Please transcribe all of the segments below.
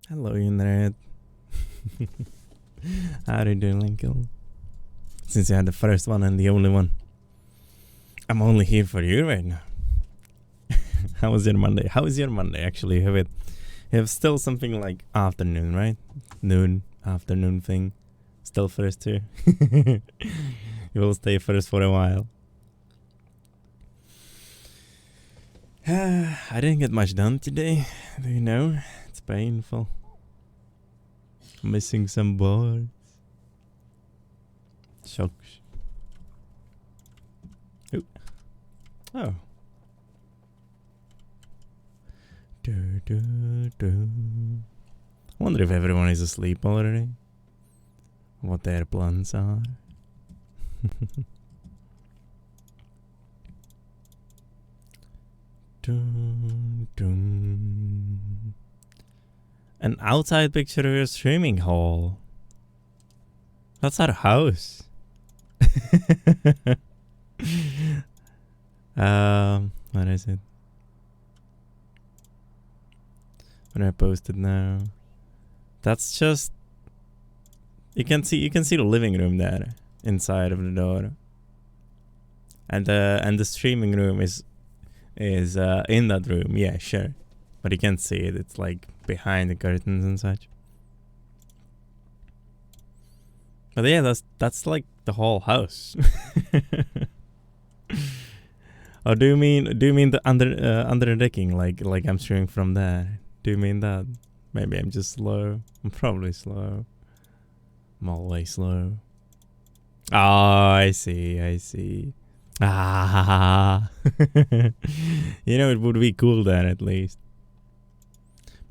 Hello, Internet. How are you doing, Lincoln? Since you had the first one and the only one, I'm only here for you right now. How was your Monday? How is your Monday, actually? You have still something like afternoon, right? Noon, afternoon thing. Still first here. You will stay first for a while. I didn't get much done today. Do you know? It's painful. Missing some boards. Shocks. Ooh. Oh. I wonder if everyone is asleep already. What their plans are. An outside picture of your streaming hall. That's our house. What is it? When I post it now, that's just you can see the living room there inside of the door, and the streaming room is in that room. Yeah, sure, but you can't see it. It's like behind the curtains and such. But yeah, that's like the whole house. Or do you mean the under decking like I'm streaming from there? Do you mean that? Maybe I'm just slow. I'm probably slow. I'm always slow. Oh, I see. Ah, you know, it would be cool then at least.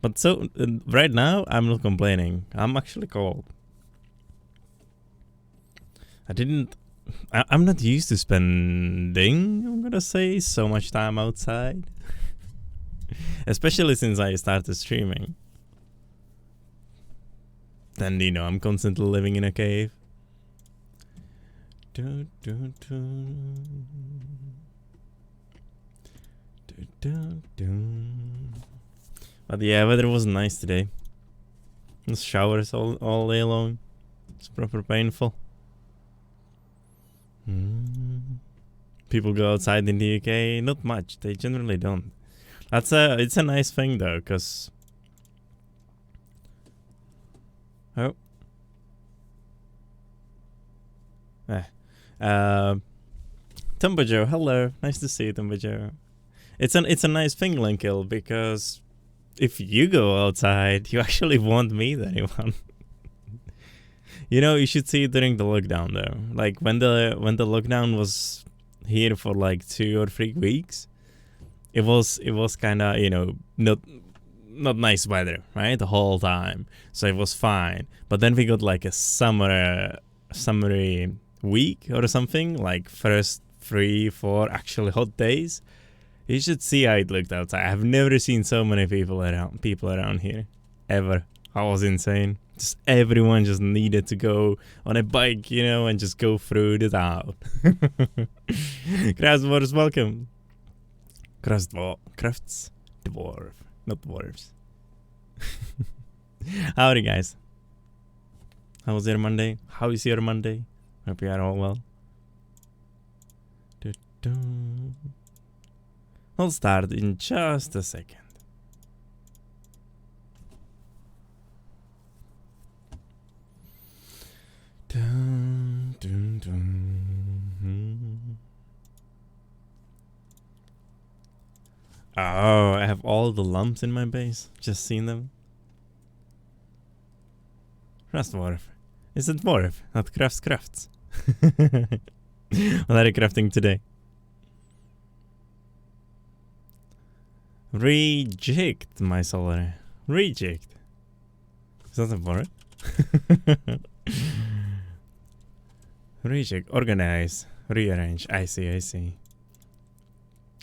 But so right now I'm not complaining. I'm actually cold. I'm not used to spending, I'm gonna say, so much time outside. Especially since I started streaming. Then, you know, I'm constantly living in a cave. But yeah, weather was nice today. The showers all day long. It's proper painful. People go outside in the UK, not much. They generally don't. It's a nice thing though, cause Tumbajo, hello, nice to see you, Tumbajo. It's a nice thing, Linkil, because if you go outside, you actually won't meet anyone. You know, you should see it during the lockdown though. Like when the lockdown was here for like 2 or 3 weeks, it was kind of, you know, not nice weather, right, the whole time. So it was fine. But then we got like a summery week or something, like first 3-4 actually hot days. You should see how it looked outside. I've never seen so many people around here ever. That was insane. Just everyone just needed to go on a bike, you know, and just go through the town. Krasdwarfs, welcome. Crafts, dwarf, not dwarves. Howdy, guys. How was your Monday? How is your Monday? Hope you are all well. I'll start in just a second. Oh, I have all the lumps in my base. Just seen them. Rustdwarf. It's a dwarf that crafts. What are you crafting today? Reject, my solar. Reject. Is that a word? Reject, organize, rearrange. I see.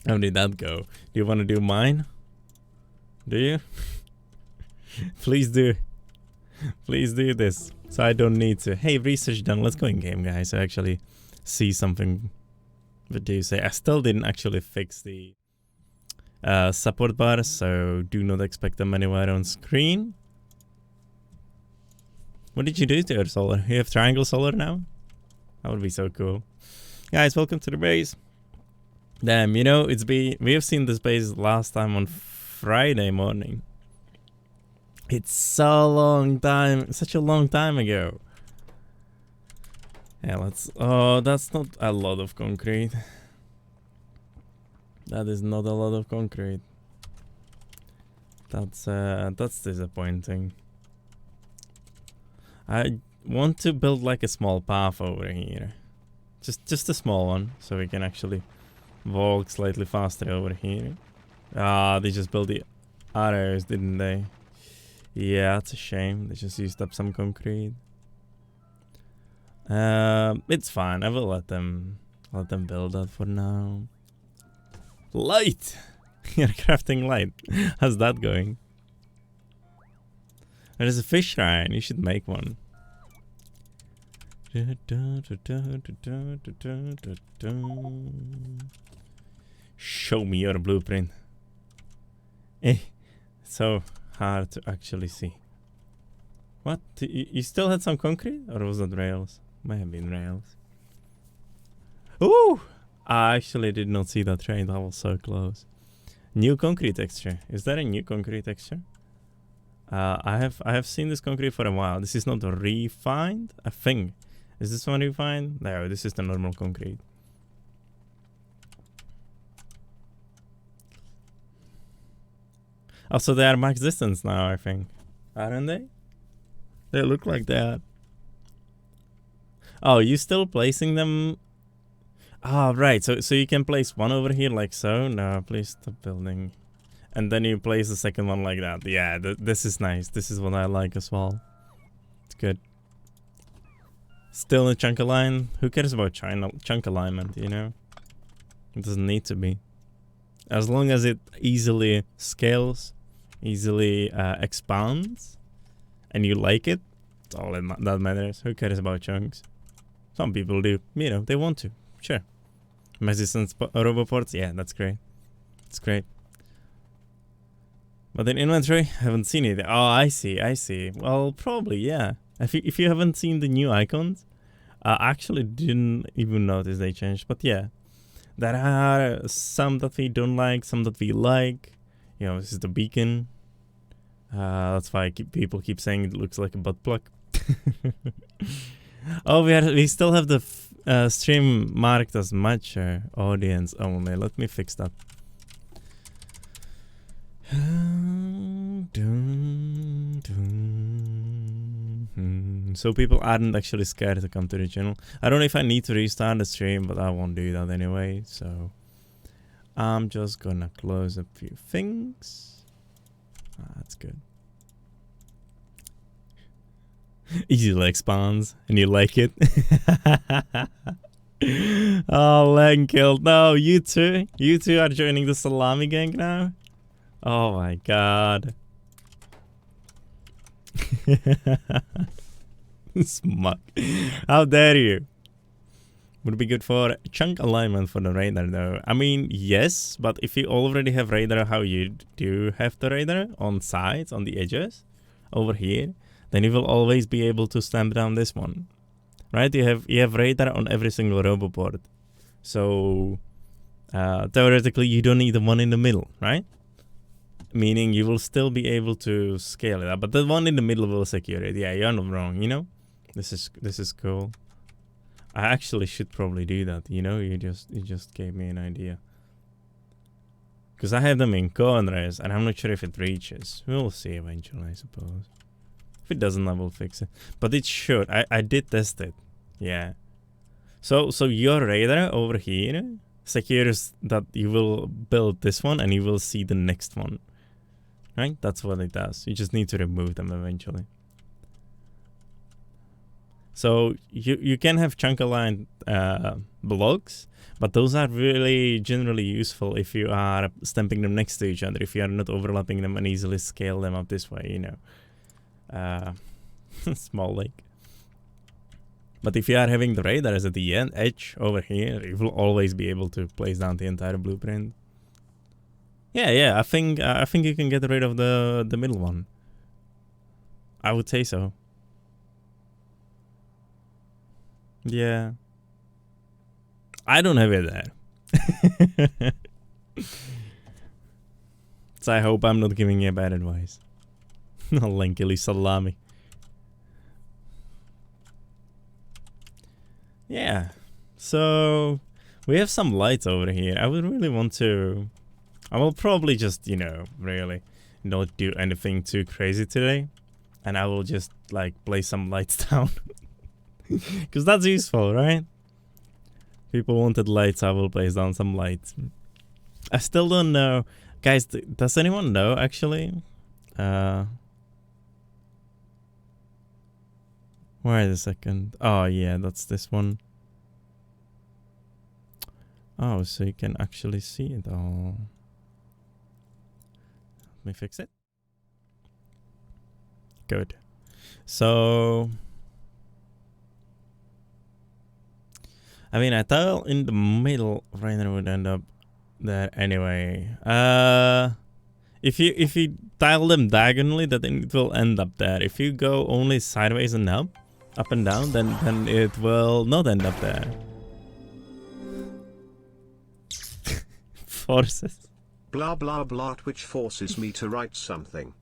How did that go? Do you want to do mine? Do you? Please do. Please do this, so I don't need to. Hey, research done. Let's go in game, guys. I actually see something. What do you say? I still didn't actually fix the support bars, so do not expect them anywhere on screen. What did you do to your solar? You have triangle solar now? That would be so cool. Guys, welcome to the base. Damn, you know, we have seen this base last time on Friday morning. It's such a long time ago. Yeah, that's not a lot of concrete. That is not a lot of concrete. That's disappointing. I want to build like a small path over here. Just a small one, so we can actually walk slightly faster over here. Ah, they just built the arrows, didn't they? Yeah, it's a shame. They just used up some concrete. It's fine. I will let them build that for now. Light! You're crafting light. How's that going? There's a fish shrine. You should make one. Show me your blueprint. So hard to actually see. What? You still had some concrete? Or was that rails? Might have been rails. Ooh! I actually did not see that train. That was so close. New concrete texture. Is that a new concrete texture? I have seen this concrete for a while. This is not refined, I think. Is this one refined? No, this is the normal concrete. Also, they are max distance now, I think. Aren't they? They look like that. Oh, you still placing them? Oh, right. So you can place one over here like so. No, please stop building. And then you place the second one like that. Yeah, this is nice. This is what I like as well. It's good. Still a chunk line. Who cares about chunk alignment, you know? It doesn't need to be. As long as it easily scales, easily expands, and you like it, that's all that matters. Who cares about chunks? Some people do. You know, they want to. Sure. Resistance roboports? Yeah, that's great. It's great. But in inventory, I haven't seen it. Oh, I see. Well, probably, yeah. If you haven't seen the new icons, I actually didn't even notice they changed. But yeah, there are some that we don't like, some that we like. You know, this is the beacon. That's why people keep saying it looks like a butt plug. Oh, we still have the stream marked as mature audience only. Let me fix that. So people aren't actually scared to come to the channel. I don't know if I need to restart the stream, but I won't do that anyway. So I'm just gonna close a few things. That's good. Easily expands, and you like it. Oh, leg killed. No, you two are joining the salami gang now. Oh my god. Smug. How dare you? Would be good for chunk alignment for the radar though. I mean, yes, but if you already have radar how you do have the radar on sides, on the edges, over here, then you will always be able to stamp down this one. Right? You have radar on every single roboport. So theoretically you don't need the one in the middle, right? Meaning you will still be able to scale it up, but the one in the middle will secure it. Yeah, you're not wrong, you know? This is cool. I actually should probably do that, you know? You just gave me an idea. Because I have them in corners, and I'm not sure if it reaches. We'll see eventually, I suppose. If it doesn't, I will fix it. But it should. I did test it. Yeah. So your radar over here secures that you will build this one, and you will see the next one. Right? That's what it does. You just need to remove them eventually. So you can have chunk aligned blocks, but those are really generally useful if you are stamping them next to each other, if you are not overlapping them and easily scale them up this way, you know. Small lake. But if you are having the radars at the edge over here, you will always be able to place down the entire blueprint. Yeah, I think you can get rid of the middle one. I would say so. Yeah. I don't have it there. So I hope I'm not giving you bad advice. Lenkili salami. Yeah. So we have some lights over here. I would really want to... I will probably just, really not do anything too crazy today. And I will just, place some lights down. Because that's useful, right? People wanted lights, I will place down some lights. I still don't know. Guys, does anyone know, actually? Wait a second. Oh, yeah, that's this one. Oh, so you can actually see it all. Let me fix it. Good. So... I mean, a tile in the middle right now would end up there anyway. If you tile them diagonally, then it will end up there. If you go only sideways and up and down, then it will not end up there. Forces. Blah blah blah, which forces me to write something.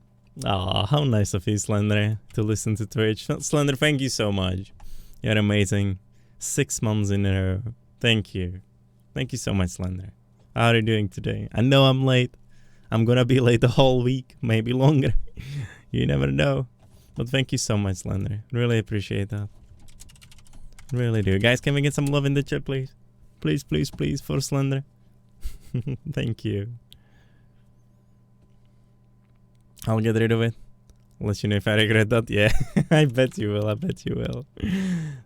Ah, how nice of you, Slender, to listen to Twitch. Slender, thank you so much. You're amazing. 6 months in a row. Thank you. Thank you so much, Slender. How are you doing today? I know I'm late. I'm gonna be late the whole week, maybe longer. You never know. But thank you so much, Slender. Really appreciate that. Really do. Guys, can we get some love in the chat, please? Please, please, please, for Slender. Thank you. I'll get rid of it. I'll let you know if I regret that. Yeah, I bet you will. I bet you will.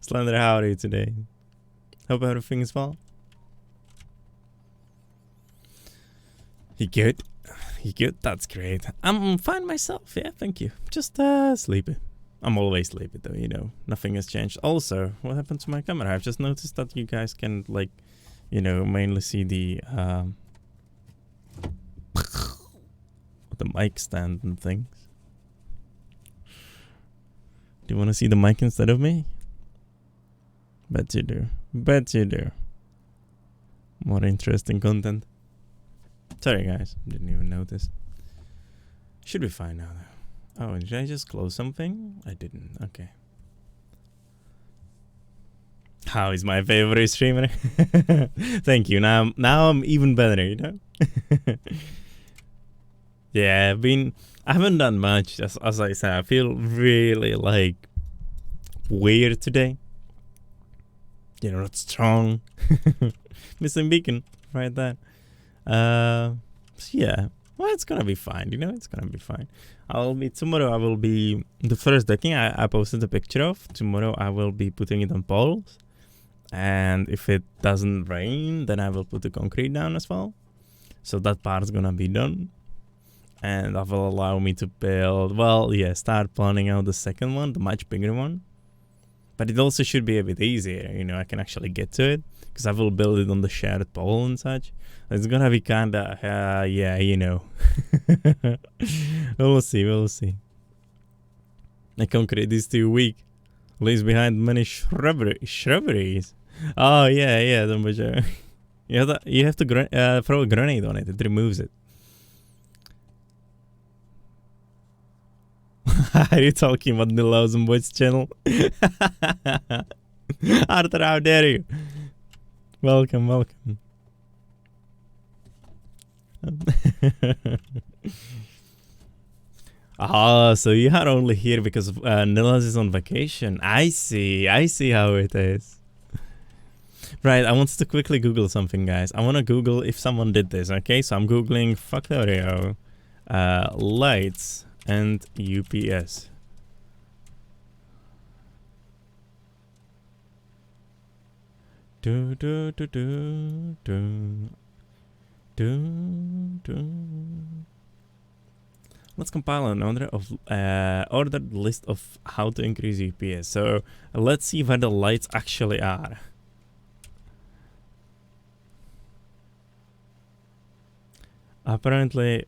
Slender, how are you today? Hope everything is well. You good? You good? That's great. I'm fine myself. Yeah, thank you. Just sleepy. I'm always sleepy though, Nothing has changed. Also, what happened to my camera? I've just noticed that you guys can, mainly see the mic stand and things. Do you want to see the mic instead of me? Bet you do. Bet you do. More interesting content. Sorry guys, didn't even notice. Should be fine now though. Oh, did I just close something? I didn't. Okay. How is my favorite streamer? Thank you. Now I'm even better, Yeah, I haven't done much, as I said. I feel really weird today. Not strong. Missing beacon right there. So yeah, well, it's gonna be fine. It's gonna be fine. Tomorrow I will be the first decking I posted a picture of. Tomorrow I will be putting it on poles, and if it doesn't rain, then I will put the concrete down as well. So that part's gonna be done. And that will allow me to build, start planning out the second one, the much bigger one. But it also should be a bit easier, I can actually get to it. Because I will build it on the shared pole and such. It's gonna be kinda, We'll see, we'll see. The concrete is too weak. Leaves behind many shrubberies. Oh, yeah, Dumbajo. You have to throw a grenade on it, it removes it. Are you talking about the Loves and Boys channel? Arthur, how dare you? Welcome. So you are only here because Nilas is on vacation. I see how it is. Right, I wanted to quickly Google something, guys. I want to Google if someone did this, okay? So I'm Googling Factorio, lights, and UPS. Let's compile an ordered list of how to increase UPS. So let's see where the lights actually are. Apparently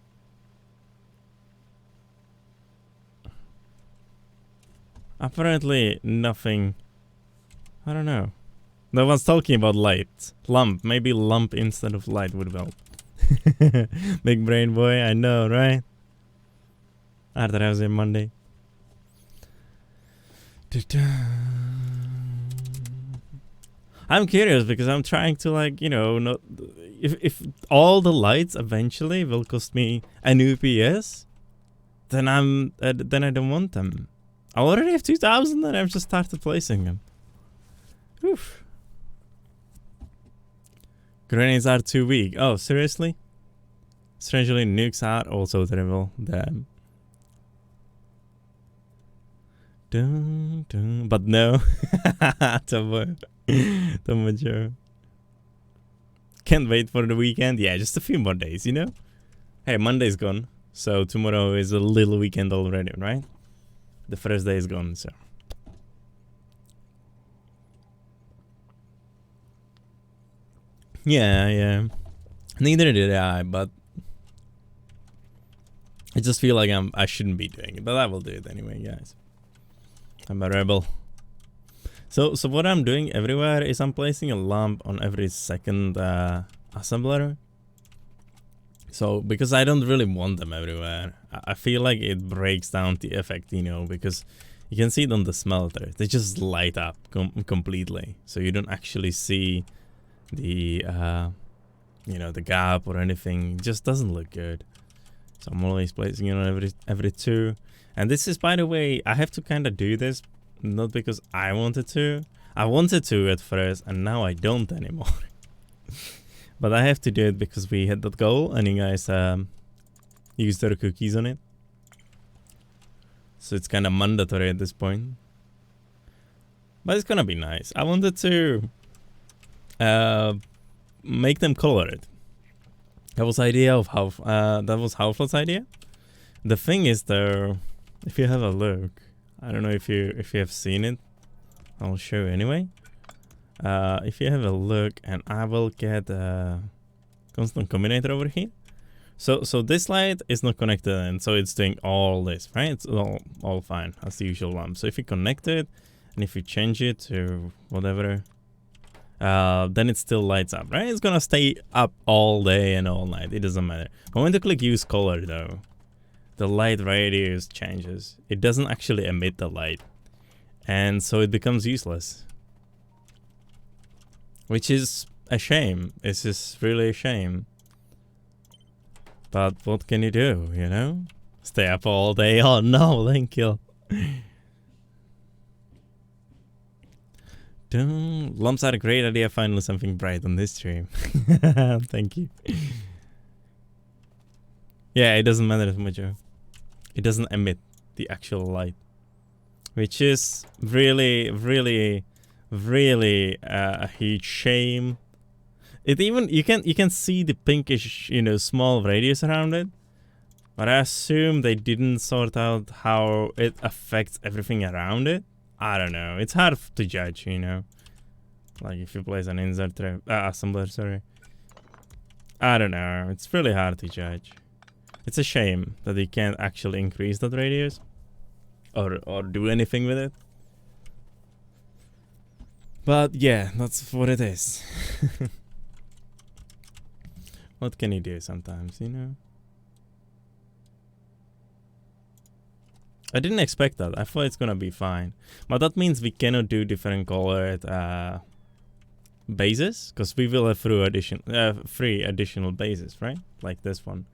nothing I don't know. No one's talking about light. Lump. Maybe lump instead of light would help. Big brain boy, I know, right? Arthur, how's your Monday? I'm curious because I'm trying to, like, you know, not if all the lights eventually will cost me a new PS, then I don't want them. I already have 2,000 and I've just started placing them. Oof. Grenades are too weak. Oh, seriously? Strangely, nukes are also terrible. Damn. Dun, dun. But no. Tomorrow. Can't wait for the weekend. Yeah, just a few more days, you know? Hey, Monday's gone. So tomorrow is a little weekend already, right? The first day is gone, so. Yeah. Neither did I, but I just feel like I shouldn't be doing it, but I will do it anyway, guys. I'm a rebel. So what I'm doing everywhere is I'm placing a lamp on every second assembler. So because I don't really want them everywhere, I feel like it breaks down the effect, you know, because you can see it on the smelter. They just light up completely, so you don't actually see the you know, the gap or anything. It just doesn't look good. So I'm always placing it on every two. And this is, by the way, I have to kind of do this, not because I wanted to. I wanted to at first, and now I don't anymore. But I have to do it because we had that goal, and you guys used their cookies on it. So it's kind of mandatory at this point. But it's gonna be nice. I wanted to make them colored. That was idea of that was Halflot's idea. The thing is, though, if you have a look, I don't know if you have seen it. I'll show you anyway. If you have a look, and I will get a constant combinator over here. So this light is not connected, and so it's doing all this, right? It's all fine as the usual lamp. So if you connect it, and if you change it to whatever, then it still lights up, right? It's gonna stay up all day and all night. It doesn't matter. But when you click use color, though, the light radius changes. It doesn't actually emit the light, and so it becomes useless. Which is a shame. It's just really a shame. But what can you do, you know? Stay up all day? Oh no, thank you. Lumps are a great idea. Finally something bright on this stream. Thank you. Yeah, it doesn't matter as much. It doesn't emit the actual light. Which is really a huge shame. It even you can see the pinkish, you know, small radius around it, but I assume they didn't sort out how it affects everything around it. I don't know. It's hard to judge, you know. Like if you place an insert assembler, sorry. I don't know. It's really hard to judge. It's a shame that you can't actually increase that radius or do anything with it. But yeah, that's what it is. What can you do sometimes, you know? I didn't expect that. I thought it's gonna be fine. But that means we cannot do different colored bases, because we will have 3 additional bases, right? Like this one.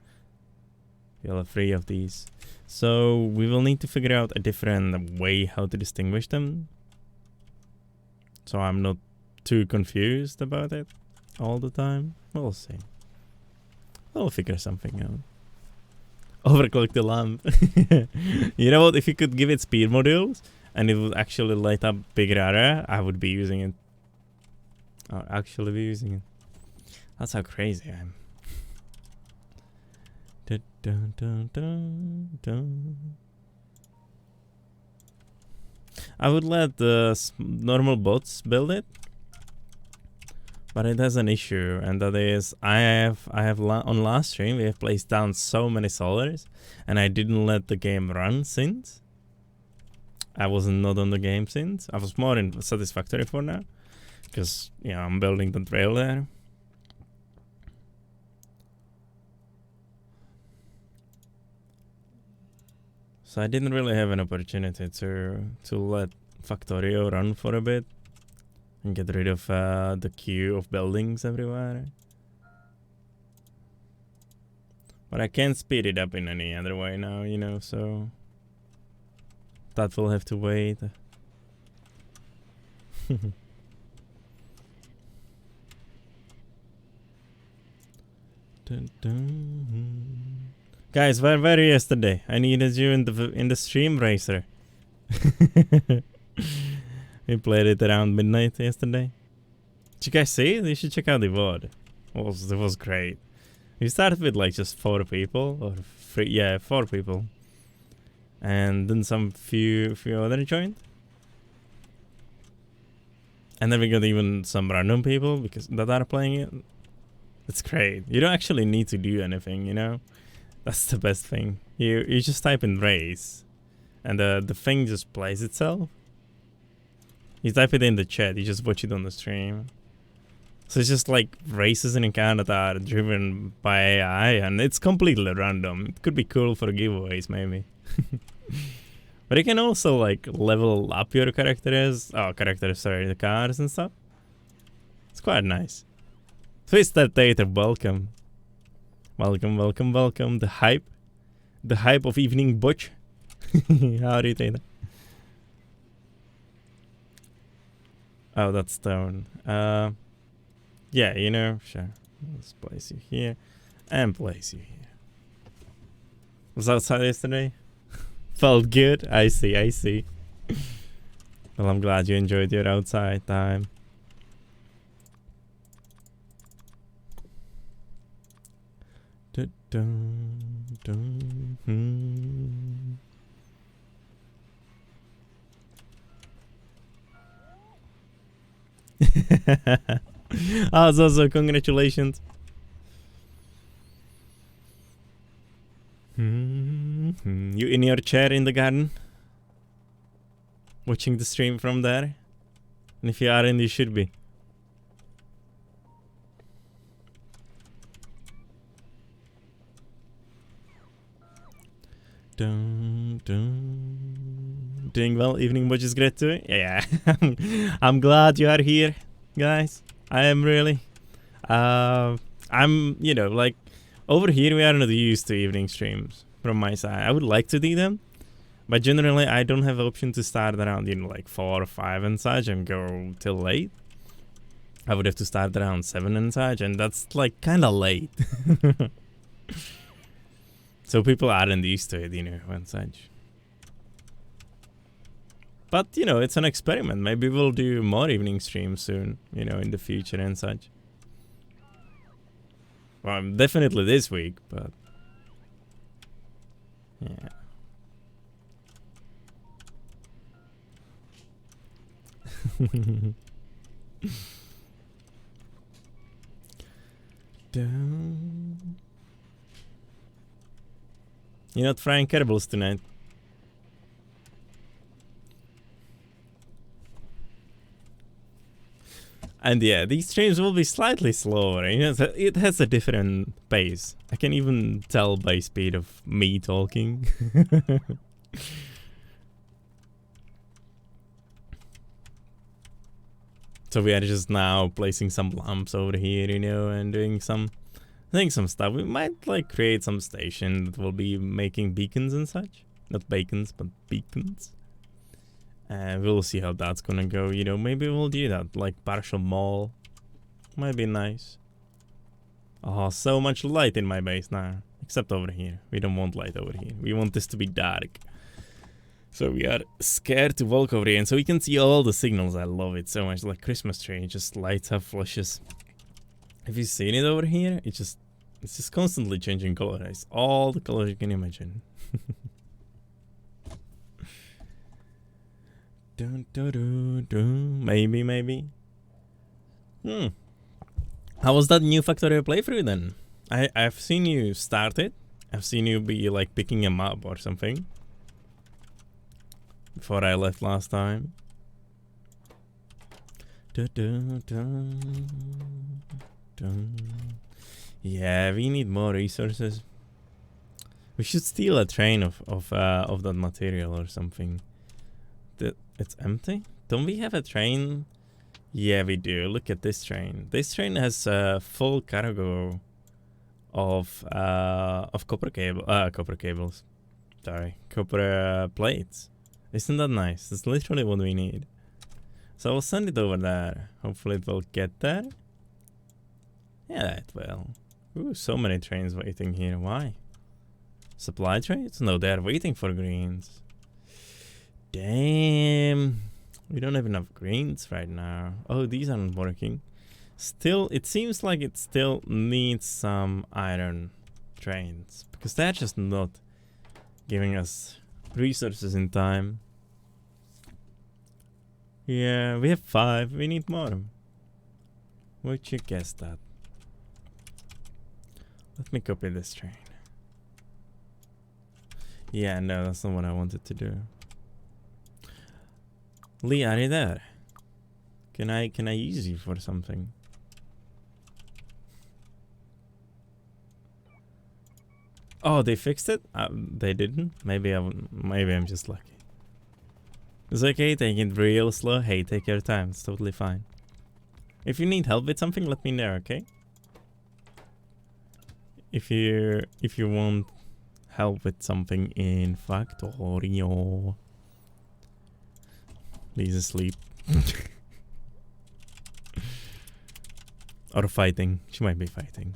We'll have 3 of these. So we will need to figure out a different way how to distinguish them. So I'm not too confused about it all the time. We'll see. We'll figure something out. Overclock the lamp. You know what? If you could give it speed modules and it would actually light up bigger area, I would be using it. I'll actually be using it. That's how crazy I am. Dun, dun, dun, dun. I would let the normal bots build it, but it has an issue, and that is I have on last stream we have placed down so many solars, and I didn't let the game run since. I wasn't not on the game since. I was more in Satisfactory for now. Because, yeah, I'm building the trail there. So I didn't really have an opportunity to let Factorio run for a bit. And get rid of the queue of buildings everywhere. But I can't speed it up in any other way now, you know, so... That will have to wait. Dun, dun. Guys, where were you yesterday? I needed you in the stream, Racer. We played it around midnight yesterday. Did you guys see it? You should check out the VOD. It was great. We started with like just 4 people or 3, yeah, 4 people, and then few other joined, and then we got even some random people because that are playing it. It's great. You don't actually need to do anything, you know. That's the best thing. You just type in race, and the thing just plays itself. You type it in the chat. You just watch it on the stream. So it's just like races in Canada are driven by AI, and it's completely random. It could be cool for giveaways, maybe. But you can also like level up your the cars and stuff. It's quite nice. Twisted Tater, welcome. Welcome, welcome, welcome. The hype of Evening Butch. How do you take that? Oh, that's stone. Yeah, you know, sure. Let's place you here and place you here. Was outside yesterday? Felt good. I see. Well, I'm glad you enjoyed your outside time. So congratulations. You in your chair in the garden? Watching the stream from there? And if you aren't, you should be. Doing well, Evening Watch is great too. Yeah. I'm glad you are here, guys. I am really. I'm, you know, like, over here we are not used to evening streams from my side. I would like to do them, but generally I don't have the option to start around, you know, like 4 or 5 and such and go till late. I would have to start around 7 and such, and that's like kind of late. So people aren't used to it, you know, and such. But, you know, it's an experiment. Maybe we'll do more evening streams soon, you know, in the future and such. Well, definitely this week, but... yeah. Down. You're not frying kerbals tonight. And yeah, these streams will be slightly slower. You know, it has a different pace. I can even tell by speed of me talking. So we are just now placing some lamps over here, you know, and doing some stuff. We might like create some station that will be making beacons and such. Not bacons, but beacons. We'll see how that's gonna go, you know, maybe we'll do that, like partial mall. Might be nice. Oh, so much light in my base now. Except over here. We don't want light over here. We want this to be dark. So we are scared to walk over here, and so we can see all the signals. I love it so much, like Christmas tree, it just lights up, flashes. Have you seen it over here? It's just constantly changing color. It's all the colors you can imagine. Maybe. How was that new Factorio playthrough then? I've seen you start it. I've seen you be like picking a map or something. before I left last time. Dun. Yeah, we need more resources. We should steal a train of that material or something. It's empty? Don't we have a train? Yeah, we do. Look at this train. This train has full cargo of copper cables. Sorry, copper plates. Isn't that nice? That's literally what we need. So I'll send it over there. Hopefully it will get there. Yeah, it will. Ooh, so many trains waiting here. Why? Supply trains? No, they are waiting for greens. Damn. We don't have enough greens right now. Oh, these aren't working. Still, it seems like it still needs some iron trains. Because they're just not giving us resources in time. Yeah, we have 5. We need more. Would you guess that? Let me copy this train. Yeah, no, that's not what I wanted to do. Lee, are you there? Can I use you for something? Oh, they fixed it? They didn't? Maybe I'm just lucky. It's okay, take it real slow. Hey, take your time. It's totally fine. If you need help with something, let me know, okay? If you want help with something in Factorio. He's asleep. Or fighting. She might be fighting.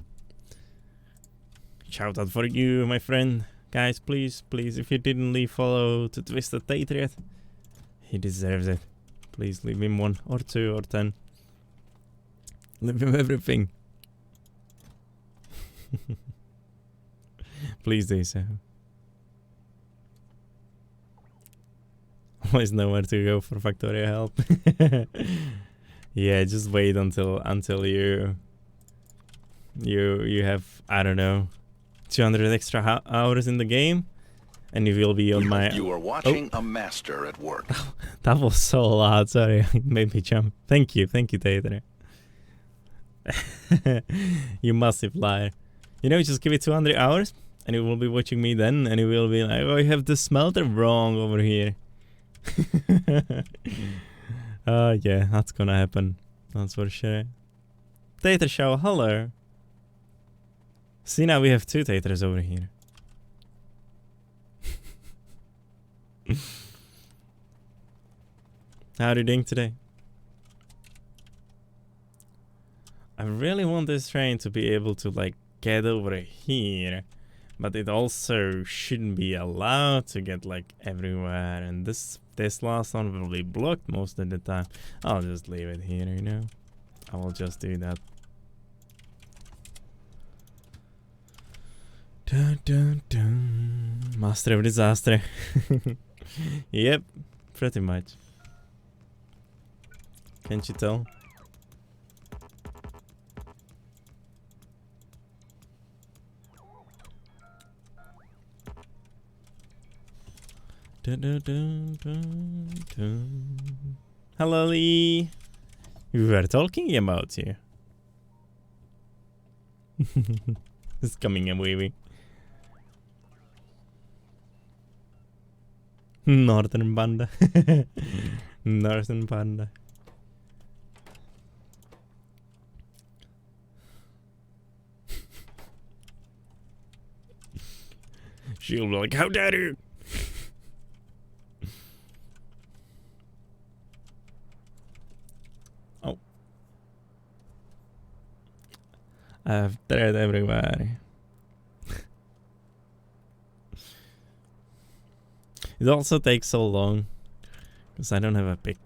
Shout out for you, my friend. Guys, please, if you didn't leave follow to Twisted Tate yet, he deserves it. Please leave him 1 or 2 or 10. Leave him everything. Please do so. Always know where to go for Factorio help. Yeah, just wait until you have, I don't know, 200 extra hours in the game, and you will be on my. You are watching a master at work. That was so loud. Sorry, it made me jump. Thank you, Tater. You massive liar. You know, just give it 200 hours, and you will be watching me then, and you will be like, "Oh, you have the smelter wrong over here." Yeah, that's gonna happen. That's for sure. Tater show, hello. See, now we have 2 taters over here. How are you doing today? I really want this train to be able to like get over here, but it also shouldn't be allowed to get like everywhere, and this last one will be blocked most of the time. I'll just leave it here, you know. I will just do that. Dun, dun, dun. Master of disaster. Yep, pretty much. Can't you tell? Dun, dun, dun, dun, dun. Hello, Lee. We were talking about you. It's coming in, wavy. Northern Panda. Northern Panda. She'll be like, how dare you? Oh. I've tried everywhere. It also takes so long because I don't have a pick.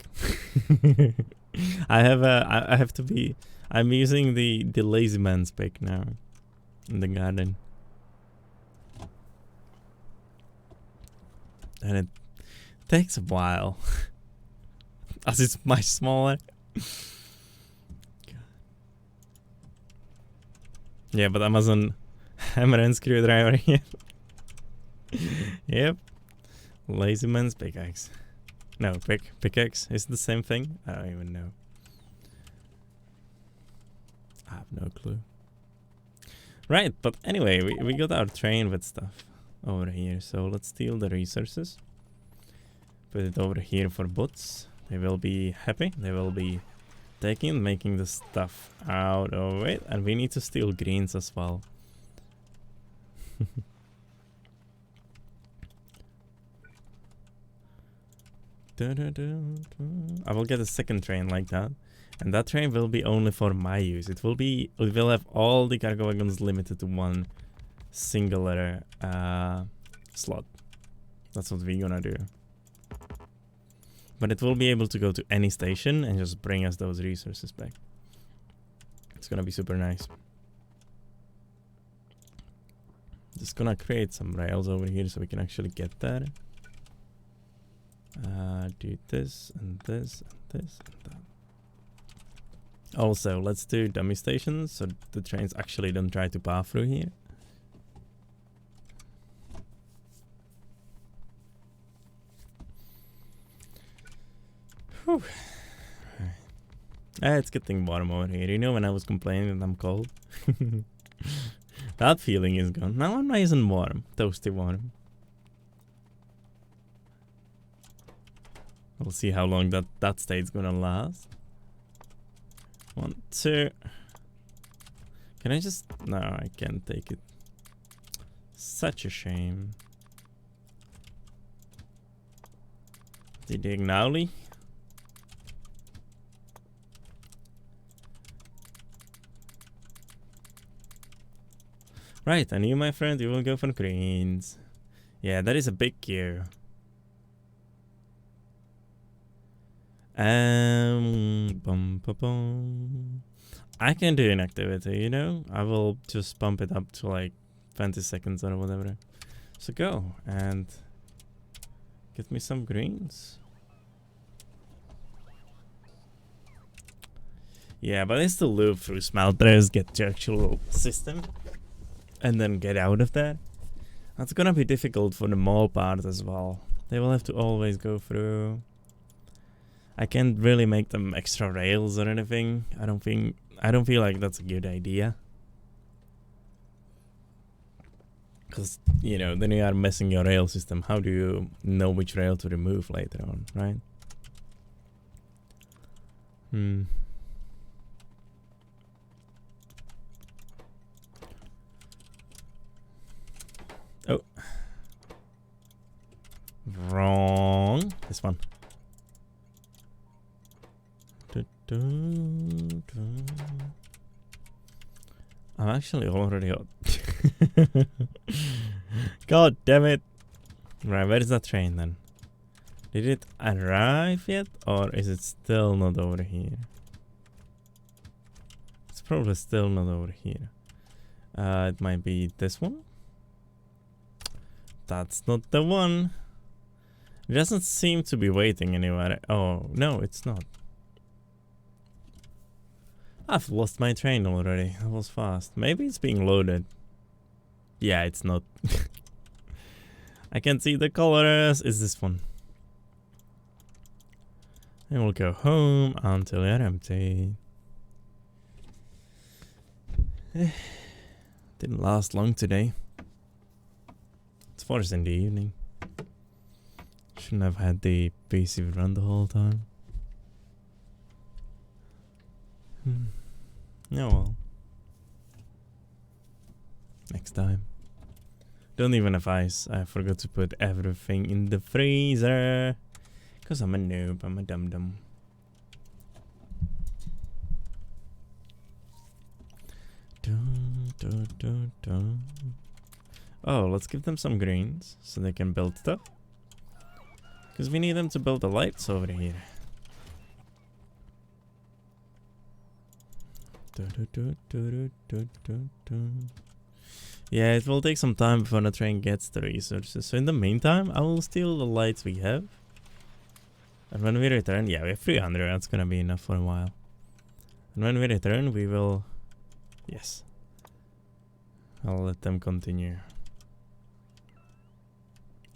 I have to be. I'm using the lazy man's pick now in the garden, and it takes a while as it's much smaller. Yeah, but Amazon hammer and screwdriver here. Yep. Lazy man's pickaxe. No, pickaxe is the same thing? I don't even know. I have no clue. Right, but anyway, we got our train with stuff over here. So let's steal the resources. Put it over here for bots. They will be happy. They will be taking, making the stuff out of it. And we need to steal greens as well. I will get a second train like that. And that train will be only for my use. It will have all the cargo wagons limited to one singular slot. That's what we're gonna do. But it will be able to go to any station and just bring us those resources back. It's gonna be super nice. Just gonna create some rails over here so we can actually get there. Do this and this and this and that. Also, let's do dummy stations so the trains actually don't try to pass through here. Whew. It's getting warm over here. You know when I was complaining that I'm cold? That feeling is gone. Now I'm nice and warm. Toasty warm. We'll see how long that state's gonna last. 1, 2. Can I just... No, I can't take it. Such a shame. Did you acknowledge? Right, and you, my friend, you will go for greens. Yeah, that is a big queue. Bum, ba, bum. I can do an activity, you know? I will just bump it up to like 20 seconds or whatever. So go and get me some greens. Yeah, but it's to loop through smelters, get the actual system, and then get out of that. That's gonna be difficult for the mall part as well. They will have to always go through. I can't really make them extra rails or anything. I don't feel like that's a good idea. Because, you know, then you are messing your rail system. How do you know which rail to remove later on, right? Oh. Wrong. This one. I'm actually already out. God damn it. Right, where is that train then? Did it arrive yet? Or is it still not over here? It's probably still not over here. It might be this one. That's not the one. It doesn't seem to be waiting anywhere. Oh, no, it's not. I've lost my train already. That was fast. Maybe it's being loaded. Yeah, it's not. I can see the colors. Is this one? And we'll go home until you're empty. Didn't last long today. It's 4 in the evening. Shouldn't have had the PC run the whole time. Oh well. Next time. Don't even have ice. I forgot to put everything in the freezer. Because I'm a noob. I'm a dum-dum. Oh, let's give them some greens so they can build stuff. Because we need them to build the lights over here. Yeah, it will take some time before the train gets the resources. So in the meantime, I will steal the lights we have. And when we return, yeah, we have 300. That's gonna be enough for a while. And when we return, we will... Yes. I'll let them continue.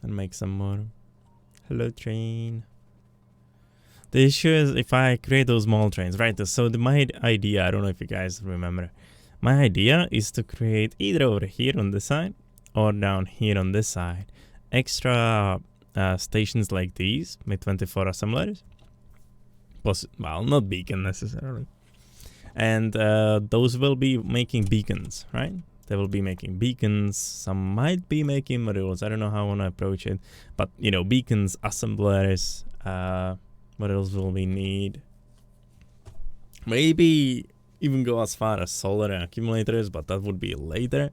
And make some more. Hello, train. The issue is if I create those small trains, right? So my idea, I don't know if you guys remember, my idea is to create either over here on this side or down here on this side extra stations like these with 24 assemblers. Plus, well, not beacon necessarily. And those will be making beacons, right? They will be making beacons. Some might be making modules. I don't know how I want to approach it. But, you know, beacons, assemblers. What else will we need? Maybe even go as far as solar accumulators, but that would be later.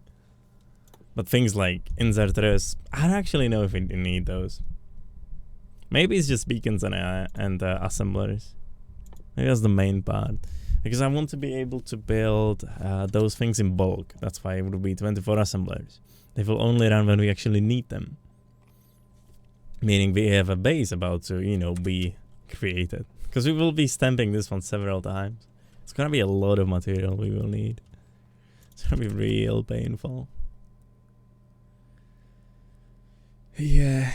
But things like inserters, I don't actually know if we need those. Maybe it's just beacons and assemblers. Maybe that's the main part. Because I want to be able to build those things in bulk. That's why it would be 24 assemblers. They will only run when we actually need them. Meaning we have a base about to, you know, be created. Because we will be stamping this one several times. It's gonna be a lot of material we will need. It's gonna be real painful. Yeah.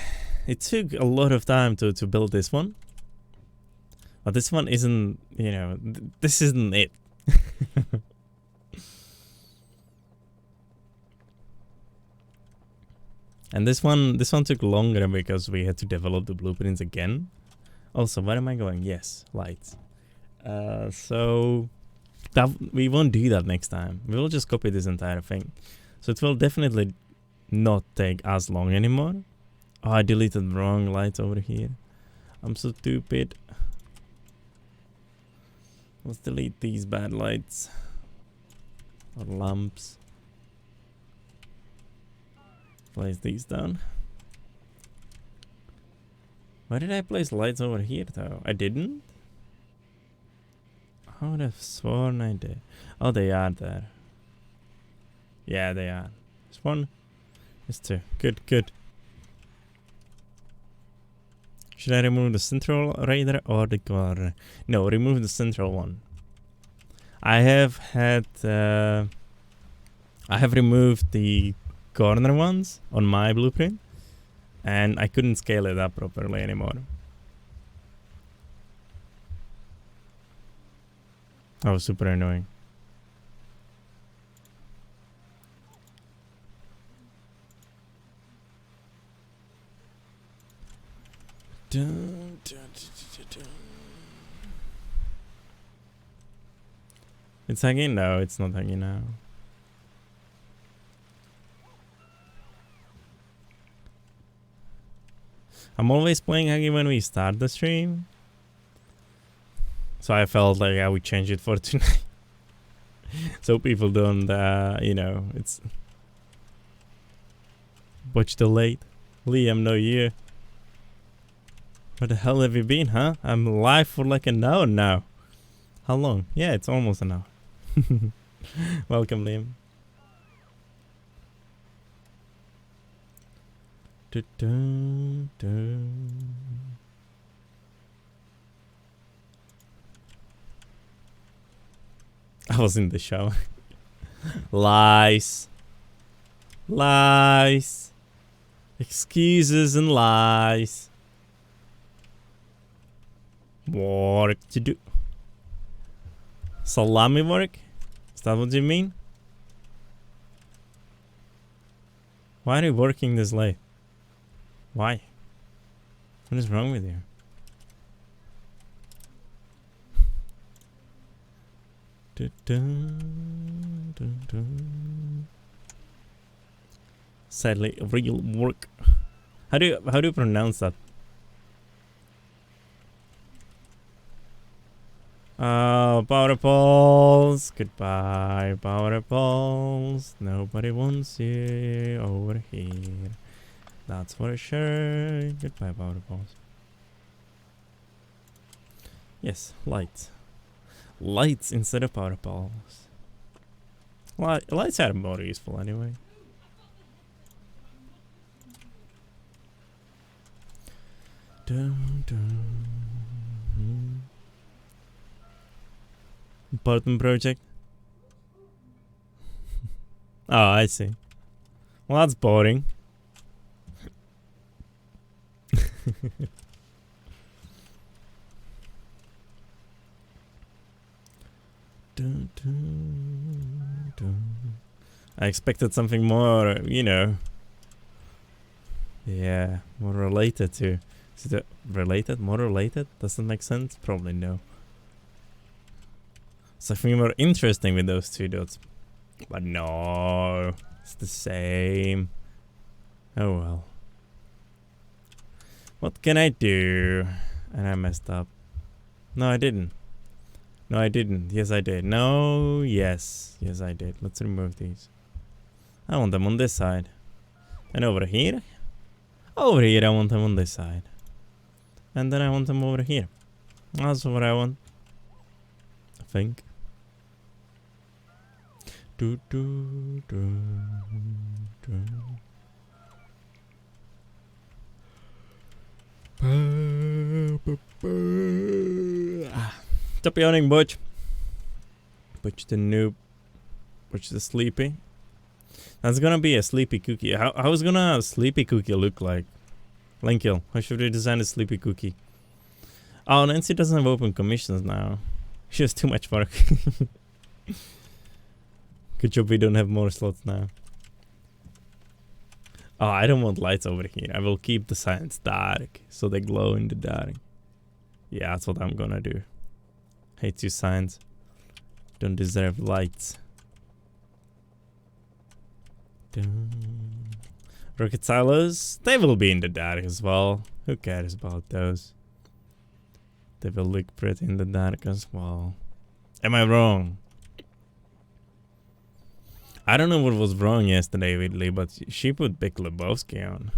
It took a lot of time to build this one. But this one isn't, you know, this isn't it. And this one took longer because we had to develop the blueprints again. Also, where am I going? Yes, lights. So that we won't do that next time. We will just copy this entire thing. So it will definitely not take as long anymore. Oh, I deleted the wrong lights over here. I'm so stupid. Let's delete these bad lights. Or lamps. Place these down. Why did I place lights over here though? I didn't? I would have sworn I did. Oh, they are there. Yeah, they are. There's one. There's two. Good, good. Should I remove the central radar or the corner? No, remove the central one. I have removed the corner ones on my blueprint, and I couldn't scale it up properly anymore. That was super annoying. Dun, dun, dun, dun, dun. It's hanging? No, it's not hanging now. I'm always playing Huggy when we start the stream. So I felt like I would change it for tonight. So people don't, you know, it's... Watch the late. Liam, no you. Where the hell have you been, huh? I'm live for like an hour now. How long? Yeah, it's almost an hour. Welcome, Liam. Dun, dun. I was in the shower. Lies. Lies. Excuses and lies. Work to do. Salami work? Is that what you mean? Why are you working this late? Why? What is wrong with you? Dun, dun, dun, dun. Sadly, real work. How do you pronounce that? Power poles. Goodbye, power poles. Nobody wants you over here. That's for sure. Goodbye, power poles. Yes, lights. Lights instead of power poles. Lights are more useful anyway. Dun, dun. Important project. Oh, I see. Well, that's boring. Dun, dun, dun. I expected something more, you know. Yeah, more related to. Is it related? More related? Does that make sense? Probably no. Something more interesting with those two dots. But no, it's the same. Oh well. What can I do? And I messed up. No, I didn't. No, I didn't. Yes, I did. No, yes. Yes, I did. Let's remove these. I want them on this side. And over here? Over here, I want them on this side. And then I want them over here. That's what I want. I think. Do, do, do, do. Stop yawning, Butch. Butch the noob. Butch the sleepy. That's gonna be a sleepy cookie. How's gonna a sleepy cookie look like? Linkill, how should we design a sleepy cookie? Oh, Nancy doesn't have open commissions now. She has too much work. Good job we don't have more slots now. Oh, I don't want lights over here. I will keep the signs dark, so they glow in the dark. Yeah, that's what I'm gonna do. Hate you signs. Don't deserve lights. Rocket silos, they will be in the dark as well. Who cares about those? They will look pretty in the dark as well. Am I wrong? I don't know what was wrong yesterday with Lee, but she put Big Lebowski on.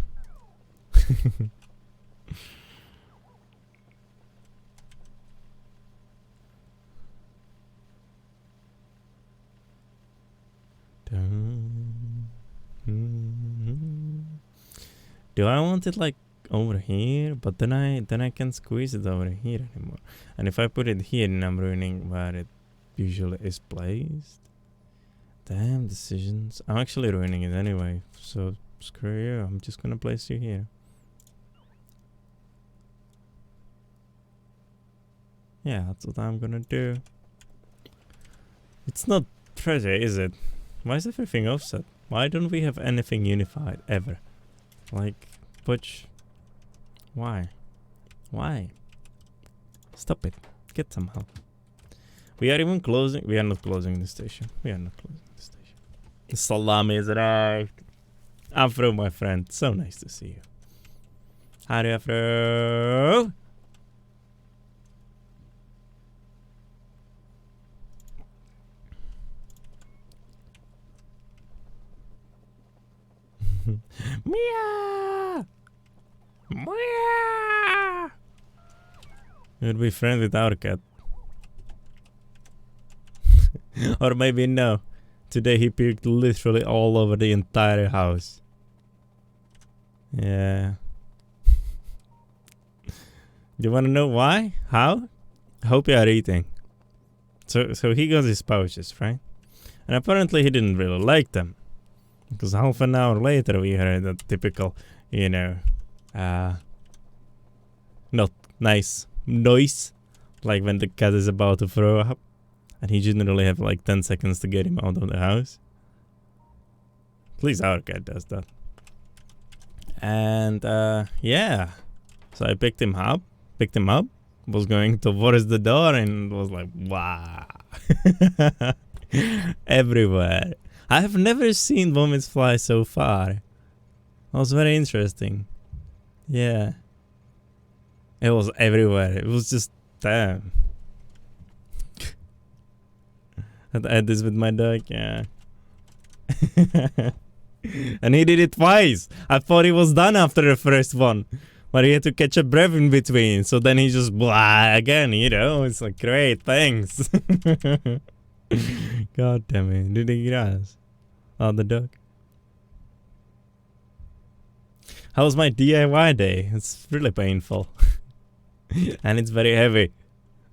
Do I want it like over here? But then I can't squeeze it over here anymore. And if I put it here, then I'm ruining where it usually is placed. Damn decisions. I'm actually ruining it anyway. So screw you. I'm just gonna place you here. Yeah, that's what I'm gonna do. It's not treasure, is it? Why is everything offset? Why don't we have anything unified ever? Like, Butch, why? Why? Stop it. Get some help. We are even closing. We are not closing the station. We are not closing the station. The salami is arrived. Afro, my friend. So nice to see you. Howdy, Afro. Meow! Meow! You'd be friends with our cat. Or maybe no. Today he puked literally all over the entire house. Yeah. You wanna know why? How? I hope you are eating. So he got his pouches, right? And apparently he didn't really like them. Because half an hour later we heard a typical, you know, not nice noise. Like when the cat is about to throw up. And he generally have like 10 seconds to get him out of the house. At least our cat does that. And yeah. So I picked him up, was going towards the door and was like, wow. Everywhere. I have never seen vomits fly so far. That was very interesting. Yeah. It was everywhere. It was just, damn. I had this with my dog, yeah. And he did it twice. I thought he was done after the first one. But he had to catch a breath in between. So then he just blah again, you know. It's like, great, thanks. God damn it. Did he grass? Oh, the dog. How was my DIY day? It's really painful. And it's very heavy.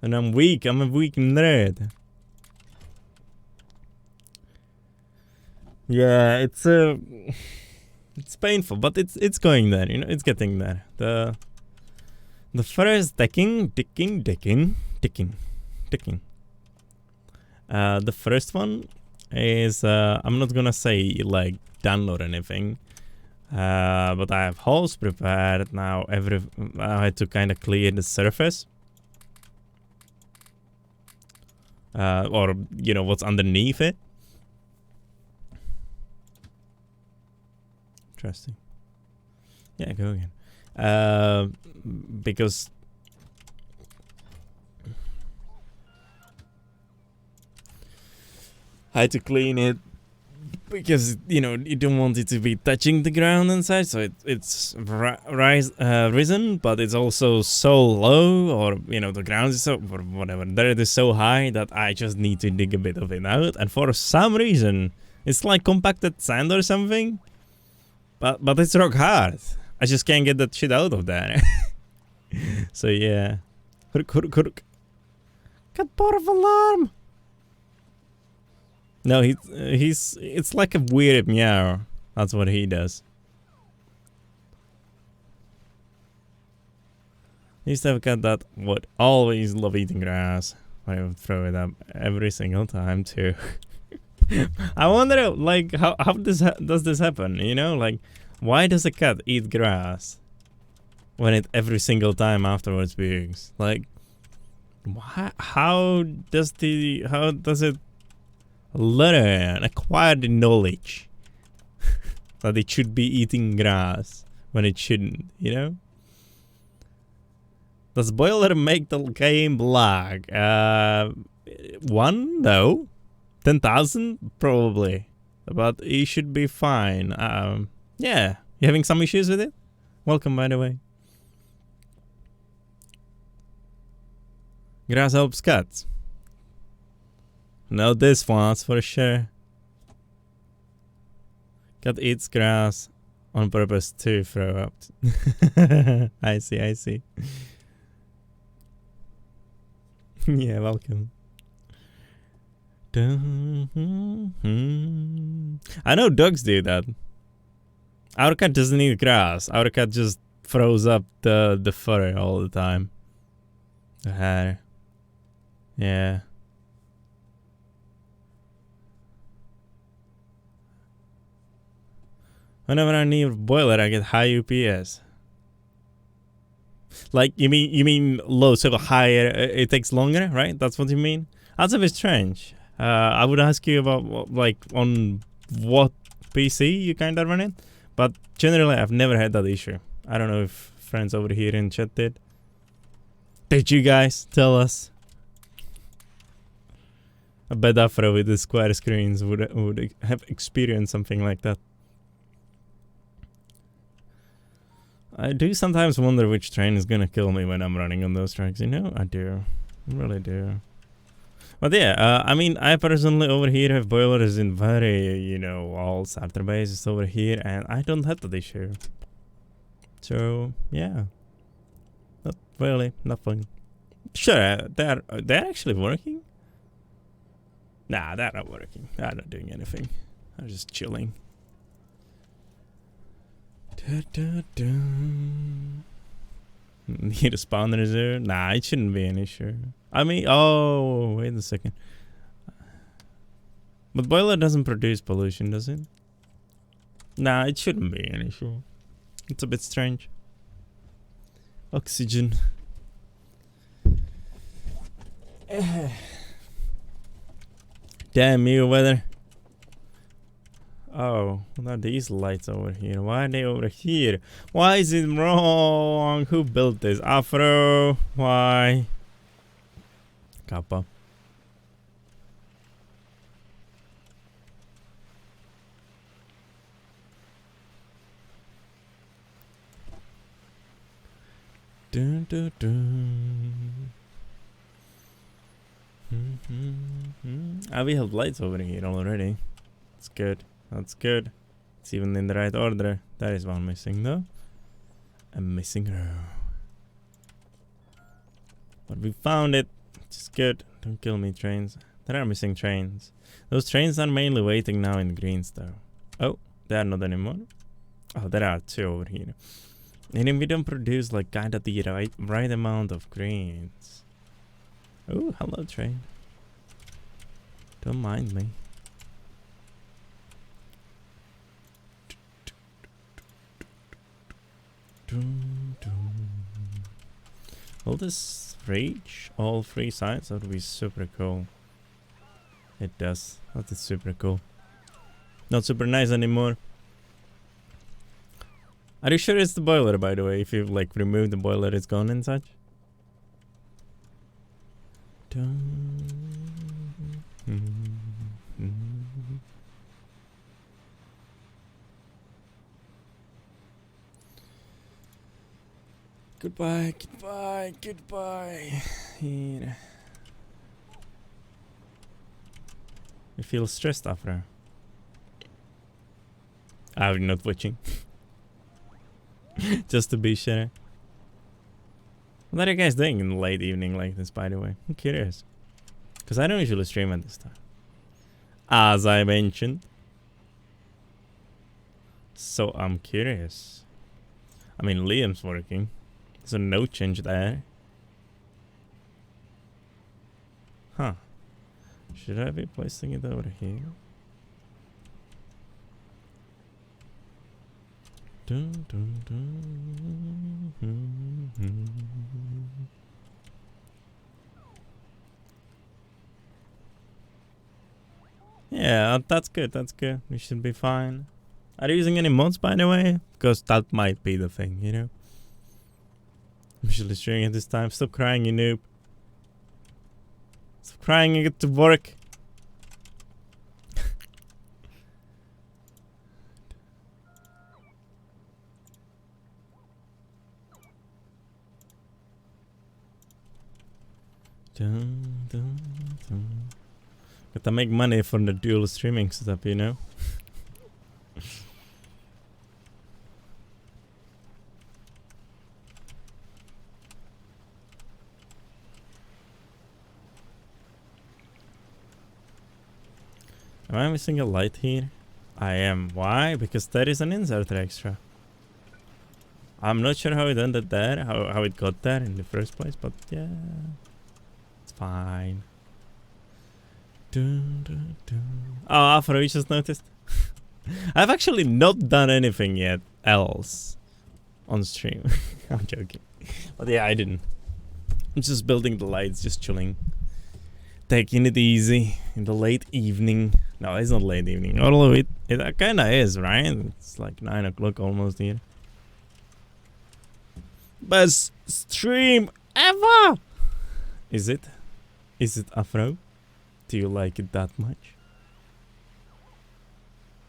And I'm weak. I'm a weak nerd. Yeah, it's painful, but it's going there, you know, it's getting there. The first ticking. The first one is I'm not gonna say like done or anything, but I have holes prepared now. I had to kind of clear the surface, or you know what's underneath it. Interesting. Yeah, go again. Because I had to clean it because you know you don't want it to be touching the ground inside, so it's risen, but it's also so low, or you know the ground is so or whatever, dirt is so high that I just need to dig a bit of it out, and for some reason it's like compacted sand or something, but it's rock hard. I just can't get that shit out of there. So yeah. Got part of alarm. No, it's like a weird meow. That's what he does. I used to have a cat that would always love eating grass. I would throw it up every single time too. I wonder, like, how does this happen? You know, like, why does a cat eat grass when it every single time afterwards pukes? Like, how does it learn, acquire the knowledge that it should be eating grass when it shouldn't, you know? Does boiler make the game lag? 1? No. 10,000? Probably. But it should be fine. Yeah. You having some issues with it? Welcome, by the way. Grass helps cats. No, this one's for sure. Cat eats grass on purpose to throw up. I see. Yeah, welcome. I know dogs do that. Our cat doesn't eat grass. Our cat just throws up the fur all the time. The hair. Yeah. Whenever I need a boiler, I get high UPS. Like, you mean low, so higher, it takes longer, right? That's what you mean? That's a bit strange. I would ask you about, like, on what PC you kind of run it. But generally, I've never had that issue. I don't know if friends over here in chat did. Did you guys tell us? I bet Afro with the square screens would have experienced something like that. I do sometimes wonder which train is gonna kill me when I'm running on those tracks, you know? I do. I really do. But yeah, I mean, I personally over here have boilers in very, you know, all starter bases over here, and I don't have that issue. So, yeah. Not really, nothing. Sure, they're actually working? Nah, they're not working. They're not doing anything. They're just chilling. Need a spawner there? Nah, it shouldn't be an issue. I mean, oh, wait a second. But boiler doesn't produce pollution, does it? Nah, it shouldn't be an issue. It's a bit strange. Oxygen. Damn you, weather. Oh, what are these lights over here? Why are they over here? Why is it wrong? Who built this? Afro? Why? Kappa. Dun, dun, dun. We have lights over here already. It's good. That's good. It's even in the right order. There is one missing though. A missing row. But we found it. Which is good. Don't kill me, trains. There are missing trains. Those trains are mainly waiting now in greens though. Oh, they are not anymore. Oh, there are two over here. And then we don't produce like kinda the right amount of greens. Oh, hello train. Don't mind me. Will this reach all 3 sides? That would be super cool. It does. That is super cool. Not super nice anymore. Are you sure it's the boiler, by the way? If you like remove the boiler, it's gone and such. Goodbye, goodbye, goodbye. Here. You feel stressed after? I'm not watching. Just to be sure. What are you guys doing in the late evening like this, by the way? I'm curious. Because I don't usually stream at this time. As I mentioned. So I'm curious. I mean, Liam's working. So no change there. Huh. Should I be placing it over here? Dun, dun, dun. Yeah, that's good, that's good. We should be fine. Are you using any mods, by the way? Because that might be the thing, you know? I'm usually streaming at this time. Stop crying, you noob. Stop crying and get to work. Dun, dun, dun. Gotta make money from the dual streaming setup, you know? Am I missing a light here? I am. Why? Because there is an inserter extra. I'm not sure how it ended there, how it got there in the first place, but yeah. It's fine. Dun, dun, dun. Oh, Afro, you just noticed? I've actually not done anything yet else on stream. I'm joking. But yeah, I didn't. I'm just building the lights, just chilling. Taking it easy in the late evening. No, it's not late evening. Although it kind of is, right? It's like 9 o'clock almost here. Best stream ever! Is it? Is it, Afro? Do you like it that much?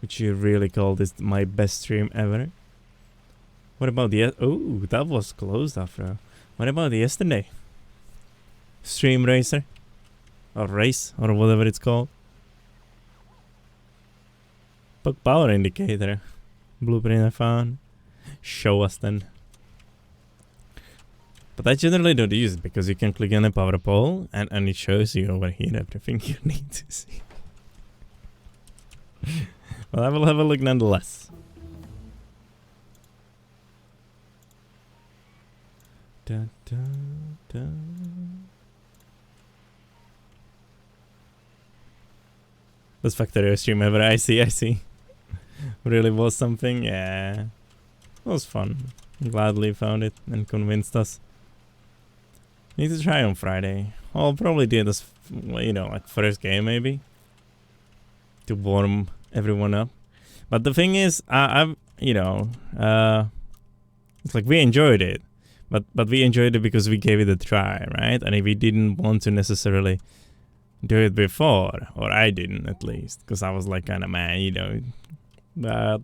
Would you really call this my best stream ever? What about the... Oh, that was close, Afro. What about yesterday? Stream Racer? Or Race? Or whatever it's called? Bug power indicator. Blueprint I found. Show us then. But I generally don't use it because you can click on a power pole and it shows you over here everything you need to see. Well, I will have a look nonetheless. Da, da, da. Best Factorio stream ever. I see. Really was something, yeah. It was fun. Gladly found it and convinced us. Need to try on Friday. I'll probably do this, you know, like first game maybe. To warm everyone up. But the thing is, I've, you know, it's like we enjoyed it. But we enjoyed it because we gave it a try, right? And if we didn't want to necessarily do it before, or I didn't at least, because I was like kind of mad, you know. But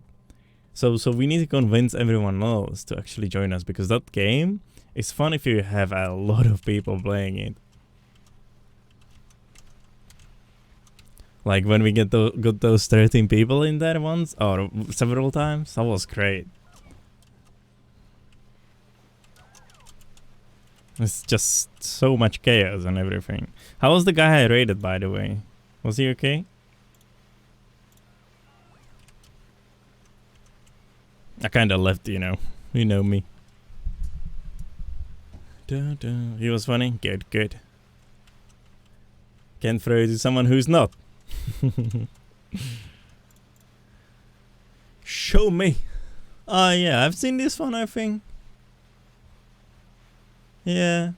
so we need to convince everyone else to actually join us, because that game is fun if you have a lot of people playing it. Like when we got those 13 people in there once, or several times, that was great. It's just so much chaos and everything. How was the guy I raided, by the way? Was he okay? I kinda left, you know. You know me. He was funny? Good. Can't throw it to someone who's not. Show me. Oh yeah, I've seen this one, I think. Yeah.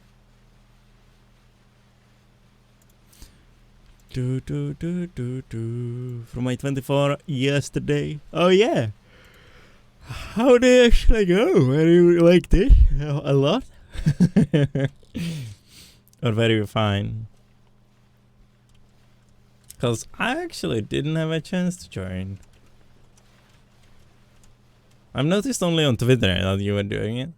From my 24 yesterday. Oh yeah. How they actually go? Are you like this a lot? Or very fine? Because I actually didn't have a chance to join. I've noticed only on Twitter that you were doing it.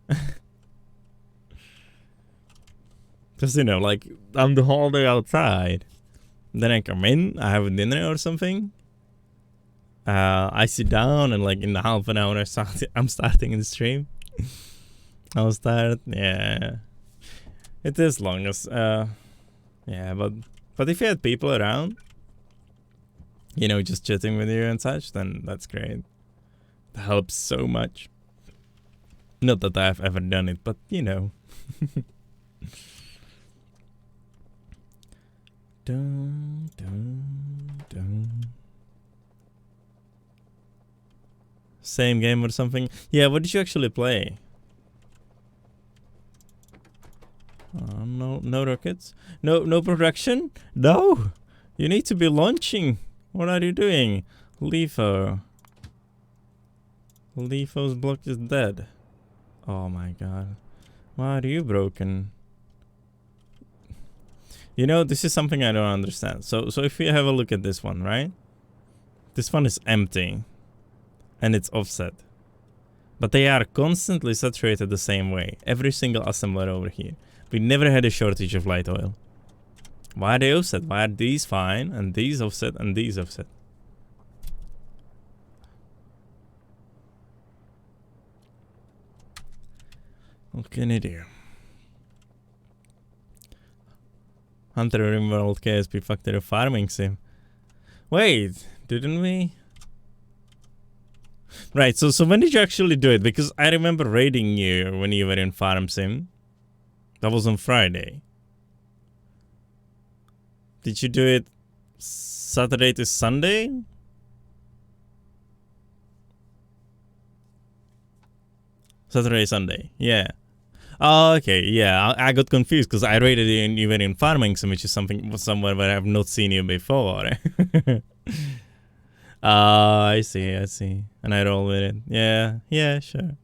Because, you know, like, I'm the whole day outside. Then I come in, I have a dinner or something. I sit down and, like, in half an hour I'm starting the stream. I'll start, yeah. It is long as, yeah, but if you had people around, you know, just chatting with you and such, then that's great. It helps so much. Not that I've ever done it, but, you know. Dun, dun, dun. Same game or something? Yeah, what did you actually play? No rockets? No production? No! You need to be launching! What are you doing? LeFo. LeFo's block is dead. Oh my god. Why are you broken? You know, this is something I don't understand. So if you have a look at this one, right? This one is empty. And it's offset. But they are constantly saturated the same way. Every single assembler over here. We never had a shortage of light oil. Why are they offset? Why are these fine and these offset and these offset? What can I do? Hunter Rimworld KSP Factory Farming Sim. Wait, didn't we? Right, so when did you actually do it? Because I remember raiding you when you were in Farm Sim. That was on Friday. Did you do it Saturday to Sunday? Saturday, Sunday, yeah. Oh, okay, yeah, I got confused because I rated you and you were in Farming Sim, which is somewhere where I have not seen you before. I see. And I roll with it. Yeah, sure.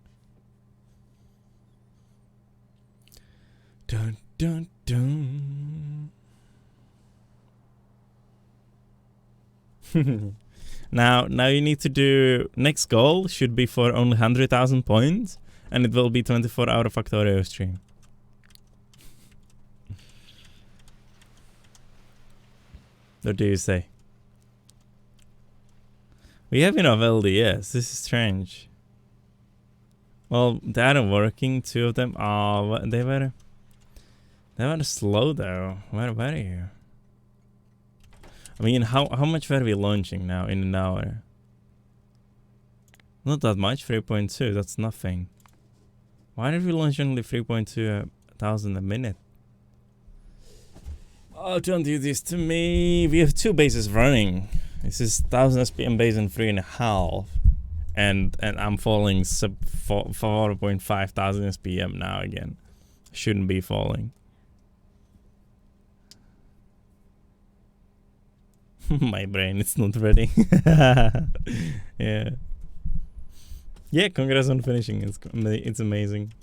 Dun, dun, dun. Now you need to do, next goal should be for only 100,000 points, and it will be 24-hour Factorio stream. What do you say? We have enough LDS. This is strange. Well, they aren't working. Two of them. Oh, they were slow though. Where were you? I mean, how much were we launching now in an hour? Not that much. 3.2. That's nothing. Why did we launch only 3.2 thousand a minute? Oh, don't do this to me. We have two bases running. This is 1000 SPM base and 3.5, and I'm falling sub 4.5 thousand SPM now again. Shouldn't be falling. My brain is not ready. Yeah, congrats on finishing. It's amazing.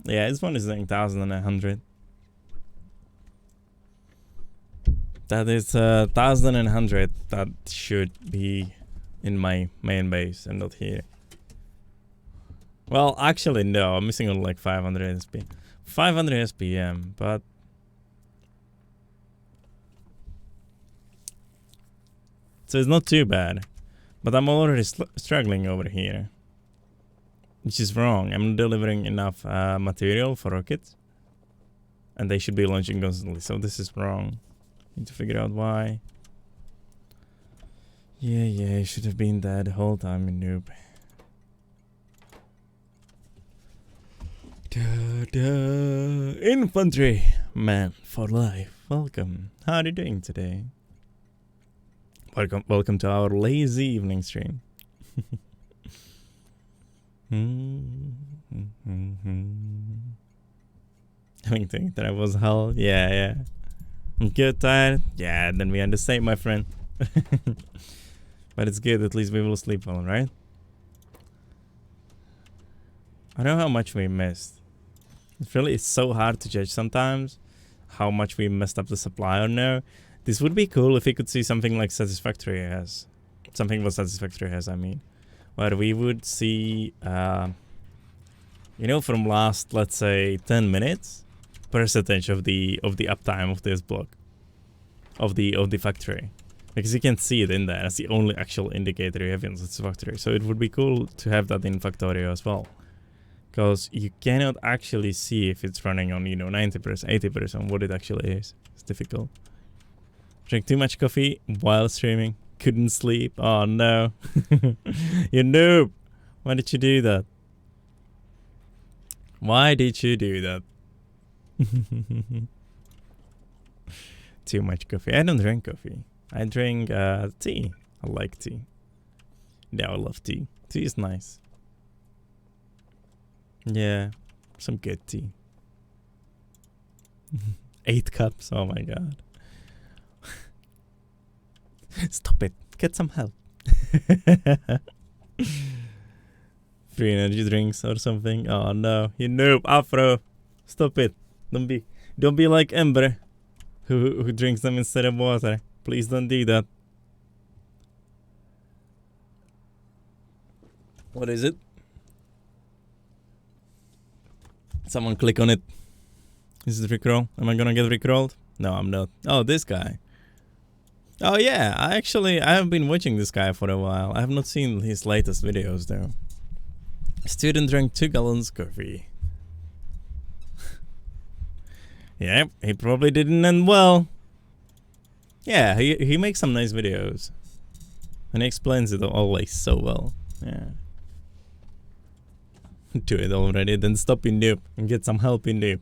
Yeah, this one is like 1,100. That is 1,100. That should be in my main base and not here. Well, actually, no. I'm missing on like 500 SPM. 500 SPM, but so it's not too bad. But I'm already struggling over here, which is wrong. I'm not delivering enough material for rockets, and they should be launching constantly. So this is wrong. Need to figure out why. Yeah, you should have been there the whole time, you noob. Infantry man for life. Welcome. How are you doing today? Welcome to our lazy evening stream. Having to think that I was hell. Yeah. I'm good, tired. Yeah, then we are the same, my friend. But it's good. At least we will sleep well, right? I don't know how much we missed. It's so hard to judge sometimes how much we messed up the supply or no. This would be cool if we could see something like Satisfactory has. Something what Satisfactory has, I mean. Where we would see, you know, from last, let's say, 10 minutes, percentage of the uptime of this block. Of the factory. Because you can see it in there. That's the only actual indicator you have in Satisfactory. So it would be cool to have that in Factorio as well. Because you cannot actually see if it's running on, you know, 90%, 80%, what it actually is. It's difficult. Drink too much coffee while streaming. Couldn't sleep. Oh no. You noob. Why did you do that? Why did you do that? Too much coffee. I don't drink coffee. I drink tea. I like tea. Yeah, I love tea. Tea is nice. Yeah, some good tea. 8 cups, oh my god. Stop it, get some help. Free energy drinks or something. Oh no, you noob, Afro. Stop it. Don't be like Ember, who drinks them instead of water. Please don't do that. What is it? Someone click on it. Is it Rickroll? Am I gonna get Rickrolled? No, I'm not. Oh, this guy. Oh yeah, I have been watching this guy for a while. I have not seen his latest videos though. Student drank 2 gallons coffee. Yep, he probably didn't end well. Yeah, he makes some nice videos. And he explains it always so well. Yeah. Do it already, then stop in noob and get some help in noob.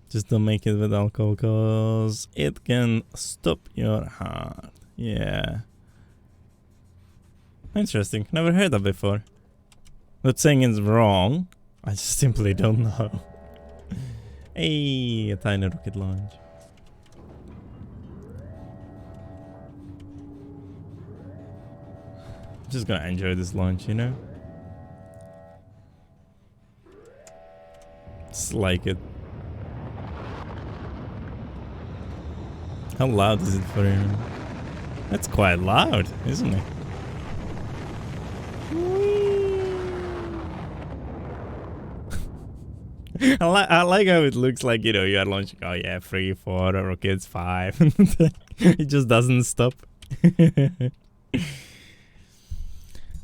Just don't make it with alcohol, cause it can stop your heart. Yeah. Interesting. Never heard that before. Not saying it's wrong. I just simply don't know. Hey, a tiny rocket launch. Just gonna enjoy this launch, you know? Just like it. How loud is it for you? That's quite loud, isn't it? I like how it looks like, you know, you are launching, oh yeah, 3, 4, rockets, 5. It just doesn't stop.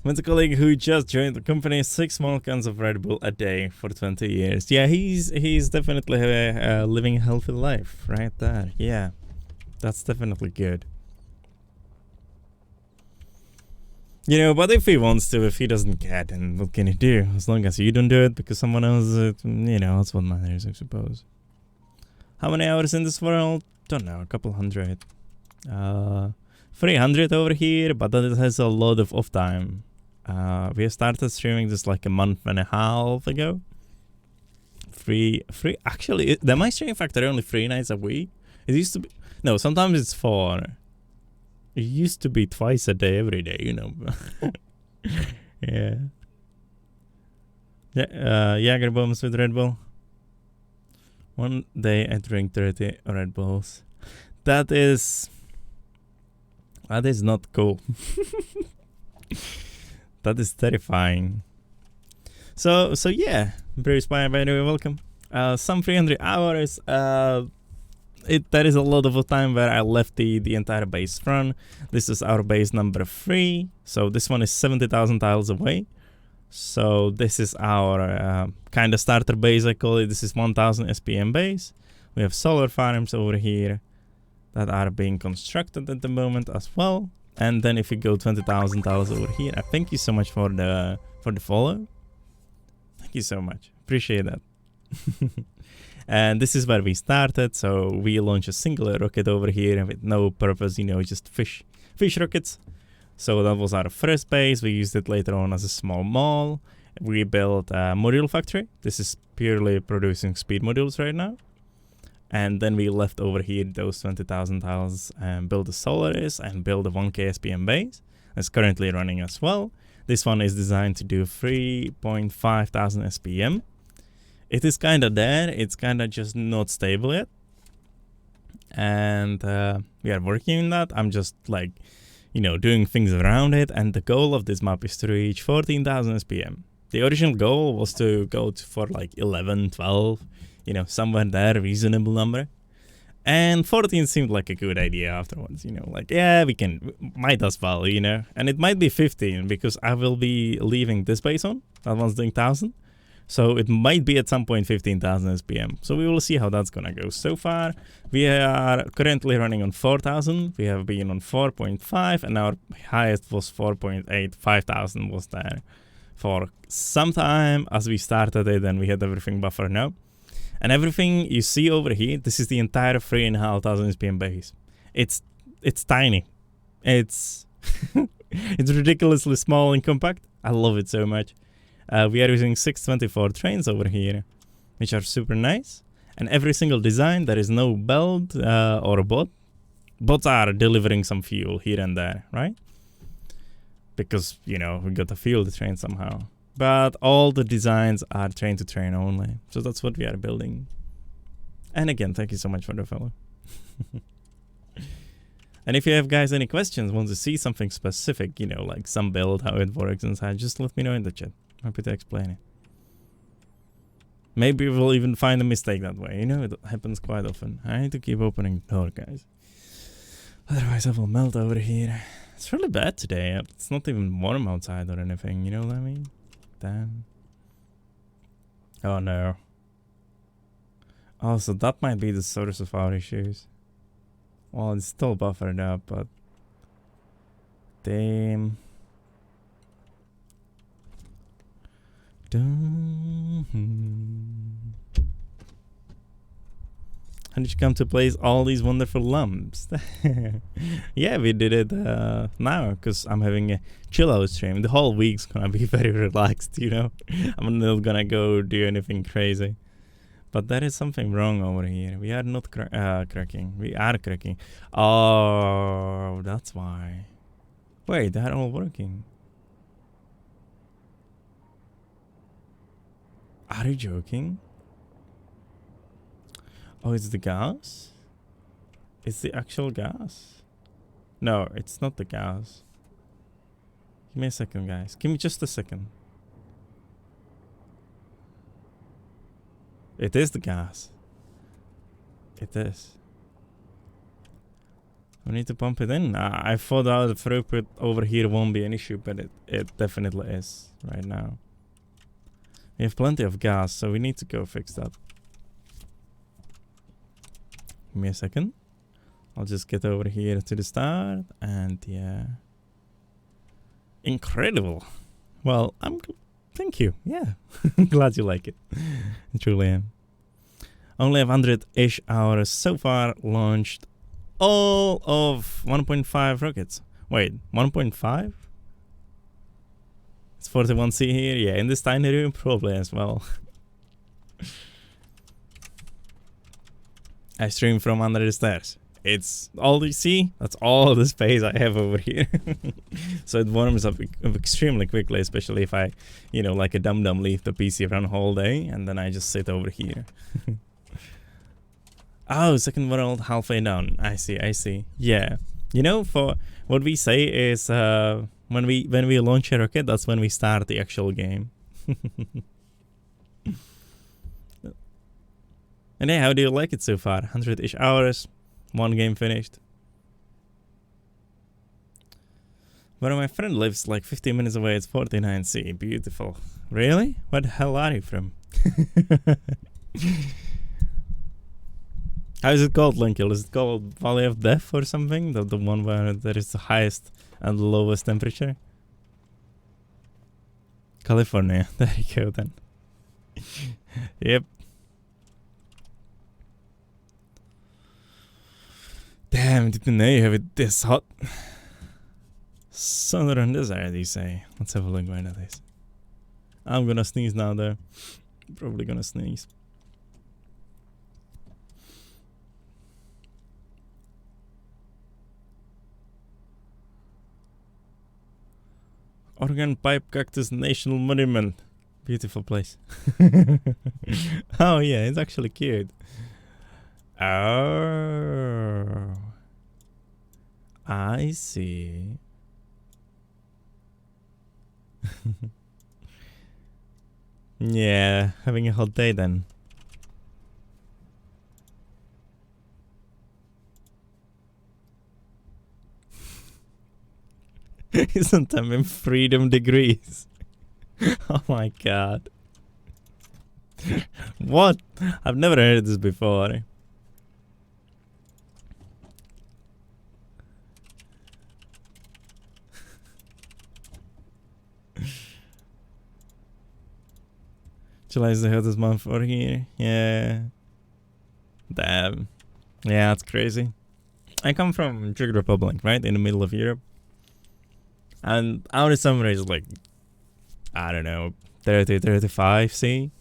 Went a colleague who just joined the company, 6 small cans of Red Bull a day for 20 years. Yeah, he's definitely living a healthy life right there. Yeah, that's definitely good. You know, but if he wants to, if he doesn't care, then what can you do? As long as you don't do it, because someone else, you know, that's what matters, I suppose. How many hours in this world? Don't know, a couple hundred. 300 over here, but that has a lot of off time. We started streaming this like a month and a half ago. Actually, my stream factor only 3 nights a week. It used to be, no, sometimes it's 4. It used to be twice a day, every day, you know. Yeah. Jager bombs with Red Bull. One day I drink 30 Red Bulls. That is not cool. That is terrifying. So yeah, Brave Spy, by the way, welcome. Some 300 hours. That is a lot of time where I left the entire base run. This is our base number 3. So this one is 70,000 tiles away. So this is our kind of starter base, I call it. This is 1000 SPM base. We have solar farms over here that are being constructed at the moment as well. And then if you go $20,000 over here, I thank you so much for the follow. Thank you so much. Appreciate that. And this is where we started. So we launched a single rocket over here with no purpose, you know, just fish rockets. So that was our first base. We used it later on as a small mall. We built a module factory. This is purely producing speed modules right now. And then we left over here those 20,000 tiles and built a Solaris and built a 1K SPM base. That's currently running as well. This one is designed to do 3.5 thousand SPM. It is kind of there. It's kind of just not stable yet. And we are working on that. I'm just like, you know, doing things around it. And the goal of this map is to reach 14,000 SPM. The original goal was to go for like 11, 12, you know, somewhere there, reasonable number. And 14 seemed like a good idea afterwards, you know, like, yeah, we might as well, you know. And it might be 15 because I will be leaving this base on. That one's doing 1,000. So it might be at some point 15,000 SPM. So we will see how that's gonna go. So far, we are currently running on 4,000. We have been on 4.5 and our highest was 4.8. 5,000 was there for some time as we started it and we had everything buffered now. And everything you see over here, this is the entire 3,500 SPM base. It's tiny. It's it's ridiculously small and compact. I love it so much. We are using 624 trains over here, which are super nice. And every single design, there is no belt or a bot. Bots are delivering some fuel here and there, right? Because, you know, we got to fuel the train somehow. But all the designs are train to train only. So that's what we are building. And again, thank you so much for the follow. And if you have guys any questions, want to see something specific, you know, like some build, how it works inside, just let me know in the chat. Happy to explain it. Maybe we'll even find a mistake that way. You know, it happens quite often. I need to keep opening the door, guys. Otherwise I will melt over here. It's really bad today. It's not even warm outside or anything, you know what I mean? Damn. Oh no. Oh, so that might be the source of our issues. Well, it's still buffered up, but... Damn. How did you come to place all these wonderful lumps? Yeah, we did it now because I'm having a chill out stream. The whole week's gonna be very relaxed, you know. I'm not gonna go do anything crazy. But there is something wrong over here. We are not cracking. We are cracking. Oh, that's why. Wait, they're all working. Are you joking? Oh, it's the gas? It's the actual gas? No, it's not the gas. Give me a second, guys. Give me just a second. It is the gas. It is. We need to pump it in. I thought the throughput over here won't be an issue, but it definitely is right now. We have plenty of gas, so we need to go fix that. Give me a second. I'll just get over here to the start, and yeah. Incredible. Well, thank you. Yeah. Glad you like it. I truly am. Only have 100-ish hours so far launched all of 1.5 rockets. Wait, 1.5? It's 41C here. Yeah, in this tiny room probably as well. I stream from under the stairs. It's all you see. That's all the space I have over here. So it warms up extremely quickly, especially if I, you know, like a dum-dum leave the PC run whole day and then I just sit over here. Oh, second world halfway down. I see. Yeah. You know, for what we say is when we launch a rocket, that's when we start the actual game. And hey, how do you like it so far? 100-ish hours, one game finished. Where my friend lives like 15 minutes away, it's 49C. Beautiful. Really? Where the hell are you from? How is it called, Linkil? Is it called Valley of Death or something? The one where there is the highest and lowest temperature? California. There you go then. Yep. Damn, didn't know you have it this hot. Southern desert, you say. Let's have a look where that is. I'm gonna sneeze now though. Probably gonna sneeze. Organ Pipe Cactus National Monument. Beautiful place. Oh yeah, it's actually cute. Oh, I see. Yeah, having a hot day then. Isn't that in freedom degrees? Oh my god. What? I've never heard this before. July is the hottest month for here. Yeah. Damn. Yeah, that's crazy. I come from Czech Republic, right? In the middle of Europe. And our summer is like, I don't know, 30, 35 C.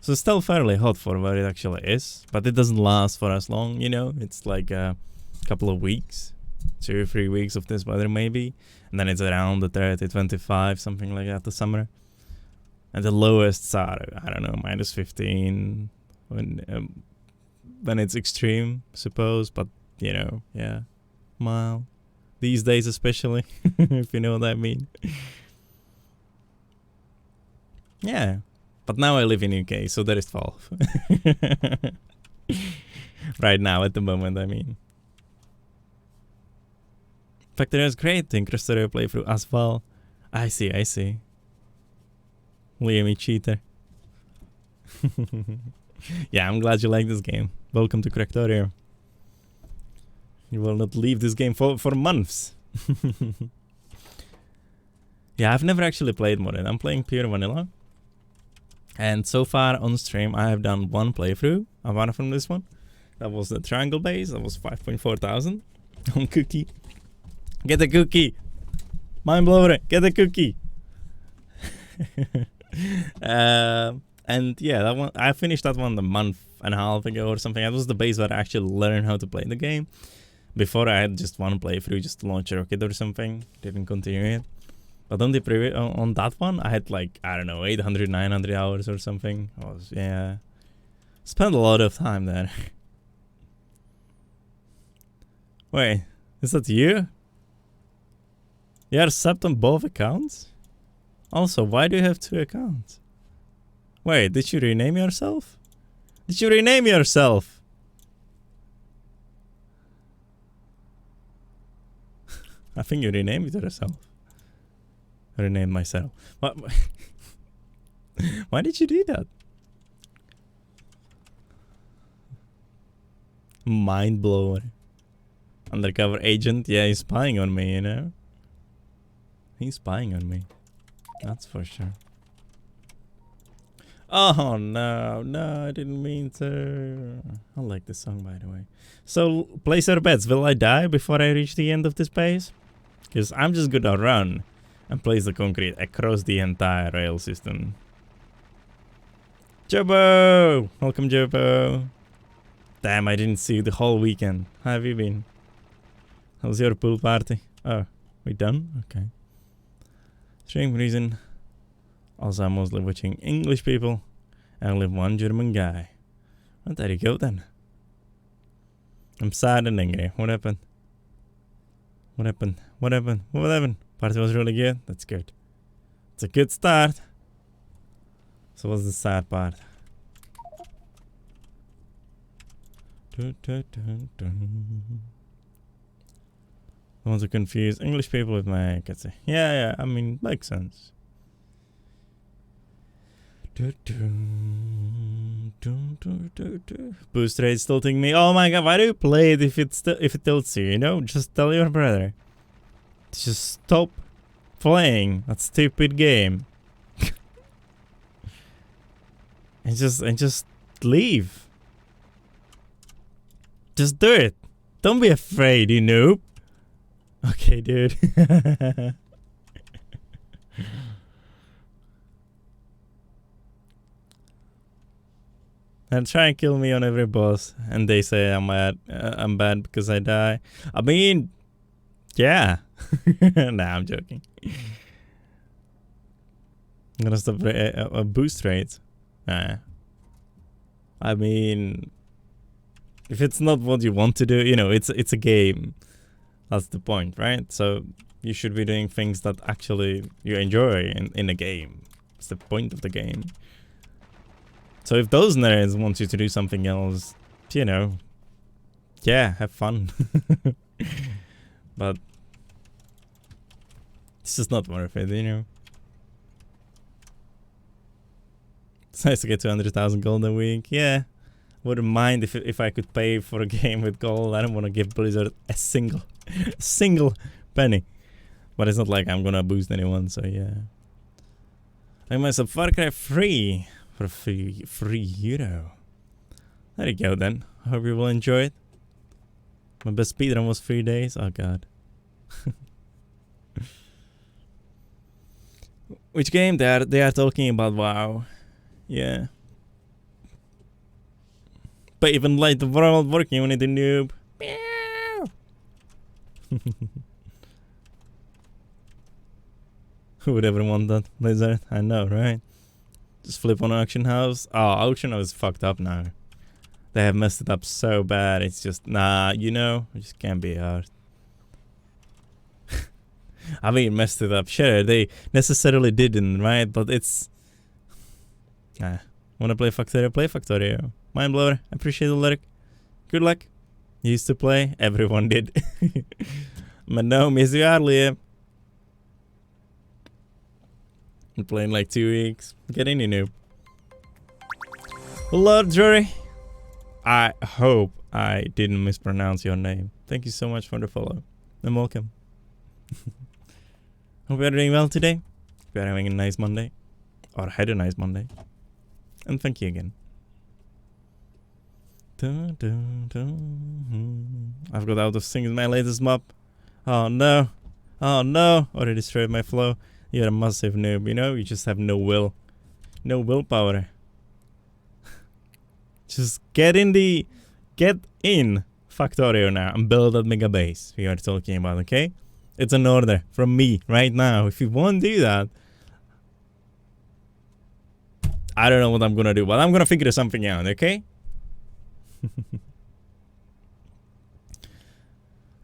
So it's still fairly hot for what it actually is. But it doesn't last for as long, you know? It's like a couple of weeks. 2 or 3 weeks of this weather maybe. And then it's around the 30, 25, something like that, the summer. And the lowest are, I don't know, minus 15 when it's extreme, suppose. But, you know, yeah, mild. These days especially, if you know what I mean. Yeah, but now I live in UK, so there is 12. Right now, at the moment, I mean. In fact, there is great thing, Crystal playthrough as well. I see. Liam, you cheater. Yeah, I'm glad you like this game. Welcome to Cractorio. You will not leave this game for months. Yeah, I've never actually played Modern. I'm playing pure vanilla. And so far on stream, I have done one playthrough, apart from this one. That was the triangle base. That was 5.4 thousand on Cookie. Get a cookie! Mind blower, get a cookie! And yeah, that one I finished that one a month and a half ago or something. That was the base where I actually learned how to play the game. Before I had just one playthrough, just to launch a rocket or something. Didn't continue it. But on the previous on that one, I had like, I don't know, 800, 900 hours or something. Yeah, spent a lot of time there. Wait, is that you? You are subbed on both accounts? Also, why do you have 2 accounts? Wait, did you rename yourself? Did you rename yourself? I think you renamed yourself. I renamed myself. What? Why did you do that? Mind blower. Undercover agent? Yeah, he's spying on me, you know? He's spying on me. That's for sure. Oh no, I didn't mean to. I like this song, by the way. So, place your bets. Will I die before I reach the end of this base? Because I'm just gonna run and place the concrete across the entire rail system. Jobo! Welcome, Jobo. Damn, I didn't see you the whole weekend. How have you been? How's your pool party? Oh, we done? Okay. Strange reason. Also, I'm mostly watching English people. And only one German guy. Well, there you go then. I'm sad and angry. What happened? What happened? What happened? What happened? Party was really good. That's good. It's a good start. So what's the sad part? I want to confuse English people with my cats. Yeah, I mean, makes sense. Boost rate's tilting me. Oh my god, why do you play it if it tilts you, you know? Just tell your brother. Just stop playing that stupid game. and just leave. Just do it. Don't be afraid, you noob. Okay, dude. And try and kill me on every boss, and they say I'm bad because I die. I mean, yeah. Nah, I'm joking. I'm gonna stop a boost rate. Nah. I mean, if it's not what you want to do, you know, it's a game. That's the point, right? So you should be doing things that actually you enjoy in a game. It's the point of the game. So if those nerds want you to do something else, you know, yeah, have fun. But it's just not worth it, you know. It's nice to get 200,000 gold a week. Yeah, wouldn't mind if I could pay for a game with gold. I don't want to give Blizzard a single penny. But it's not like I'm gonna boost anyone, so yeah. I myself Far Cry 3 for €3. There you go then. I hope you will enjoy it. My best speedrun was 3 days. Oh god. Which game? They are talking about WoW. Yeah. But even like the world working, you need a noob. Who would ever want that, Blizzard? I know, right? Just flip on Auction House. Oh, Auction House is fucked up now. They have messed it up so bad. It's just, nah, you know, it just can't be hard. I mean, messed it up. Sure, they necessarily didn't, right? But it's... Wanna play Factorio? Play Factorio. Mindblower. Appreciate the lyric. Good luck. Used to play. Everyone did. Men no, miss you earlier. Been playing like 2 weeks. Get in, you noob. Lord Jury. I hope I didn't mispronounce your name. Thank you so much for the follow. And welcome. Hope you're doing well today. Hope you're having a nice Monday. Or had a nice Monday. And thank you again. I've got out of sync with my latest mob. Oh no. Oh no. Already destroyed my flow. You're a massive noob, you know? You just have no will. No willpower. Just get in Factorio now and build that mega base we are talking about, okay? It's an order from me right now. If you won't do that, I don't know what I'm gonna do, but I'm gonna figure something out, okay?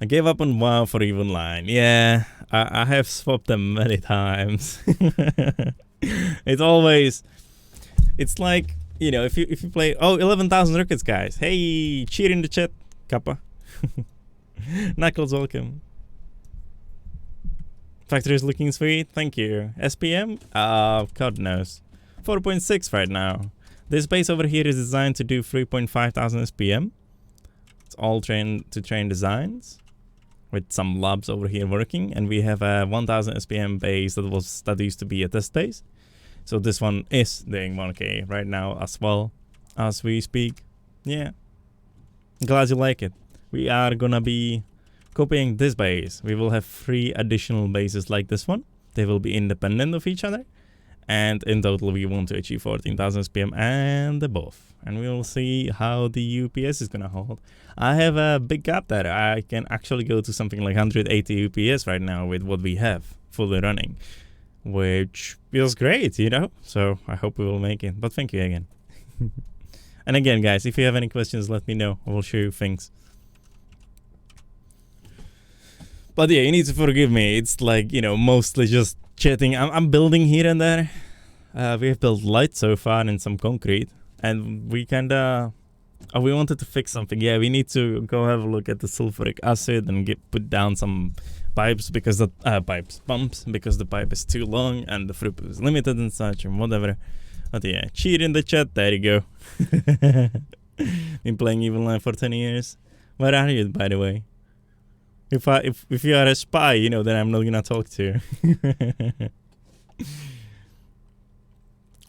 I gave up on WoW for EVE Online. Yeah, I have swapped them many times. It's always... It's like, you know, if you play... Oh, 11,000 rockets, guys. Hey, cheer in the chat, Kappa. Knuckles, welcome. Factory is looking sweet. Thank you. SPM? God knows. 4.6 right now. This base over here is designed to do 3,500 SPM. It's all train designs with some labs over here working, and we have a 1,000 SPM base that used to be a test base. So this one is doing 1K right now as well as we speak. Yeah, glad you like it. We are gonna be copying this base. We will have 3 additional bases like this one. They will be independent of each other. And in total, we want to achieve 14,000 SPM and above. And we will see how the UPS is going to hold. I have a big gap there. I can actually go to something like 180 UPS right now with what we have fully running. Which feels great, you know? So I hope we will make it. But thank you again. And again, guys, if you have any questions, let me know. I will show you things. But yeah, you need to forgive me. It's like, you know, mostly just chatting. I'm building here and there. We have built light so far and some concrete, and we kinda Oh, we wanted to fix something. Yeah, we need to go have a look at the sulfuric acid and put down some pipes because the pumps because the pipe is too long and the throughput is limited and such and whatever. But yeah, cheat in the chat. There you go. Been playing Evil Line for 10 years. Where are you, by the way? If you are a spy, you know that I'm not gonna talk to you.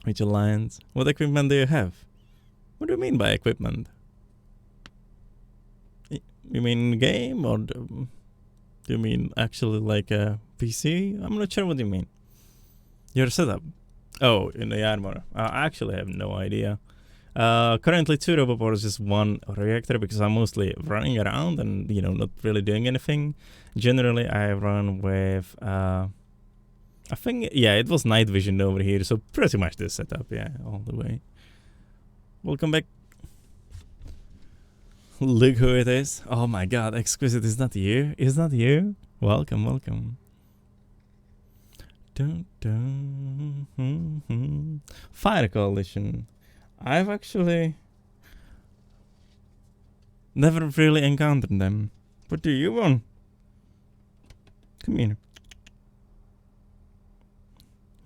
Which alliance? What equipment do you have? What do you mean by equipment? You mean game or do you mean actually like a PC? I'm not sure what you mean. Your setup. Oh, in the armor. I actually have no idea. Currently 2 RoboPors, just 1 reactor because I'm mostly running around and, you know, not really doing anything. Generally, I run with, I think, yeah, it was night vision over here, so pretty much this setup, yeah, all the way. Welcome back. Look who it is. Oh my god, Exquisite, is that you? Is that you? Welcome, welcome. Dun, dun, Fire Coalition. I've actually never really encountered them. What do you want? Come here.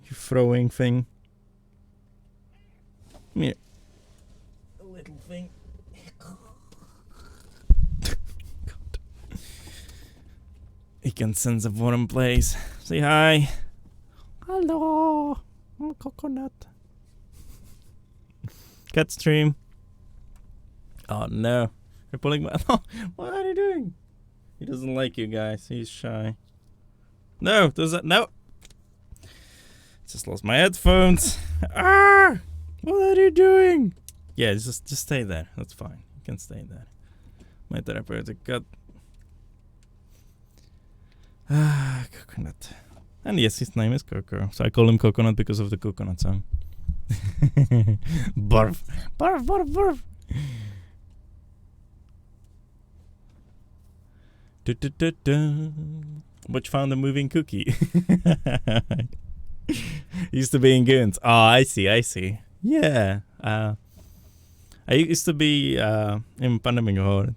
You throwing thing. Come here. A little thing. God. He can sense a foreign place. Say hi. Hello. I'm Coconut. Cat stream. Oh no. You're pulling my. What are you doing? He doesn't like you guys. He's shy. No, does that. No. Just lost my headphones. Ah! What are you doing? Yeah, just stay there. That's fine. You can stay there. My therapeutic cut. Ah, Coconut. And yes, his name is Coco. So I call him Coconut because of the Coconut song. Barf. Barf, barf, barf. Watch found a moving cookie. Used to be in Goons. Oh, I see. Yeah. I used to be in Pandemic Horde.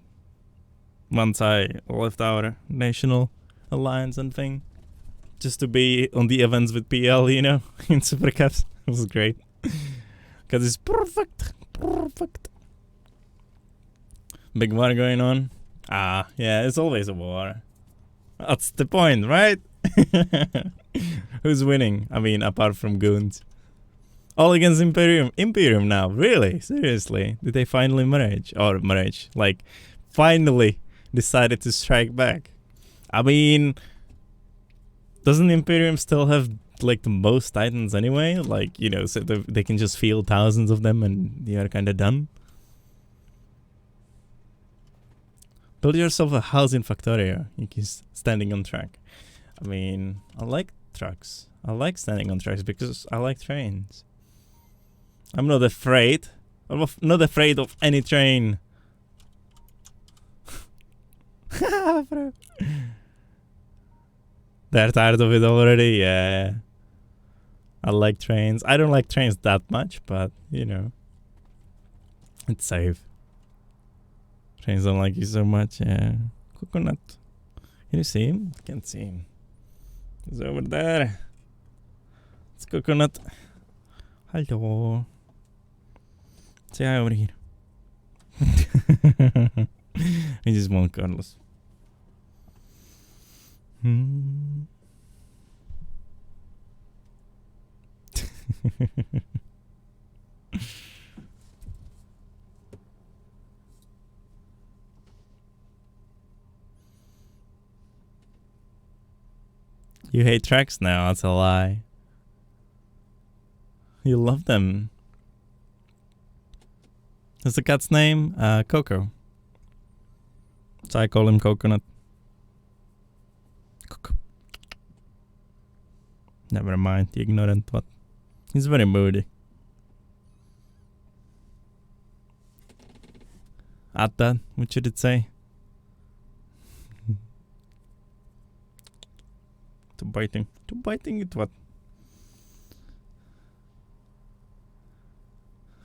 Once I left our national alliance and thing. Just to be on the events with PL, you know, in Supercaps. It was great. Because it's perfect. Big war going on. Ah, yeah, it's always a war. That's the point, right? Who's winning? I mean, apart from Goons. All against Imperium. Imperium now, really? Seriously? Did they finally merge? Or merge? Like, finally decided to strike back. I mean, doesn't Imperium still have, like, the most Titans anyway? Like, you know, so they can just field thousands of them and they are kind of done? Build yourself a house in Factorio. You can standing on track. I mean, I like trucks. I like standing on tracks because I like trains. I'm not afraid. I'm not afraid of any train. Bro. They're tired of it already? Yeah. I like trains. I don't like trains that much, but, you know. It's safe. Trains don't like you so much, yeah. Coconut. Can you see him? I can't see him. He's over there. It's Coconut. Hello. Say hi over here. He just won't Carlos. You hate tracks now, that's a lie. You love them. What's the cat's name? Coco. So I call him Coconut. Coco. Never mind, the ignorant what. He's very moody. At that, what should it say? To biting. To biting it what?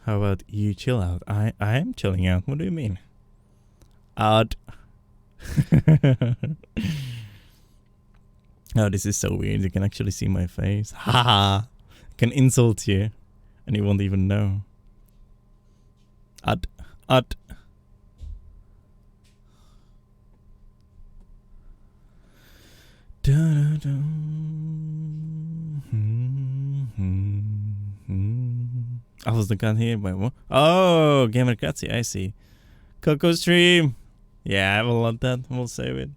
How about you chill out? I am chilling out. What do you mean? Out. Oh, this is so weird. You can actually see my face. Haha. I can insult you and you won't even know. Out. Out. I was the gun here by what? Oh, Gamer Katsi, I see. Coco Stream. Yeah, I will let that. We'll save it.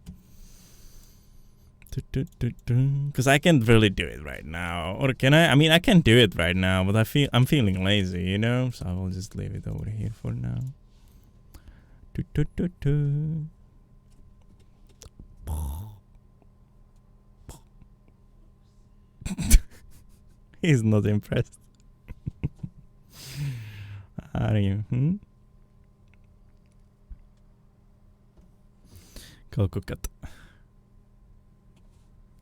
Because I can't really do it right now. Or can I? I mean, I can do it right now, but I'm feeling lazy, you know? So I will just leave it over here for now. He's not impressed. Are you? Coco cut.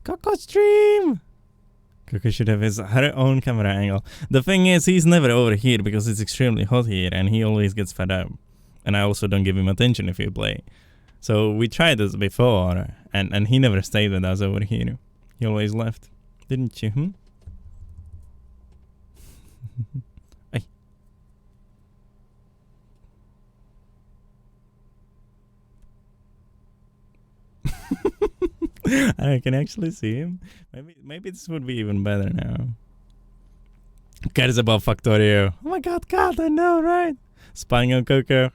Coco stream! Coco should have her own camera angle. The thing is, he's never over here because it's extremely hot here and he always gets fed up. And I also don't give him attention if you play. So we tried this before and he never stayed with us over here. He always left. Didn't you? Hey. I can actually see him. Maybe this would be even better now. Cat is above Factorio. Oh my god, Cat, I know, right? Spying on Coco.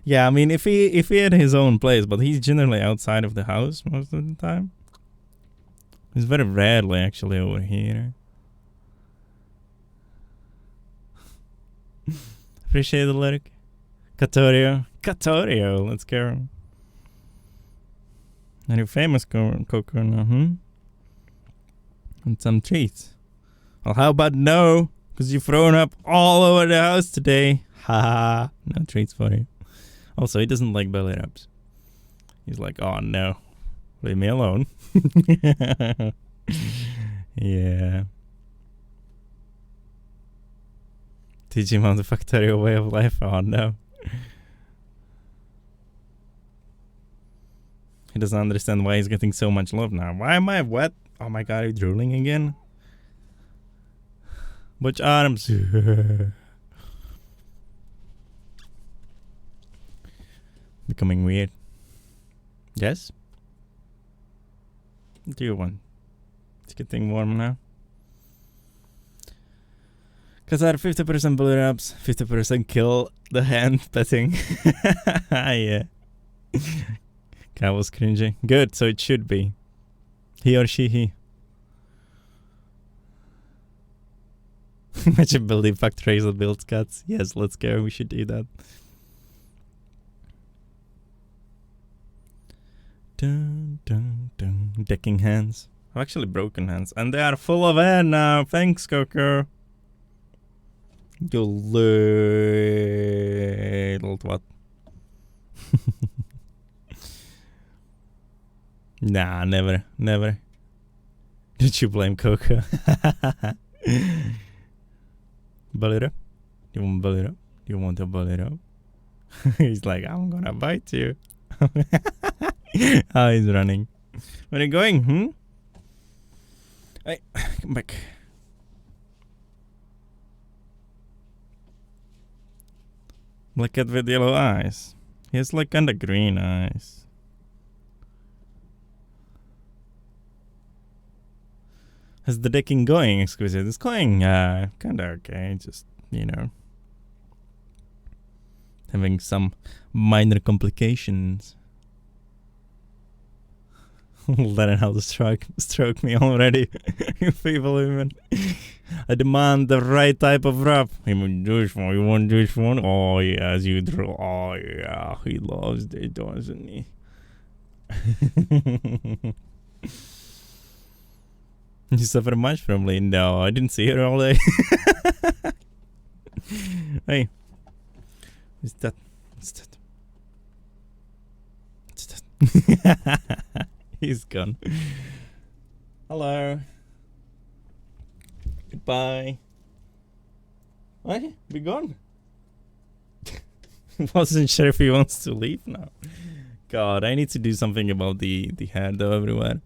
Yeah, I mean, if he had his own place, but he's generally outside of the house most of the time. He's very rarely actually over here. Appreciate the lyric. Katorio. Katorio, let's go. Are you famous, Coco? And some treats. Well, how about no? Because you've thrown up all over the house today. Ha! No treats for you. Also, he doesn't like belly rubs. He's like, oh no. Leave me alone. Yeah. Teach him on the Factorio way of life. Oh no. He doesn't understand why he's getting so much love now. Why am I wet? Oh my god, are you drooling again? Butch arms. Becoming weird. Yes? What do you want? It's getting warm now. Cause I had 50% bullet ups, 50% kill the hand petting. Yeah. Cat was cringy. Good, so it should be. He or she, he. Imagine building factories that builds cats. Yes, let's go. We should do that. Dun, dun, dun. Decking hands. I've actually broken hands. And they are full of air now. Thanks, Coco. You little what? Nah, never. Never. Did you blame Coco? Bolero? You want Bolero? You want a Bolero? He's like, I'm gonna bite you. Oh, he's running. Where are you going? Hey, come back. Black cat with yellow eyes. He has like kinda green eyes. How's the decking going, Exquisite? It's going kinda okay, just, you know, having some minor complications. Letting how to stroke me already. You people even. I demand the right type of rap. You want this one? You want this one? Oh yes, you draw. Oh yeah, he loves it, doesn't he? You suffer much from Lynn? No, I didn't see her all day. Hey, what's that? What's that? What's that? He's gone. Hello. Goodbye. Hey, be gone. Wasn't sure if he wants to leave now. God, I need to do something about the hair though everywhere.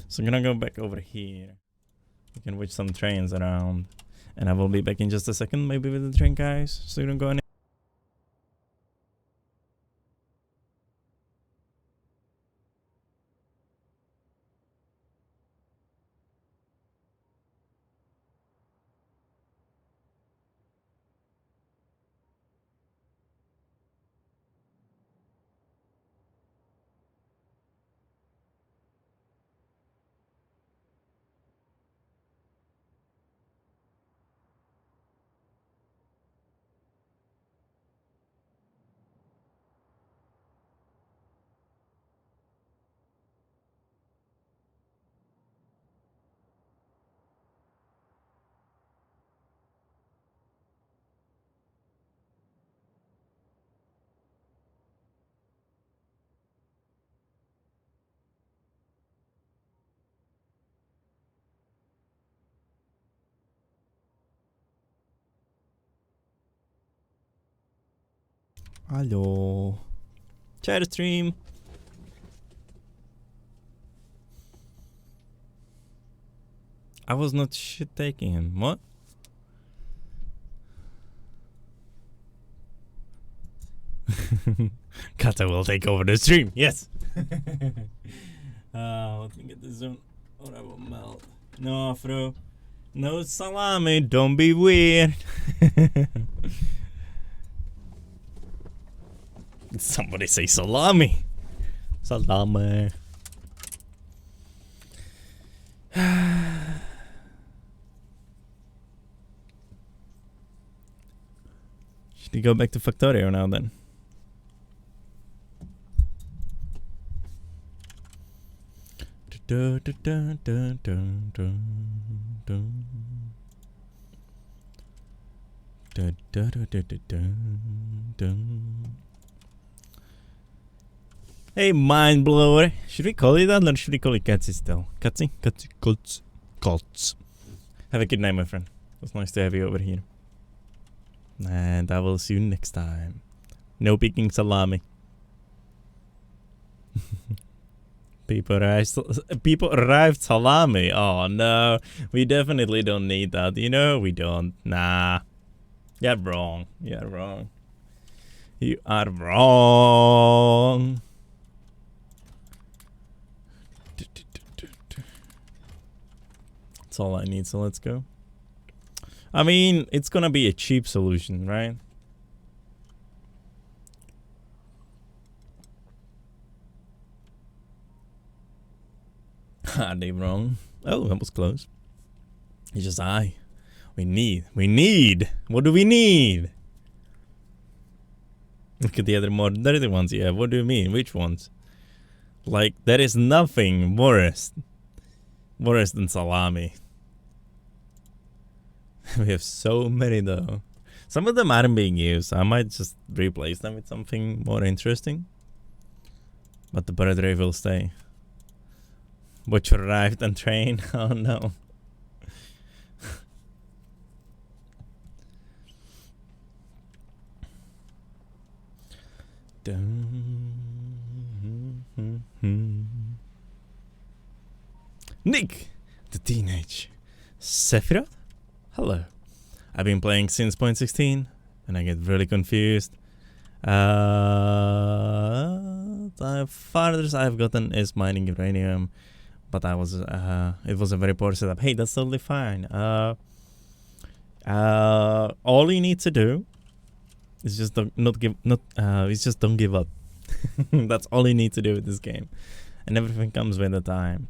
So I'm gonna go back over here. You can watch some trains around. And I will be back in just a second, maybe with the train guys. So you don't go any. Hello. Chat stream. I was not shit taking him. What? Kata will take over the stream. Yes. Let me get the zone or I will melt. No, Afro. No salami. Don't be weird. Somebody say salami. Salami. Should we go back to Factorio now then? Hey, mind blower. Should we call it that or should we call it Katsy still? Katsy? Katsy? Kots. Have a good night, my friend. It was nice to have you over here. And I will see you next time. No picking salami. People arrived salami. Oh no, we definitely don't need that. You know we don't. Nah, you're wrong. You're wrong. You are wrong. That's all I need. So let's go. I mean, it's gonna be a cheap solution, right? Are they wrong? Oh, that was close. It's just we need. What do we need? Look at the other more dirty ones. Yeah, what do you mean? Which ones? Like, there is nothing worse than salami. We have so many though. Some of them aren't being used. I might just replace them with something more interesting. But the bird ray will stay. Watch arrived and train. Oh no. Nick, the teenage Sephiroth. Hello. I've been playing since 0.16 and I get really confused. The farthest I've gotten is mining uranium, but it was a very poor setup. Hey, that's totally fine. All you need to do is just don't give up. That's all you need to do with this game, and everything comes with the time.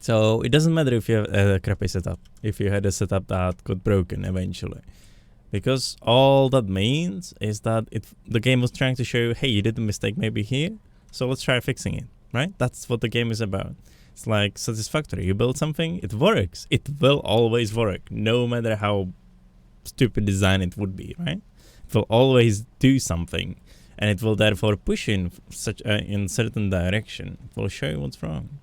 So it doesn't matter if you have a crappy setup, if you had a setup that got broken eventually, because all that means is that the game was trying to show you, hey, you did a mistake maybe here, so let's try fixing it, right? That's what the game is about. It's like Satisfactory. You build something, it works. It will always work, no matter how stupid design it would be, right? It will always do something, and it will therefore push in in certain direction. It will show you what's wrong.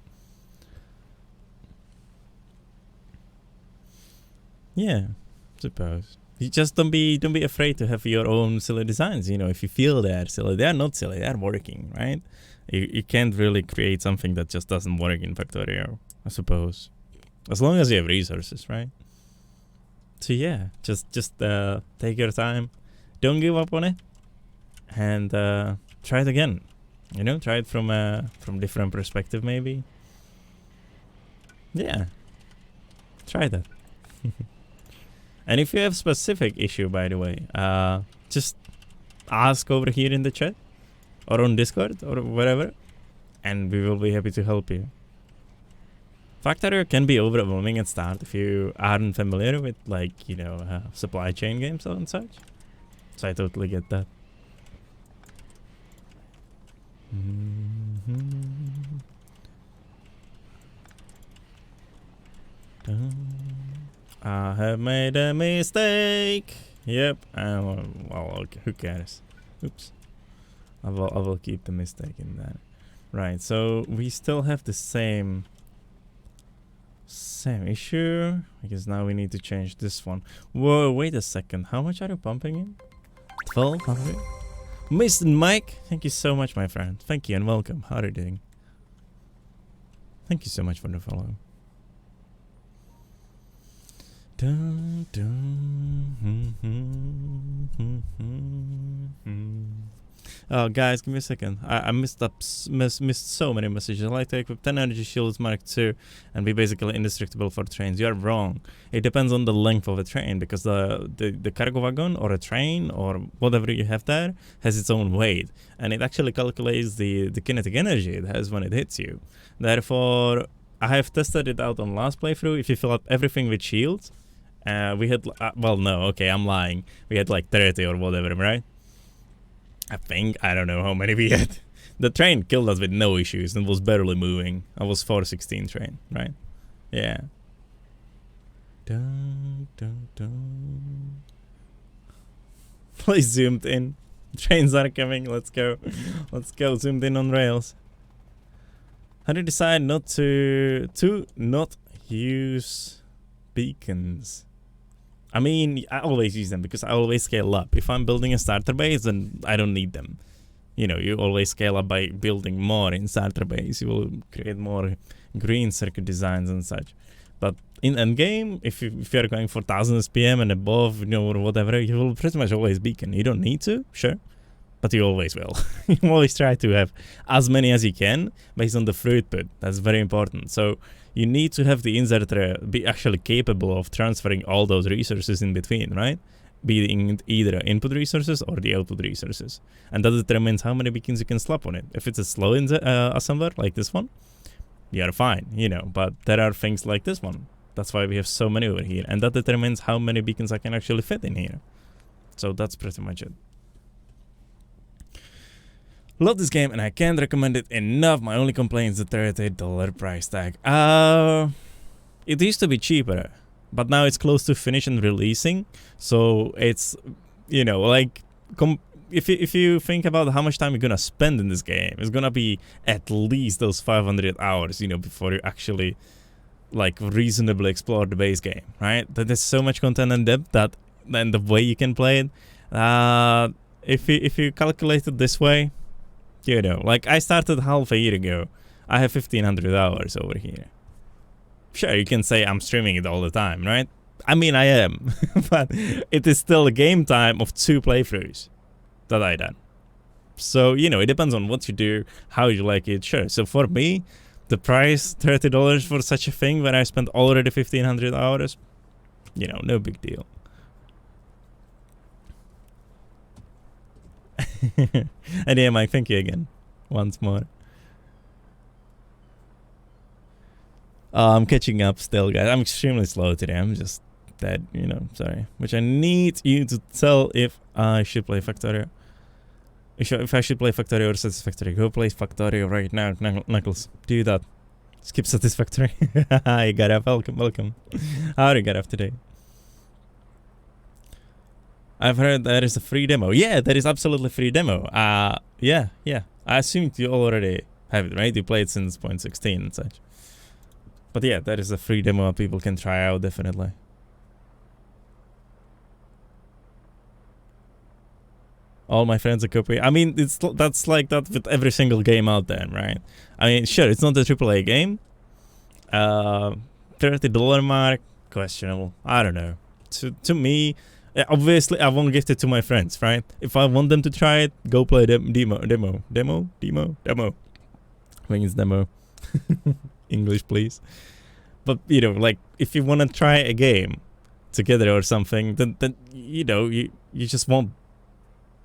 Yeah, suppose. You just don't be afraid to have your own silly designs. You know, if you feel they're silly, they're not silly. They're working, right? You can't really create something that just doesn't work in Factorio, I suppose, as long as you have resources, right? So yeah, just take your time, don't give up on it, and try it again. You know, try it from different perspective, maybe. Yeah, try that. And if you have specific issue, by the way, just ask over here in the chat or on Discord or wherever, and we will be happy to help you. Factorio can be overwhelming at start if you aren't familiar with, like, you know, supply chain games and such. So I totally get that. I have made a mistake. Yep. Well, okay, who cares? Oops. I will keep the mistake in that. Right. So we still have the same issue. I guess now we need to change this one. Whoa, wait a second. How much are you pumping in? 1200? Mr. Mike, thank you so much, my friend. Thank you and welcome. How are you doing? Thank you so much for the follow. Dun, dun, Oh, guys, give me a second. I missed so many messages. I like to equip 10 energy shields Mark II and be basically indestructible for trains. You are wrong. It depends on the length of a train, because the cargo wagon or a train or whatever you have there has its own weight, and it actually calculates the kinetic energy it has when it hits you. Therefore, I have tested it out on last playthrough. If you fill up everything with shields, we had well, no, okay, I'm lying. We had like 30 or whatever, right? I think, I don't know how many we had. The train killed us with no issues and was barely moving. I was 416 train, right? Yeah. Dun, dun, dun. Please zoomed in. Trains are coming. Let's go. Let's go. Zoomed in on rails. How do you decide not to not use beacons? I mean, I always use them because I always scale up. If I'm building a starter base, then I don't need them. You know, you always scale up by building more in starter base. You will create more green circuit designs and such. But in endgame, if you're going for 1000 SPM and above, you know, or whatever, you will pretty much always beacon. You don't need to, sure, but you always will. You always try to have as many as you can based on the throughput. That's very important. So you need to have the inserter be actually capable of transferring all those resources in between, right? Being either input resources or the output resources. And that determines how many beacons you can slap on it. If it's a slow assembler like this one, you're fine, you know, but there are things like this one. That's why we have so many over here. And that determines how many beacons I can actually fit in here. So that's pretty much it. Love this game and I can't recommend it enough. My only complaint is the $38 price tag. It used to be cheaper, but now it's close to finish and releasing. So it's, you know, like, if you think about how much time you're gonna spend in this game, it's gonna be at least those 500 hours, you know, before you actually, like, reasonably explore the base game, right? There's so much content and depth that, and the way you can play it, if you calculate it this way, you know, like I started half a year ago. I have 1500 hours over here. Sure, you can say I'm streaming it all the time, right? I mean, I am. But it is still a game time of 2 playthroughs that I done. So, you know, it depends on what you do, how you like it, sure. So for me, the price, $30 for such a thing when I spent already 1500 hours, you know, no big deal. And yeah, Mike, thank you again. Once more. I'm catching up still, guys. I'm extremely slow today. I'm just dead, you know, sorry. Which I need you to tell if I should play Factorio. If I should play Factorio or Satisfactory. Go play Factorio right now, Knuckles. Do that. Skip Satisfactory. Hi, Gareth. Welcome. How are you, Gareth, today? I've heard there is a free demo. Yeah, there is absolutely free demo. Yeah. I assumed you already have it, right? You played since 0.16 and such. But yeah, there is a free demo people can try out, definitely. All my friends are copy. I mean, that's like that with every single game out there, right? I mean, sure, it's not a AAA game. $30 mark, questionable. I don't know. To me, obviously, I won't gift it to my friends, right? If I want them to try it, go play demo. I think it's demo. English, please. But you know, like if you want to try a game together or something, then you know, you just won't.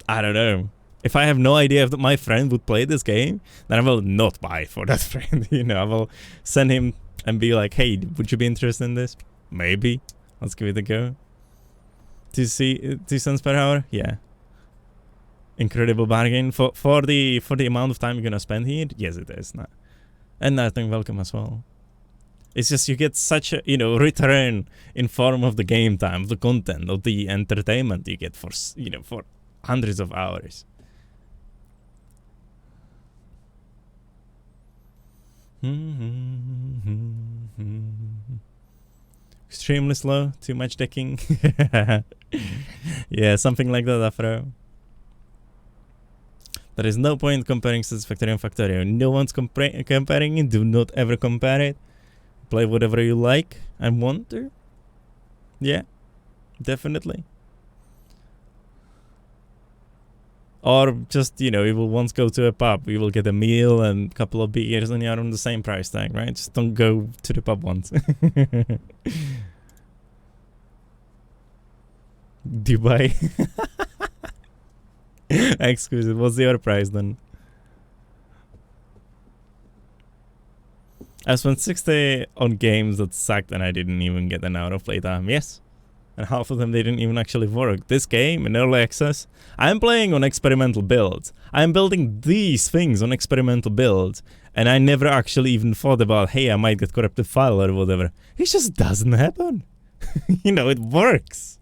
I don't know. If I have no idea if my friend would play this game, then I will not buy it for that friend. You know, I will send him and be like, hey, would you be interested in this? Maybe. Let's give it a go. 2 cents per hour? Yeah. Incredible bargain. For the amount of time you're gonna spend here? Yes, it is. And nothing welcome as well. It's just you get such a, you know, return in form of the game time, the content, of the entertainment you get for, you know, for hundreds of hours. Extremely slow, too much decking. Yeah, something like that, Afro. There is no point comparing Satisfactory and Factorio. No one's comparing it. Do not ever compare it. Play whatever you like and want to. Yeah, definitely. Or just, you know, you will once go to a pub, you will get a meal and a couple of beers and you're on the same price tag, right? Just don't go to the pub once. Dubai. Exquisite. What's your price then? I spent 60 on games that sucked and I didn't even get an hour of playtime. Yes. And half of them they didn't even actually work. This game in early access, I'm playing on experimental builds. I'm building these things on experimental builds, and I never actually even thought about, hey, I might get corrupted file or whatever. It just doesn't happen. You know, it works.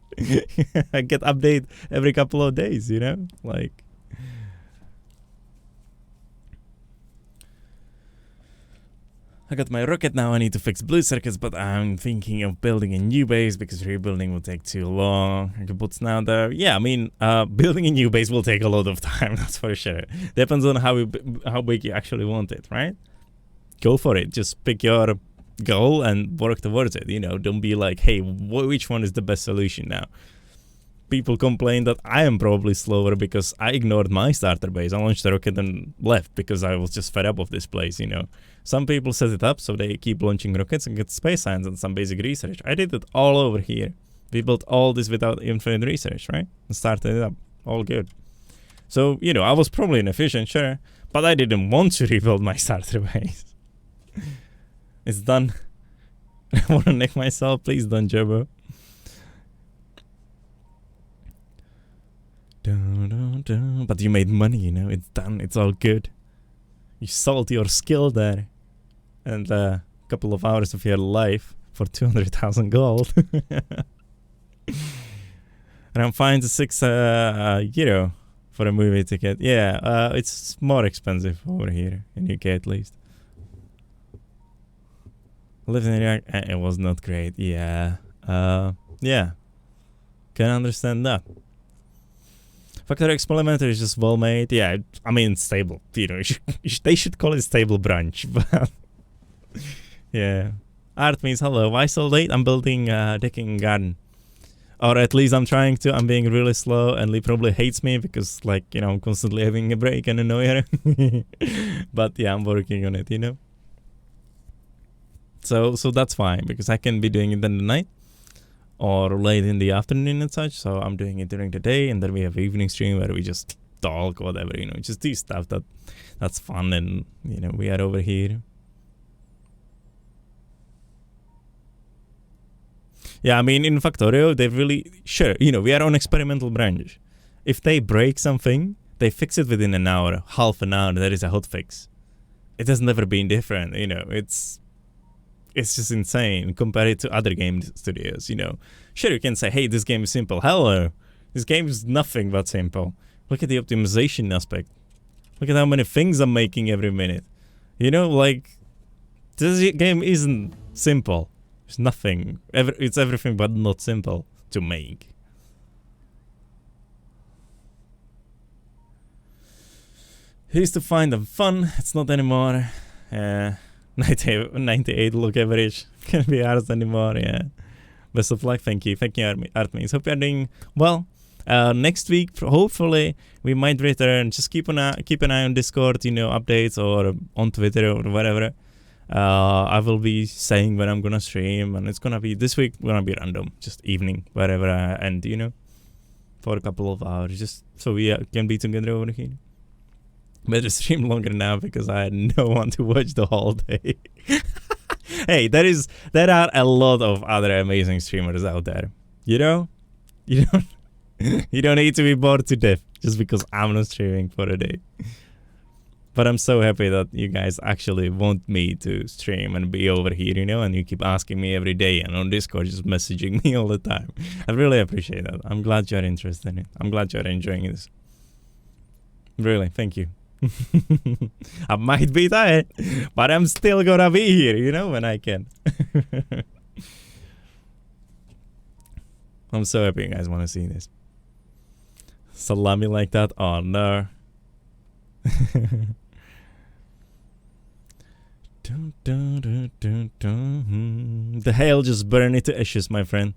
I get update every couple of days, you know, like. I got my rocket now, I need to fix blue circuits, but I'm thinking of building a new base because rebuilding will take too long. I can put now there. Yeah, I mean, building a new base will take a lot of time, that's for sure. Depends on how big you actually want it, right? Go for it. Just pick your goal and work towards it, you know. Don't be like, hey, which one is the best solution now? People complain that I am probably slower because I ignored my starter base. I launched the rocket and left because I was just fed up of this place, you know. Some people set it up so they keep launching rockets and get space science and some basic research. I did it all over here. We built all this without infinite research, right? And started it up. All good. So, you know, I was probably inefficient, sure. But I didn't want to rebuild my starter base. It's done. I want to nick myself. Please don't, Jobo. But you made money, you know. It's done. It's all good. You sold your skill there. And a couple of hours of your life for 200,000 gold. And I'm fine to 6 euro for a movie ticket. Yeah, it's more expensive over here in UK at least. Lived in Iraq, it was not great. Yeah, yeah, can understand that. Factory Experimenter is just well made. Yeah, I mean stable. You know, they should call it stable branch. But yeah, Art means hello. Why so late? I'm building decking garden, or at least I'm trying to. I'm being really slow, and Lee probably hates me because, like, you know, I'm constantly having a break and annoy her. But yeah, I'm working on it. You know. So that's fine because I can be doing it in the night or late in the afternoon and such. So I'm doing it during the day, and then we have evening stream where we just talk, whatever, you know, just do stuff that's fun, and you know, we are over here. Yeah, I mean, in Factorio, they really, sure, you know, we are on experimental branch. If they break something, they fix it within an hour, half an hour. There is a hot fix. It has never been different, you know. It's just insane compared to other game studios, you know. Sure, you can say, hey, this game is simple. Hello, this game is nothing but simple. Look at the optimization aspect. Look at how many things I'm making every minute. You know, like, this game isn't simple. It's nothing. It's everything but not simple to make. He used to find them fun. It's not anymore. 98 look average. Can't be ours anymore. Yeah. Best of luck. Thank you. Thank you, Artemis. Hope you're doing well. Next week, hopefully, we might return. Just keep an eye on Discord, updates, or on Twitter or whatever. I will be saying when I'm gonna stream, and it's gonna be this week. Gonna be random, just evening, wherever I end, for a couple of hours, just so we can be together over here. Better stream longer now because I had no one to watch the whole day. Hey, there are a lot of other amazing streamers out there. You don't you don't need to be bored to death just because I'm not streaming for a day. But I'm so happy that you guys actually want me to stream and be over here, and you keep asking me every day and on Discord just messaging me all the time. I really appreciate that. I'm glad you're interested in it. I'm glad you're enjoying this. Really, thank you. I might be tired, but I'm still gonna be here, when I can. I'm so happy you guys want to see this. Salami like that? Oh no. The hail just burned it to ashes, my friend.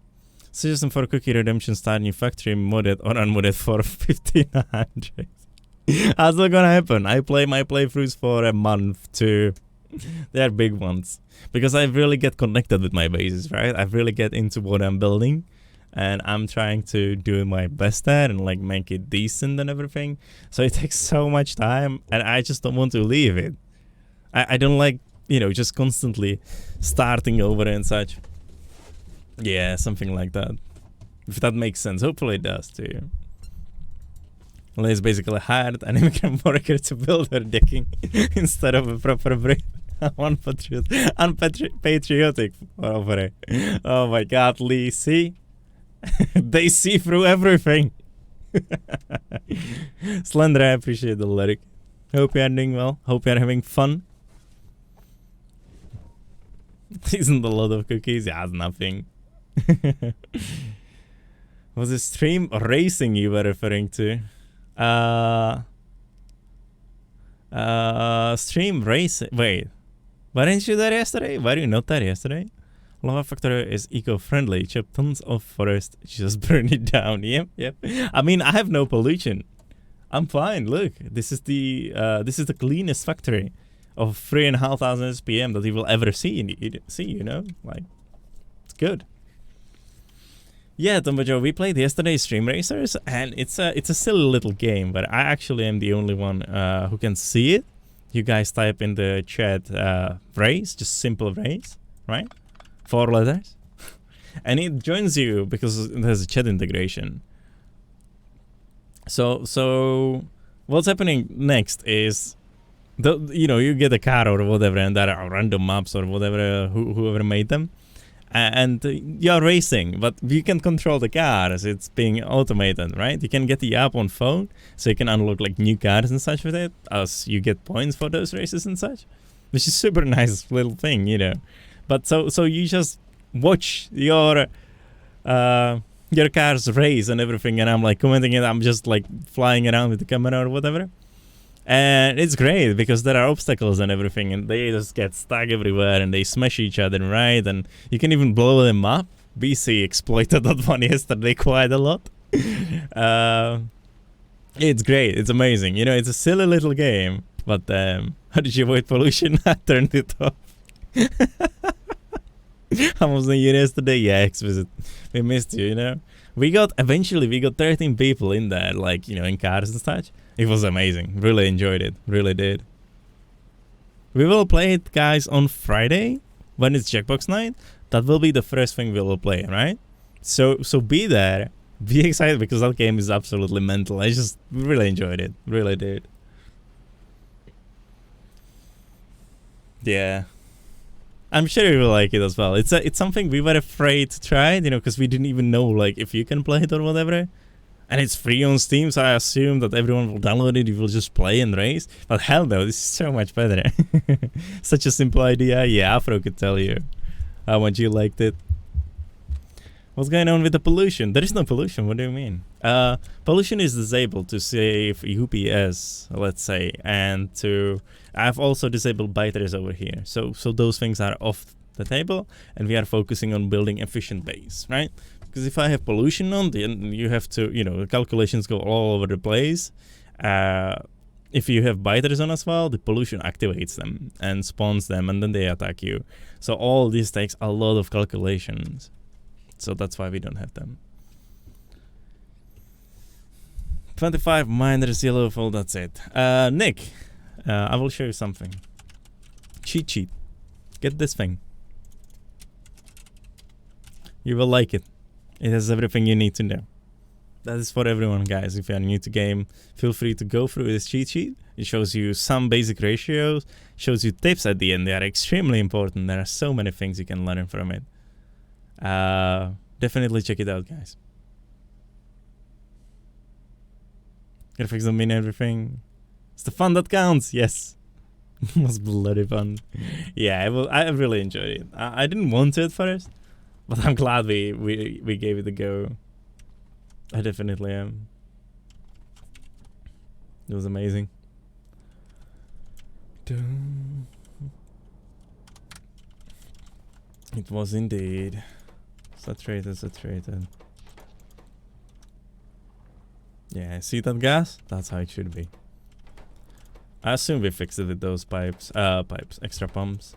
Suggestion for Cookie Redemption start new factory modded or unmodded for 1500. How's that gonna happen? I play my playthroughs for a month too. They're big ones. Because I really get connected with my bases, right? I really get into what I'm building. And I'm trying to do my best there and make it decent and everything. So it takes so much time and I just don't want to leave it. I don't like, just constantly starting over and such. Yeah, something like that. If that makes sense. Hopefully it does too. Well, it's basically hired an immigrant worker to build her decking instead of a proper brain. Unpatriotic over it. Oh my god, Lee, see? They see through everything. Slender, I appreciate the lyric. Hope you are doing well. Hope you are having fun. Isn't a lot of cookies? Yeah, it's nothing. Was it stream racing you were referring to? Stream racing. Wait, weren't you there yesterday? Were you not there yesterday? Lava Factory is eco-friendly. Chop tons of forest, just burn it down. Yep. I mean, I have no pollution. I'm fine. Look, this is the cleanest factory of 3,500 SPM that you will ever see. It's good. Yeah, Tombajo, we played yesterday Stream Racers, and it's a silly little game, but I actually am the only one who can see it. You guys type in the chat race, just simple race, right? 4 letters. And it joins you because there's a chat integration. So what's happening next is you get a car or whatever, and there are random maps or whatever, whoever made them. And you're racing, but you can control the cars. It's being automated, right? You can get the app on phone, so you can unlock new cars and such with it, as you get points for those races and such, which is super nice little thing, But so you just watch your cars race and everything, and I'm commenting it. I'm just flying around with the camera or whatever. And it's great because there are obstacles and everything, and they just get stuck everywhere and they smash each other, right? And you can even blow them up. BC exploited that one yesterday quite a lot. It's great. It's amazing. It's a silly little game. But how did you avoid pollution? I turned it off. I was in here yesterday. Yeah, X-Visit. We missed you, Eventually we got 13 people in there, in cars and such. It was amazing. Really enjoyed it. Really did. We will play it, guys, on Friday when it's Jackbox night. That will be the first thing we will play, right? So be there. Be excited because that game is absolutely mental. I just really enjoyed it. Really did. Yeah. I'm sure you will like it as well. It's something we were afraid to try, because we didn't even know if you can play it or whatever. And it's free on Steam, so I assume that everyone will download it. You will just play and race. But hell no, this is so much better. Such a simple idea. Yeah, Afro could tell you how much you liked it. What's going on with the pollution? There is no pollution. What do you mean? Pollution is disabled to save UPS, let's say, and to... I've also disabled biters over here. So those things are off the table, and we are focusing on building efficient base, right? Because if I have pollution on, then you have to, the calculations go all over the place. If you have biters on as well, the pollution activates them and spawns them, and then they attack you. So all this takes a lot of calculations. So that's why we don't have them. 25 miners, yellow fold, that's it. Nick, I will show you something. Cheat sheet. Get this thing. You will like it. It has everything you need to know. That is for everyone, guys. If you are new to game, feel free to go through this cheat sheet. It shows you some basic ratios, shows you tips at the end. They are extremely important. There are so many things you can learn from it. Definitely check it out, guys. Graphics don't mean everything. It's the fun that counts. Yes. It was bloody fun. Yeah, I really enjoyed it. I didn't want to at first, but I'm glad we gave it a go. I definitely am. It was amazing. It was indeed. Saturated. Yeah, see that gas? That's how it should be. I assume we fixed it with those extra pumps.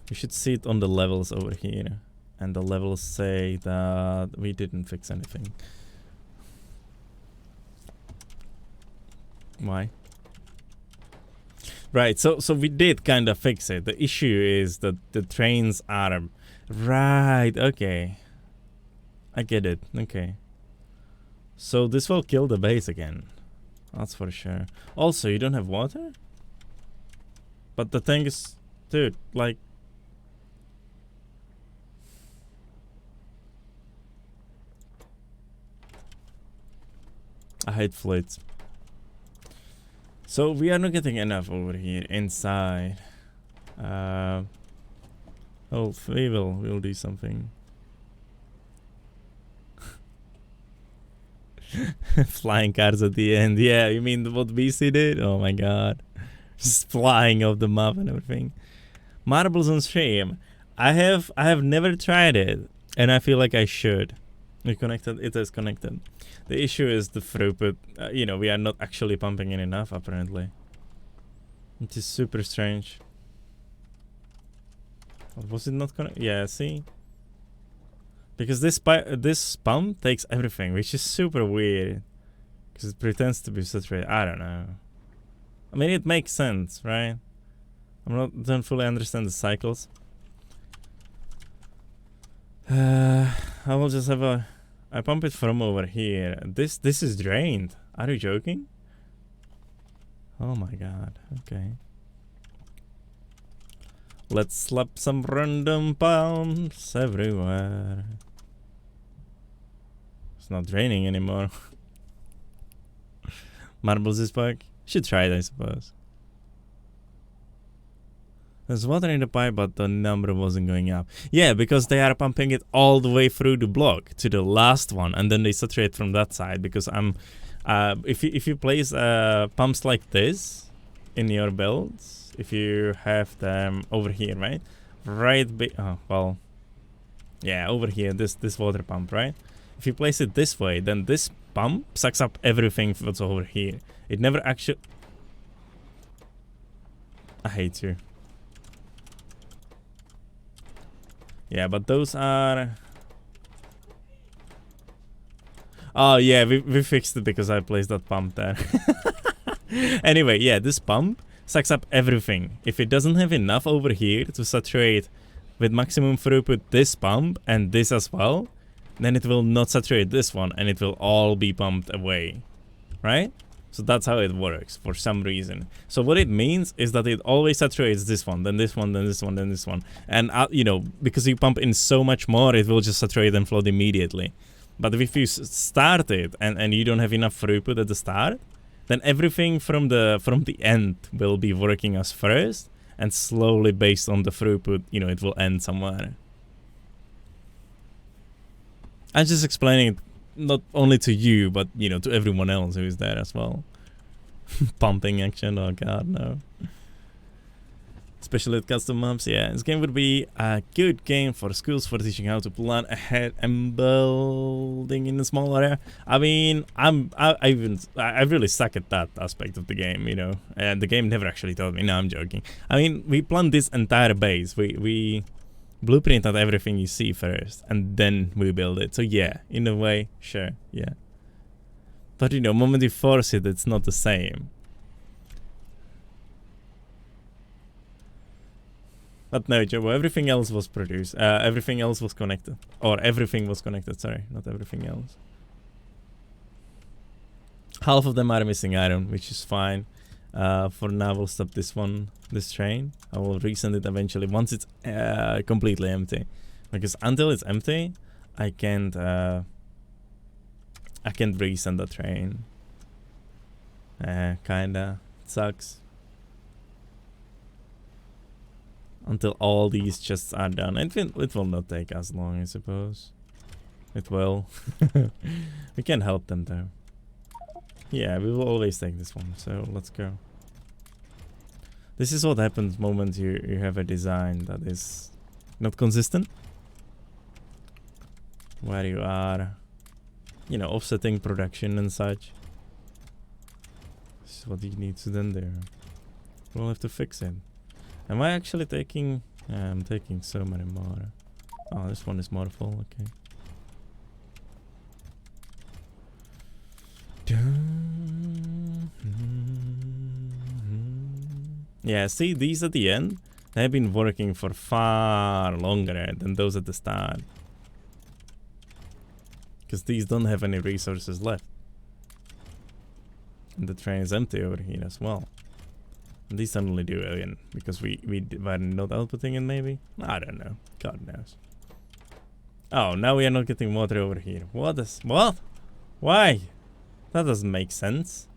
We should see it on the levels over here. And the levels say that we didn't fix anything. Why? Right, so we did kind of fix it. The issue is that the trains are... Right, okay. I get it, okay. So this will kill the base again. That's for sure. Also, you don't have water? But the thing is... Dude, like... I hate fleets. So we are not getting enough over here inside. Oh, we'll do something. Flying cars at the end. Yeah, you mean what BC did? Oh my god. Just flying off the map and everything. Marbles on stream. I have never tried it, and I feel like I should. We connected. It is connected. The issue is the throughput. We are not actually pumping in enough apparently. It is super strange. Was it not connected? Yeah, see? Because this pump takes everything, which is super weird. Because it pretends to be saturated. I don't know. I mean, it makes sense, right? Don't fully understand the cycles. I will just have I pump it from over here. This is drained. Are you joking? Oh my god. Okay. Let's slap some random pumps everywhere. It's not draining anymore. Marbles is back. Should try it, I suppose. There's water in the pipe, but the number wasn't going up. Yeah, because they are pumping it all the way through the block to the last one, and then they saturate from that side. Because if you place pumps like this in your builds, if you have them over here, right? Over here, this water pump, right? If you place it this way, then this pump sucks up everything that's over here. It never actually... I hate you. Yeah, but those are... Oh yeah, we fixed it because I placed that pump there. Anyway, yeah, this pump sucks up everything. If it doesn't have enough over here to saturate with maximum throughput this pump and this as well, then it will not saturate this one and it will all be pumped away, right? So that's how it works for some reason. So what it means is that it always saturates this one, then this one, then this one, then this one. And, because you pump in so much more, it will just saturate and flood immediately. But if you start it and you don't have enough throughput at the start, then everything from the end will be working as first, and slowly based on the throughput, it will end somewhere. I'm just explaining it not only to you, but, you know, to everyone else who is there as well. Pumping action, oh god, no. Especially with custom maps, yeah. This game would be a good game for schools for teaching how to plan ahead and building in a small area. I mean, I really suck at that aspect of the game, you know. And the game never actually taught me. No, I'm joking. I mean, we planned this entire base. We blueprint out everything you see first, and then we build it. So yeah, in a way, sure, yeah. But you know, moment you force it, it's not the same. But no, Joe, everything else was produced. Everything else was connected. Or everything was connected, sorry. Not everything else. Half of them are missing iron, which is fine. For now, we'll stop this train. I will resend it eventually once it's completely empty. Because until it's empty, I can't resend the train. Kinda. It sucks. Until all these chests are done. It will not take as long, I suppose. It will. We can help them though. Yeah, we will always take this one, so let's go. This is what happens moment you have a design that is not consistent. Where you are, you know, offsetting production and such. This is what you need to then do. We'll have to fix it. Am I actually taking... I'm taking so many more. Oh, this one is more full, okay. Yeah, see, these at the end, they have been working for far longer than those at the start. Because these don't have any resources left. And the train is empty over here as well. And these suddenly do again, because we were not outputting it maybe? I don't know. God knows. Oh, now we are not getting water over here. What? Why? That doesn't make sense.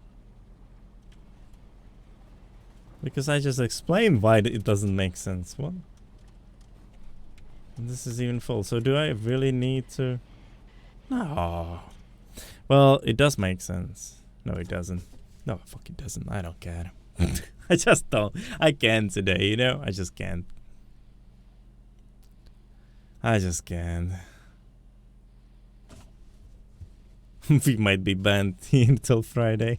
Because I just explained why it doesn't make sense. What? And this is even full. So do I really need to... No. Well, it does make sense. No, it doesn't. No, fuck it doesn't. I don't care. I just don't. I can't today, you know? I just can't. I just can't. We might be banned until Friday.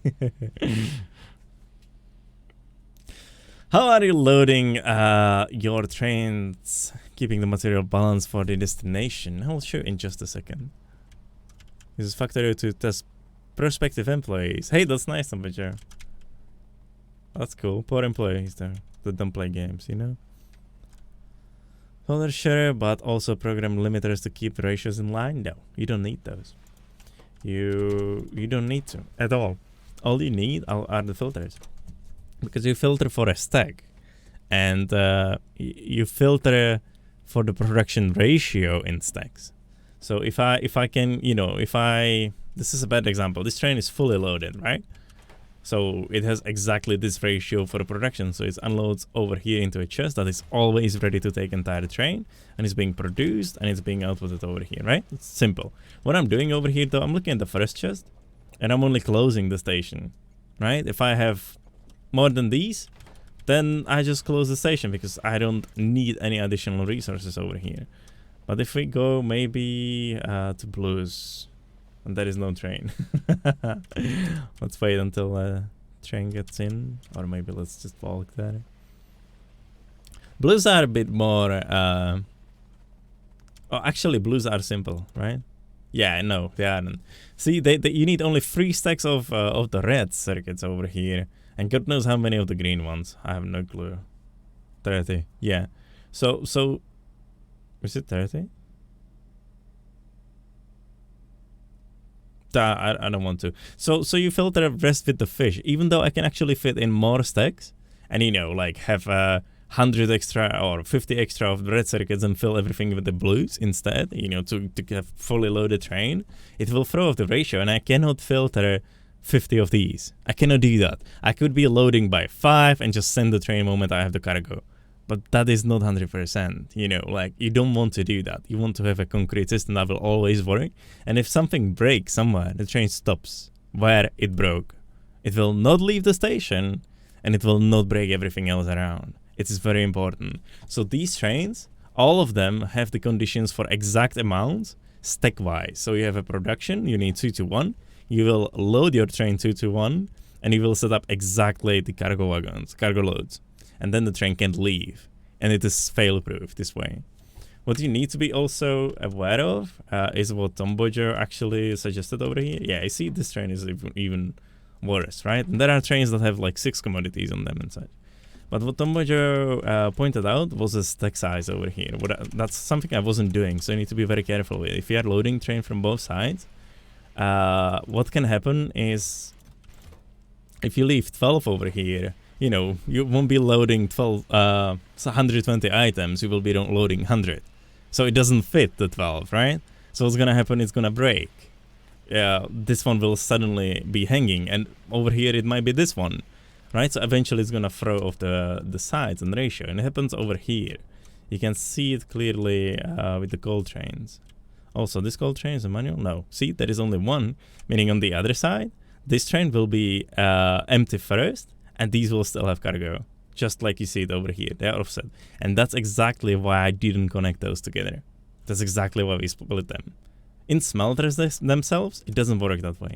How are you loading your trains, keeping the material balance for the destination? I'll show you in just a second. This is Factorio to test prospective employees. Hey, that's nice, Temperature. That's cool. Poor employees there that don't play games, you know? Folder share, but also program limiters to keep the ratios in line. No, you don't need those. You don't need to at all. All you need are the filters, because you filter for a stack, and you filter for the production ratio in stacks. So if I can, you know, this is a bad example. This train is fully loaded, right? So it has exactly this ratio for the production. So it unloads over here into a chest that is always ready to take entire train, and it's being produced and it's being outputted over here, right? It's simple. What I'm doing over here though, I'm looking at the first chest and I'm only closing the station, right? If I have more than these, then I just close the station because I don't need any additional resources over here. But if we go maybe to blues, and there is no train. Let's wait until train gets in, or maybe let's just walk there. Blues are a bit more... oh, actually, blues are simple, right? Yeah, no, they aren't. See, you need only 3 stacks of the red circuits over here, and God knows how many of the green ones. I have no clue. 30, yeah. So, is it 30? I don't want to. So you filter the rest with the fish, even though I can actually fit in more stacks, and you know, like have 100 extra or 50 extra of the red circuits and fill everything with the blues instead, you know, to have fully loaded train. It will throw off the ratio, and I cannot filter 50 of these. I cannot do that. I could be loading by 5 and just send the train moment I have the cargo. But that is not 100%, you know, like you don't want to do that. You want to have a concrete system that will always work. And if something breaks somewhere, the train stops where it broke. It will not leave the station and it will not break everything else around. It is very important. So these trains, all of them have the conditions for exact amounts stack-wise. So you have a production, you need 2 to 1. You will load your train 2 to 1 and you will set up exactly the cargo wagons, cargo loads. And then the train can't leave. And it is fail-proof this way. What you need to be also aware of is what Tom Bodger actually suggested over here. Yeah, I see this train is even worse, right? And there are trains that have like 6 commodities on them and such. But what Tom Bodger pointed out was the stack size over here. That's something I wasn't doing, so you need to be very careful with. If you are loading train from both sides, what can happen is if you leave 12 over here, you know, you won't be loading 12, 120 items, you will be loading 100. So it doesn't fit the 12, right? So what's gonna happen, it's gonna break. This one will suddenly be hanging, and over here it might be this one, right? So eventually it's gonna throw off the sides and ratio, and it happens over here. You can see it clearly with the coal trains. Also, this coal train is a manual? No. See, there is only one, meaning on the other side, this train will be empty first, and these will still have cargo, just like you see it over here. They are offset. And that's exactly why I didn't connect those together. That's exactly why we split them. In smelters themselves, it doesn't work that way.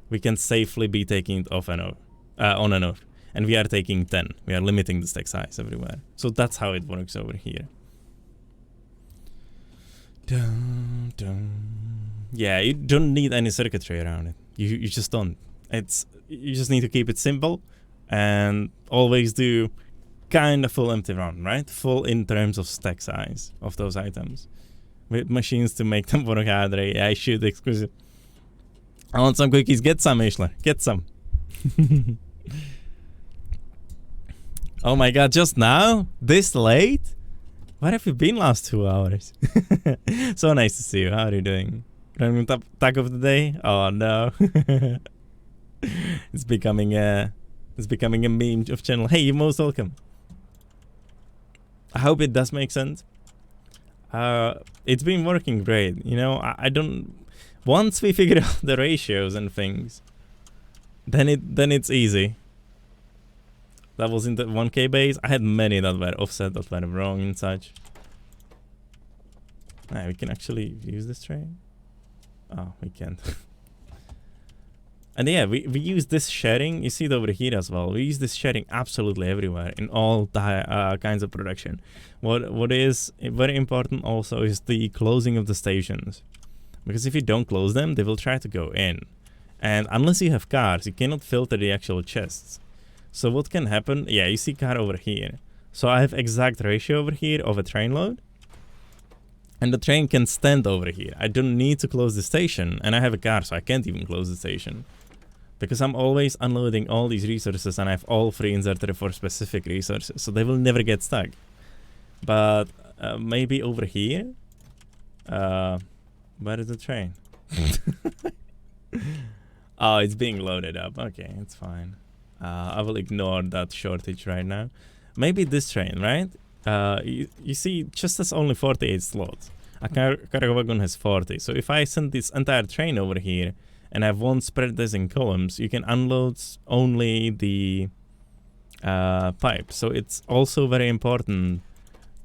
We can safely be taking it off and on and off. And we are taking 10. We are limiting the stack size everywhere. So that's how it works over here. Dun, dun. Yeah, you don't need any circuitry around it. You just don't. You just need to keep it simple and always do kind of full empty run, right? Full in terms of stack size of those items. With machines to make them work harder. Yeah, I should exclusive. I want some cookies. Get some, Ishler. Get some. Oh my god, just now? This late? Where have you been last 2 hours? So nice to see you. How are you doing? Random tag of the day? Oh no. It's becoming a meme of channel. Hey, you're most welcome. I hope it does make sense. It's been working great. You know, I don't. Once we figure out the ratios and things, then it's easy. That was in the 1K base. I had many that were offset, that were wrong and such. Ah, we can actually use this train. Oh, we can't. And yeah, we use this sharing. You see it over here as well. We use this sharing absolutely everywhere in all kinds of production. What is very important also is the closing of the stations. Because if you don't close them, they will try to go in. And unless you have cars, you cannot filter the actual chests. So what can happen? Yeah, you see car over here. So I have exact ratio over here of a train load. And the train can stand over here. I don't need to close the station. And I have a car, so I can't even close the station. Because I'm always unloading all these resources and I have all 3 inserted for specific resources. So they will never get stuck. But maybe over here. Where is the train? Oh, it's being loaded up. Okay, it's fine. I will ignore that shortage right now. Maybe this train, right? You see, just has only 48 slots. A cargo wagon has 40. So if I send this entire train over here and I won't spread this in columns, you can unload only the pipe. So it's also very important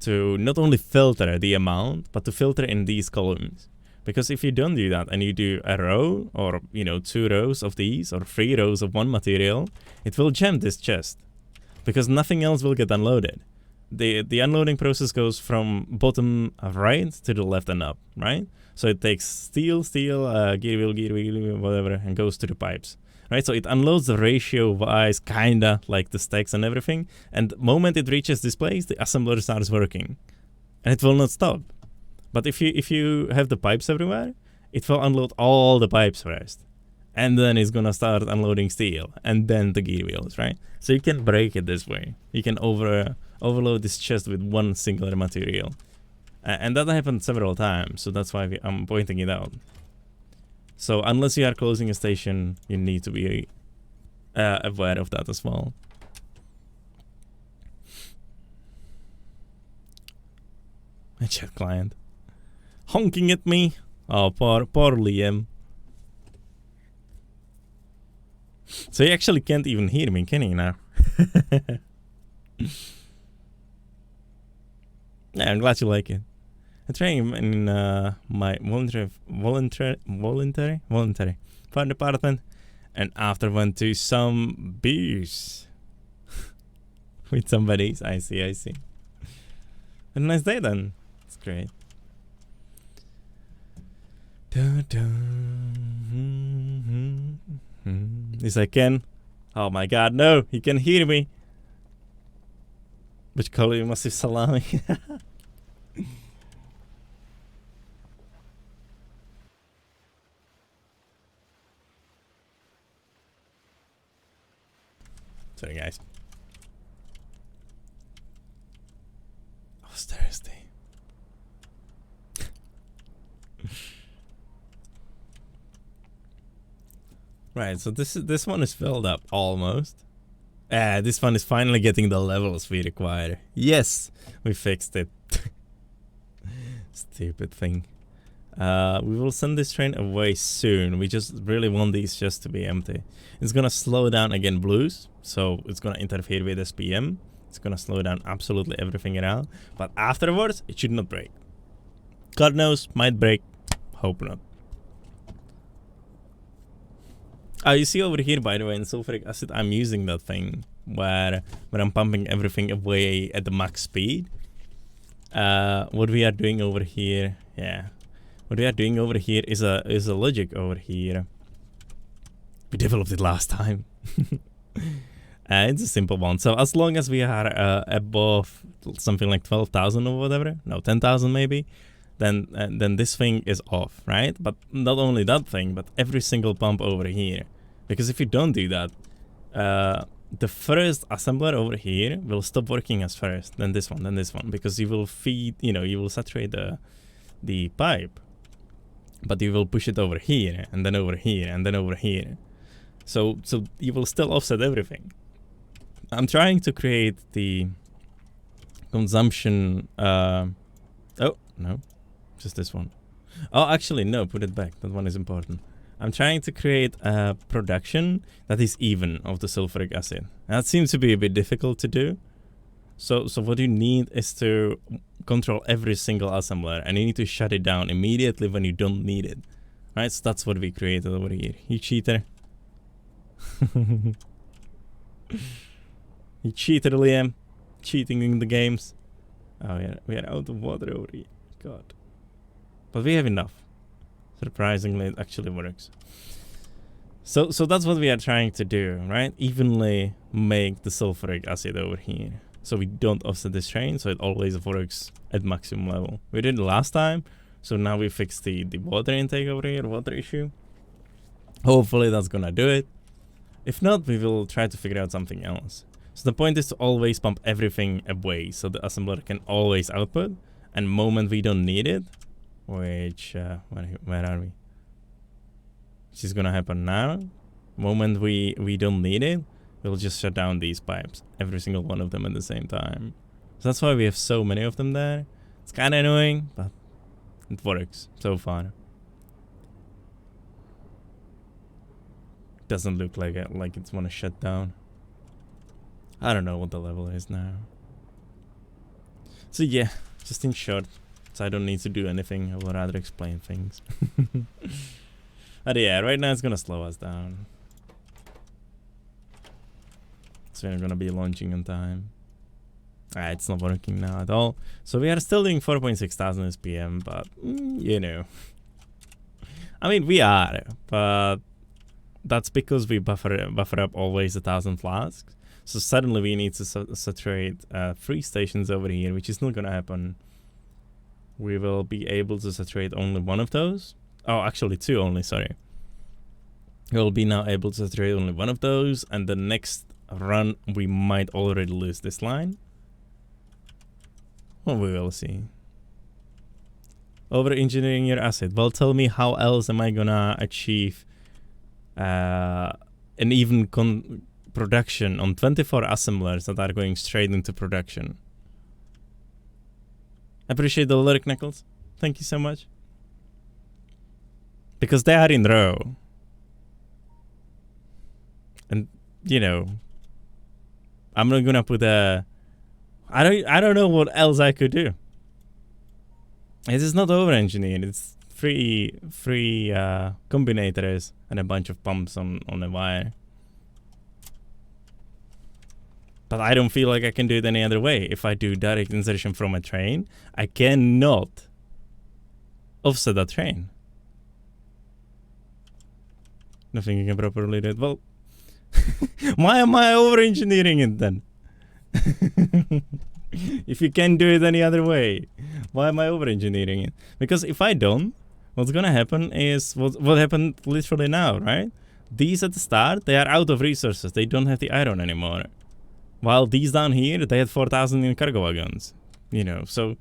to not only filter the amount, but to filter in these columns. Because if you don't do that and you do a row or, you know, 2 rows of these or 3 rows of one material, it will jam this chest because nothing else will get unloaded. The unloading process goes from bottom right to the left and up, right? So it takes steel, gear wheel, whatever, and goes to the pipes, right? So it unloads the ratio-wise, kinda like the stacks and everything. And the moment it reaches this place, the assembler starts working, and it will not stop. But if you have the pipes everywhere, it will unload all the pipes first. And then it's gonna start unloading steel. And then the gear wheels, right? So you can break it this way. You can overload this chest with one singular material. And that happened several times. So that's why I'm pointing it out. So unless you are closing a station, you need to be aware of that as well. My chat client. Honking at me. Oh, poor Liam. So he actually can't even hear me, can he now? Yeah, I'm glad you like it. I'm trying in my voluntary fire department, and after went to some beers with some buddies. I see. Have a nice day then. It's great. Yes, I can. Oh my god, no! He can hear me! But call you massive salami. Sorry, guys. I was thirsty. Right, so this one is filled up almost. This one is finally getting the levels we require. Yes, we fixed it. Stupid thing. We will send this train away soon. We just really want these just to be empty. It's gonna slow down again blues, so it's gonna interfere with SPM. It's gonna slow down absolutely everything around. But afterwards, it should not break. God knows, might break. Hope not. You see over here, by the way, in sulfuric acid, I'm using that thing where I'm pumping everything away at the max speed. What we are doing over here, what we are doing over here is a logic over here. We developed it last time. It's a simple one. So as long as we are above something like 12,000 or whatever, no, 10,000 maybe, then this thing is off, right? But not only that thing, but every single pump over here. Because if you don't do that, the first assembler over here will stop working as first, then this one, because you will feed, you will saturate the pipe, but you will push it over here, and then over here, and then over here. So you will still offset everything. I'm trying to create the consumption, oh, no, just this one. Oh, actually, no, put it back, that one is important. I'm trying to create a production that is even of the sulfuric acid. That seems to be a bit difficult to do. So what you need is to control every single assembler, and you need to shut it down immediately when you don't need it. Right, so that's what we created over here. You cheater. You cheater, Liam. Cheating in the games. Oh yeah, we are out of water over here. God. But we have enough. Surprisingly, it actually works. So that's what we are trying to do, right? Evenly make the sulfuric acid over here. So we don't offset this train, so it always works at maximum level. We did it last time, so now we fixed the water intake over here, water issue. Hopefully that's gonna do it. If not, we will try to figure out something else. So the point is to always pump everything away, so the assembler can always output, and moment we don't need it, which, where are we? Which is gonna happen now. Moment we don't need it, we'll just shut down these pipes, every single one of them at the same time. So that's why we have so many of them there. It's kinda annoying, but it works so far. Doesn't look like it's wanna shut down. I don't know what the level is now. So yeah, just in short, so I don't need to do anything, I would rather explain things. But yeah, right now it's gonna slow us down. So we're gonna be launching on time. It's not working now at all. So we are still doing 4,600 SPM, but you know. I mean, we are, but that's because we buffer up always 1,000 flasks. So suddenly we need to saturate 3 stations over here, which is not gonna happen. We will be able to saturate only one of those. Oh, actually 2 only, sorry. We'll be now able to saturate only one of those, and the next run we might already lose this line. Well, we will see. Over engineering your acid. Well, tell me how else am I gonna achieve an even production on 24 assemblers that are going straight into production. Appreciate the lyric, Knuckles. Thank you so much. Because they are in row. And, you know, I'm not gonna put a... I don't know what else I could do. It is not over-engineered. It's three combinators and a bunch of pumps on a wire. But I don't feel like I can do it any other way. If I do direct insertion from a train, I cannot offset that train. Nothing you can properly do it. Well, why am I over-engineering it then? If you can do it any other way, why am I over-engineering it? Because if I don't, what's gonna happen is what happened literally now, right? These at the start, they are out of resources. They don't have the iron anymore. While these down here, they had 4,000 in cargo wagons. You know, so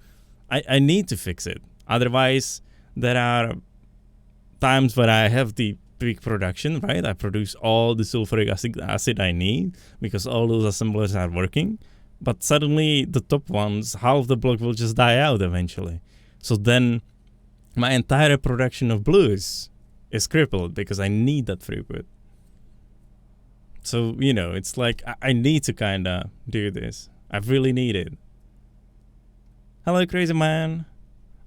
I need to fix it. Otherwise, there are times where I have the big production, right? I produce all the sulfuric acid I need because all those assemblers are working. But suddenly the top ones, half the block will just die out eventually. So then my entire production of blues is crippled because I need that throughput. So, you know, it's like I need to kind of do this. I really need it. Hello, crazy man.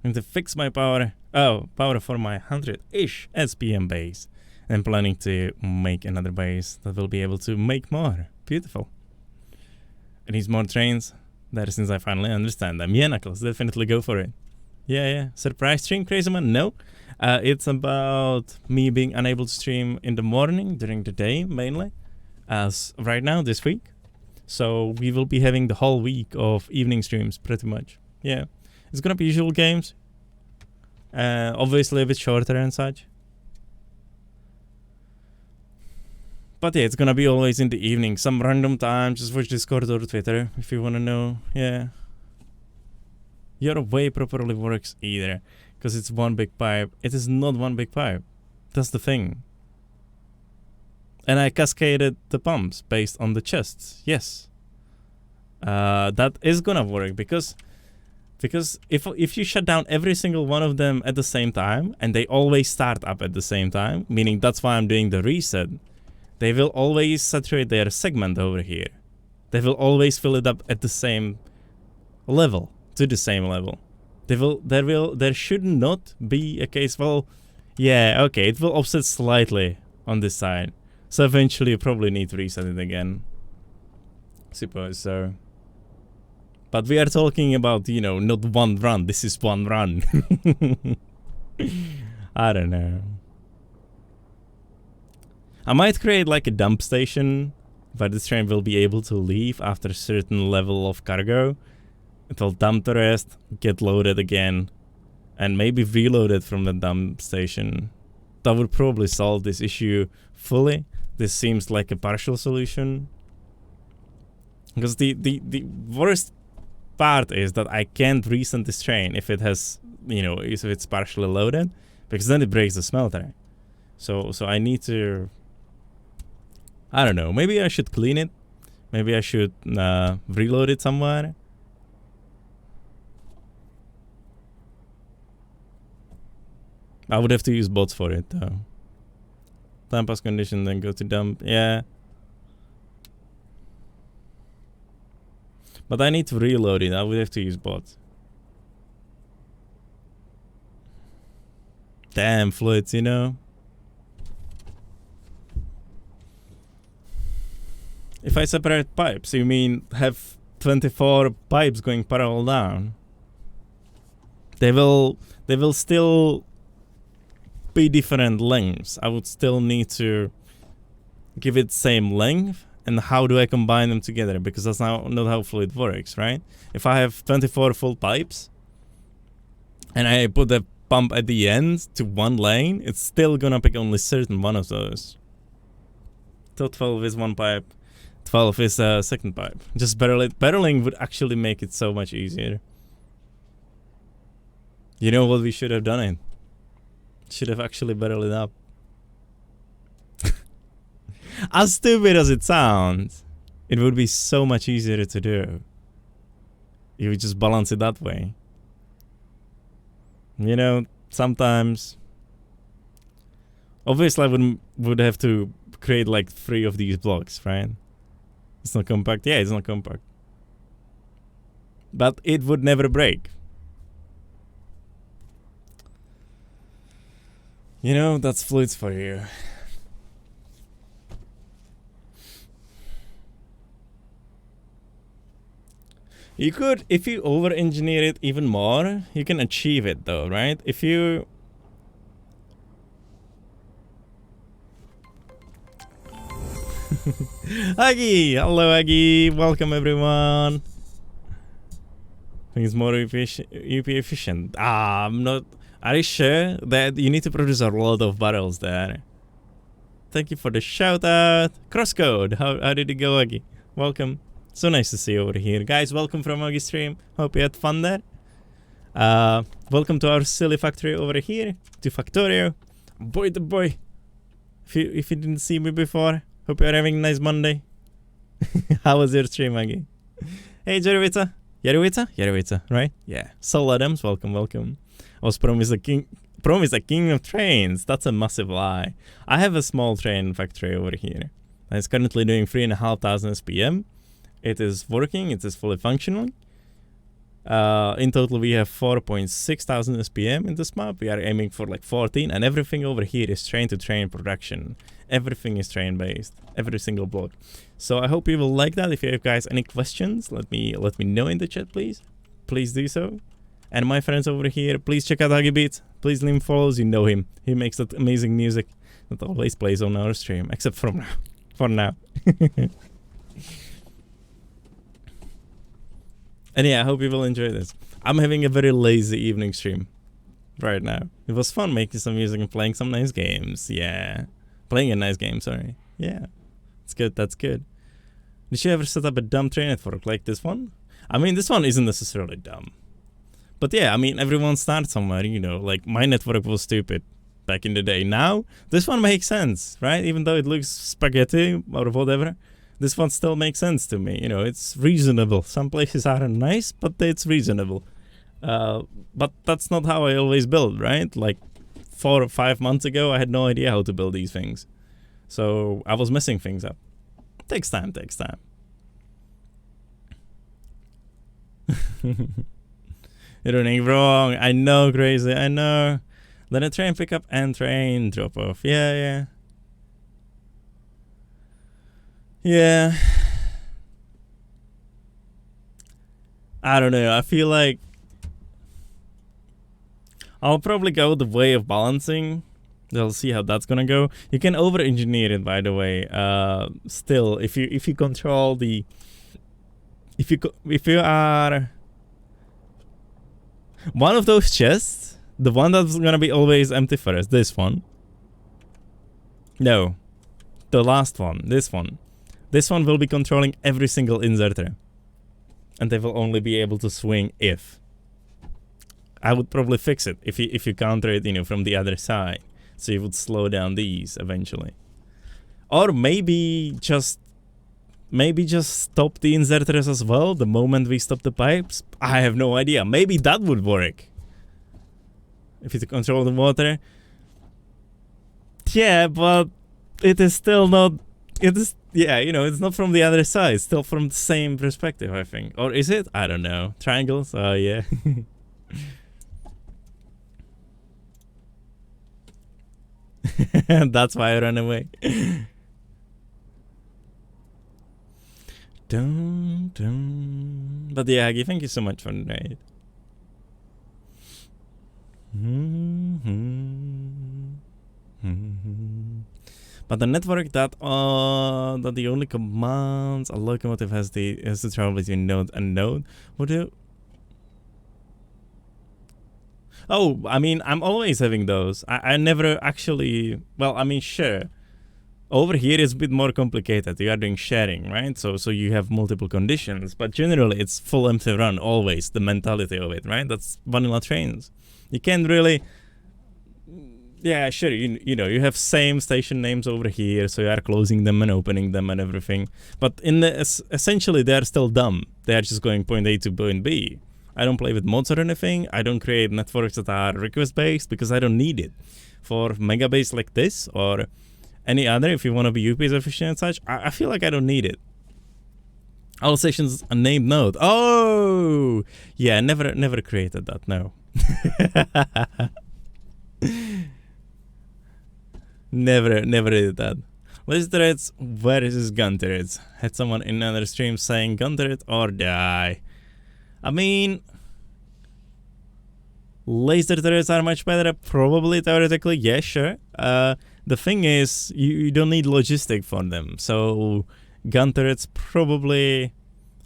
I'm going to fix my power for my 100-ish SPM base. I'm planning to make another base that will be able to make more. Beautiful. It needs more trains. That is since I finally understand them. Yeah, Knuckles, definitely go for it. Yeah. Surprise stream, crazy man? No. It's about me being unable to stream in the morning, during the day, mainly. As right now, this week. So we will be having the whole week of evening streams, pretty much. Yeah. It's gonna be usual games. Obviously a bit shorter and such. But yeah, it's gonna be always in the evening, some random time. Just watch Discord or Twitter if you wanna know. Yeah. Your way properly works either, because it's one big pipe. It is not one big pipe. That's the thing. And I cascaded the pumps based on the chests. Yes. That is gonna work because if you shut down every single one of them at the same time, and they always start up at the same time, meaning that's why I'm doing the reset. They will always saturate their segment over here. They will always fill it up at the same level, to the same level. There should not be a case, well, yeah, okay, it will offset slightly on this side. So eventually you probably need to reset it again. Suppose so. But we are talking about, you know, not one run. This is one run. I don't know. I might create like a dump station where this train will be able to leave after a certain level of cargo. It will dump the rest, get loaded again, and maybe reload it from the dump station. That would probably solve this issue fully. This seems like a partial solution. Because the worst part is that I can't resend this train if it has, you know, if it's partially loaded, because then it breaks the smelter. So I need to... I don't know, maybe I should clean it. Maybe I should reload it somewhere. I would have to use bots for it though. Time pass condition, then go to dump. Yeah. But I need to reload it. I would have to use bots. Damn fluids, you know. If I separate pipes, you mean have 24 pipes going parallel down? They will still be different lengths. I would still need to give it same length. And how do I combine them together? Because that's not how fluid works, right? If I have 24 full pipes and I put the pump at the end to one lane, it's still gonna pick only certain one of those. So 12 is one pipe, 12 is a second pipe. Just barreling would actually make it so much easier. You know what we should have done it? Should have actually barreled it up. As stupid as it sounds, it would be so much easier to do. You would just balance it that way. You know, sometimes obviously I would have to create like 3 of these blocks, right? It's not compact. Yeah, it's not compact. But it would never break. You know, that's fluids for you. You could, if you over-engineer it even more, you can achieve it though, right? If you... Aggie! Hello Aggie! Welcome everyone! I think it's more UP efficient. I'm not... Are you sure that you need to produce a lot of barrels there? Thank you for the shout out! Crosscode! How did it go, Aggie? Welcome. So nice to see you over here. Guys, welcome from Augie Stream. Hope you had fun there. Welcome to our silly factory over here. To Factorio. Boy the boy. If you didn't see me before, hope you're having a nice Monday. How was your stream, Aggie? Hey, Jerovica. Jerovica, right? Yeah. Soul Adams, welcome. I was promised a king of trains. That's a massive lie. I have a small train factory over here. It's currently doing 3,500 SPM. It is working. It is fully functional. In total, we have 4,600 SPM in this map. We are aiming for like 14, and everything over here is train-to-train production. Everything is train-based. Every single block. So I hope you will like that. If you have guys any questions, let me know in the chat, please. Please do so. And my friends over here, please check out Aggie Beats. Please leave him follows. You know him. He makes that amazing music that always plays on our stream, except from now. For now. And yeah, I hope you will enjoy this. I'm having a very lazy evening stream right now. It was fun making some music and playing some nice games. Yeah. Playing a nice game, sorry. Yeah. It's good, that's good. Did you ever set up a dumb train network like this one? I mean, this one isn't necessarily dumb. But yeah, I mean, everyone starts somewhere, you know. Like, my network was stupid back in the day. Now, this one makes sense, right? Even though it looks spaghetti or whatever. This one still makes sense to me, you know, it's reasonable. Some places aren't nice, but it's reasonable. But that's not how I always build, right? Like 4 or 5 months ago, I had no idea how to build these things. So I was messing things up. Takes time. You're doing wrong. I know, crazy, I know. Then a train pickup and train drop off. Yeah. Yeah. I don't know. I feel like I'll probably go the way of balancing. We'll see how that's gonna go. You can over-engineer it, by the way. Still, if you control the, if you are one of those chests, the one that's gonna be always empty first, this one. No, the last one, this one. This one will be controlling every single inserter. And they will only be able to swing if. I would probably fix it if you counter it, you know, from the other side. So you would slow down these eventually. Or maybe just stop the inserters as well the moment we stop the pipes. I have no idea. Maybe that would work. If you control the water. Yeah, but it is still not. It is, yeah, you know, it's not from the other side. It's still from the same perspective, I think. Or is it? I don't know. Triangles? Oh, yeah. That's why I ran away. But yeah, Aggie, thank you so much for the raid. But the network that the only commands a locomotive has to travel between node and node. What do? Oh, I mean, I'm always having those. I never actually. Well, I mean, sure. Over here it's a bit more complicated. You are doing sharing, right? So you have multiple conditions, but generally it's full empty run always. The mentality of it, right? That's vanilla trains. You can't really. Yeah, sure, you know, you have same station names over here, so you are closing them and opening them and everything. But in the essentially, they are still dumb. They are just going point A to point B. I don't play with mods or anything. I don't create networks that are request-based because I don't need it. For mega-based like this or any other, if you want to be UPS efficient and such, I feel like I don't need it. All sessions are named node. Oh! Yeah, never created that, no. Never did that. Laser turrets versus gun turrets. Had someone in another stream saying gun turret or die. I mean, laser turrets are much better, probably, theoretically, yeah, sure. The thing is, you don't need logistic for them, so gun turrets probably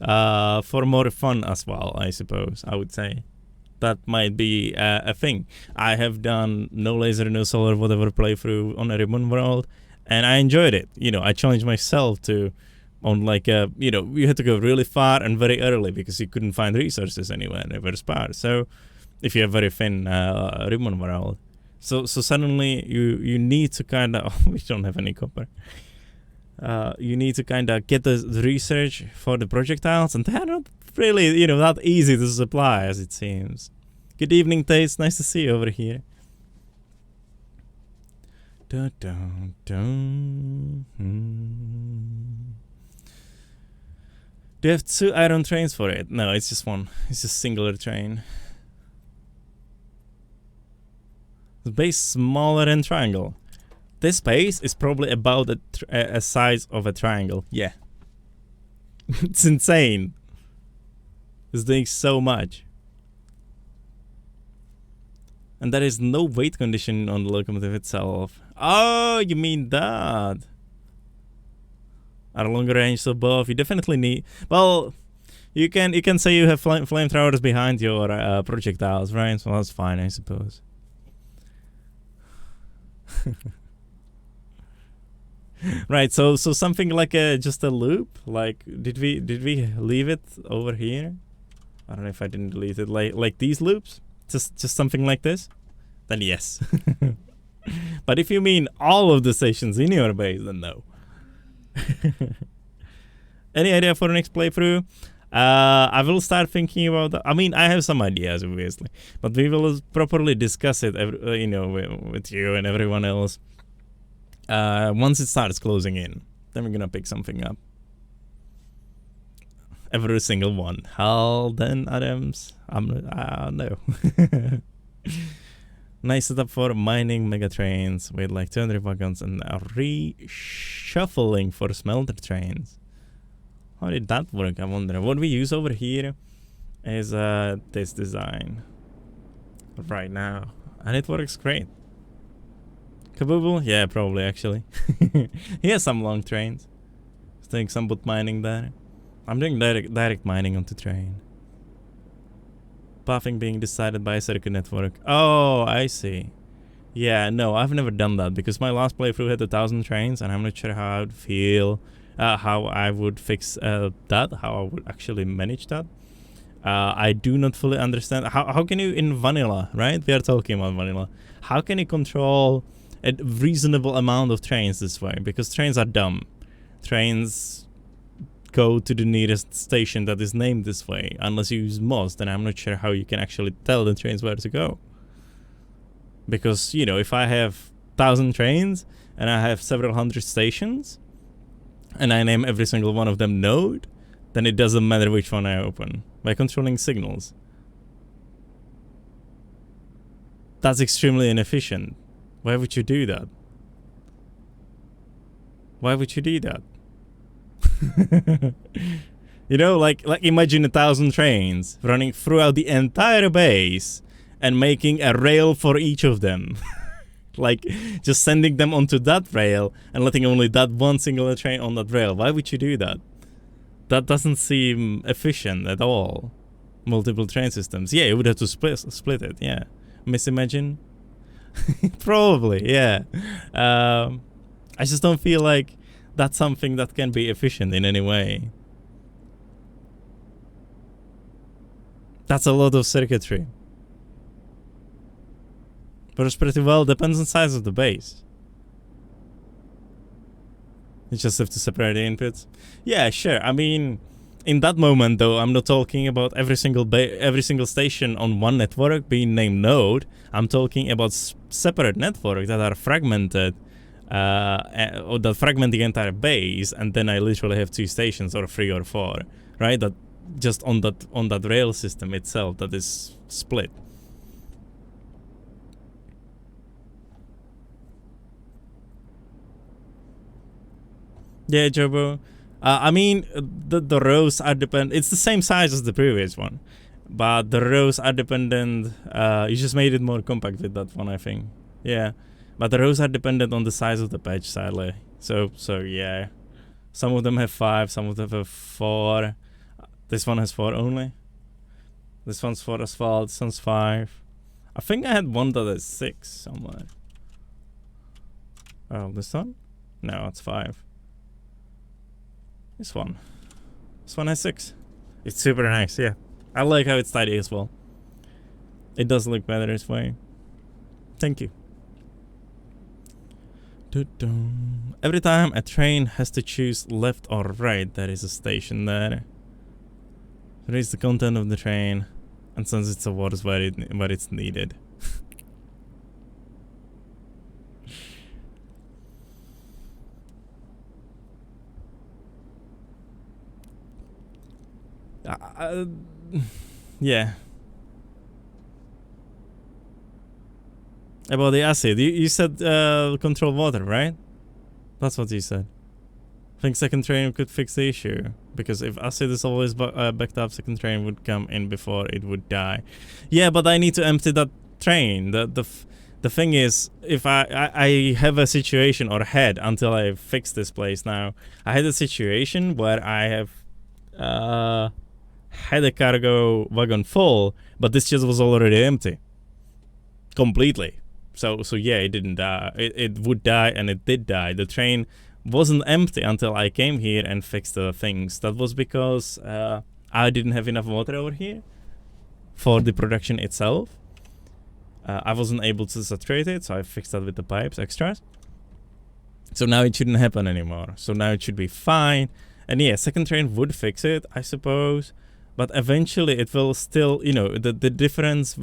for more fun as well, I suppose, I would say. That might be a thing. I have done no laser, no solar, whatever playthrough on a Ribbon World, and I enjoyed it. You know, I challenged myself to, on like a, you know, you had to go really far and very early because you couldn't find resources anywhere, never sparse. So, if you have very thin Ribbon World, so suddenly you need to kind of, we don't have any copper. You need to kind of get the research for the projectiles, and they're not really, you know, that easy to supply as it seems. Good evening, Taste. Nice to see you over here. Dun, dun, dun. Do you have 2 iron trains for it? No, it's just one. It's just singular train. The base smaller than triangle. This base is probably about a size of a triangle. Yeah. It's insane. It's doing so much. And there is no weight condition on the locomotive itself. Oh, you mean that? At a longer range above, you definitely need... Well, you can say you have flamethrowers behind your projectiles, right? So that's fine, I suppose. Right, so something like just a loop. Like, did we leave it over here? I don't know if I didn't delete it. Like these loops, just something like this. Then yes. But if you mean all of the stations in your base, then no. Any idea for the next playthrough? I will start thinking about that. I mean, I have some ideas, obviously, but we will properly discuss it, you know, with you and everyone else. Once it starts closing in, then we're gonna pick something up. Every single one. Halden Adams. No. Nice setup for mining mega trains with like 200 wagons and a reshuffling for smelter trains. How did that work? I wonder. What we use over here is this design right now, and it works great. Kabooble? Yeah, probably actually. He has some long trains. He's doing some boot mining there. I'm doing direct mining onto train. Pathing being decided by a circuit network. Oh, I see. Yeah, no, I've never done that because my last playthrough had 1,000 trains, and I'm not sure how I would feel, how I would fix that, how I would actually manage that. I do not fully understand. How can you, in vanilla, right? We are talking about vanilla. How can you control a reasonable amount of trains this way? Because trains are dumb. Trains go to the nearest station that is named this way. Unless you use mods, then I'm not sure how you can actually tell the trains where to go. Because, you know, if I have 1,000 trains and I have several hundred stations and I name every single one of them node, then it doesn't matter which one I open by controlling signals. That's extremely inefficient. Why would you do that? Why would you do that? You know, like imagine 1,000 trains running throughout the entire base and making a rail for each of them. Like just sending them onto that rail and letting only that one singular train on that rail. Why would you do that? That doesn't seem efficient at all. Multiple train systems. Yeah, you would have to split it. Yeah. Misimagine? Probably, yeah. I just don't feel like that's something that can be efficient in any way. That's a lot of circuitry. Works pretty well, depends on size of the base. You just have to separate the inputs. Yeah, sure. I mean, in that moment, though, I'm not talking about every single station on one network being named node. I'm talking about separate networks that are fragmented, or that fragment the entire base, and then I literally have 2 stations or 3 or 4, right? That just on that rail system itself that is split. Yeah, Jobo. I mean, the rows are dependent. It's the same size as the previous one, but the rows are dependent. You just made it more compact with that one, I think. Yeah, but the rows are dependent on the size of the patch, sadly. So yeah, some of them have 5, some of them have 4. This one has 4 only. This one's 4 as well. This one's 5. I think I had one that has 6 somewhere. Oh, this one? No, it's 5. This one has 6. It's super nice, yeah. I like how it's tidy as well. It does look better this way. Thank you. Every time a train has to choose left or right, there is a station there. Reads the content of the train and sends its awards where it's needed. Yeah. About the acid, you said control water, right? That's what you said. I think second train could fix the issue, because if acid is always backed up, second train would come in before it would die. Yeah, but I need to empty that train. The thing is, if I have a situation, or had until I fix this place now, I had a situation where I have had a cargo wagon full, but this just was already empty. Completely. So yeah, it didn't die. It would die, and it did die. The train wasn't empty until I came here and fixed the things. That was because I didn't have enough water over here for the production itself. I wasn't able to saturate it, so I fixed that with the pipes extras. So now it shouldn't happen anymore. So now it should be fine. And yeah, second train would fix it, I suppose. But eventually it will still, you know, the difference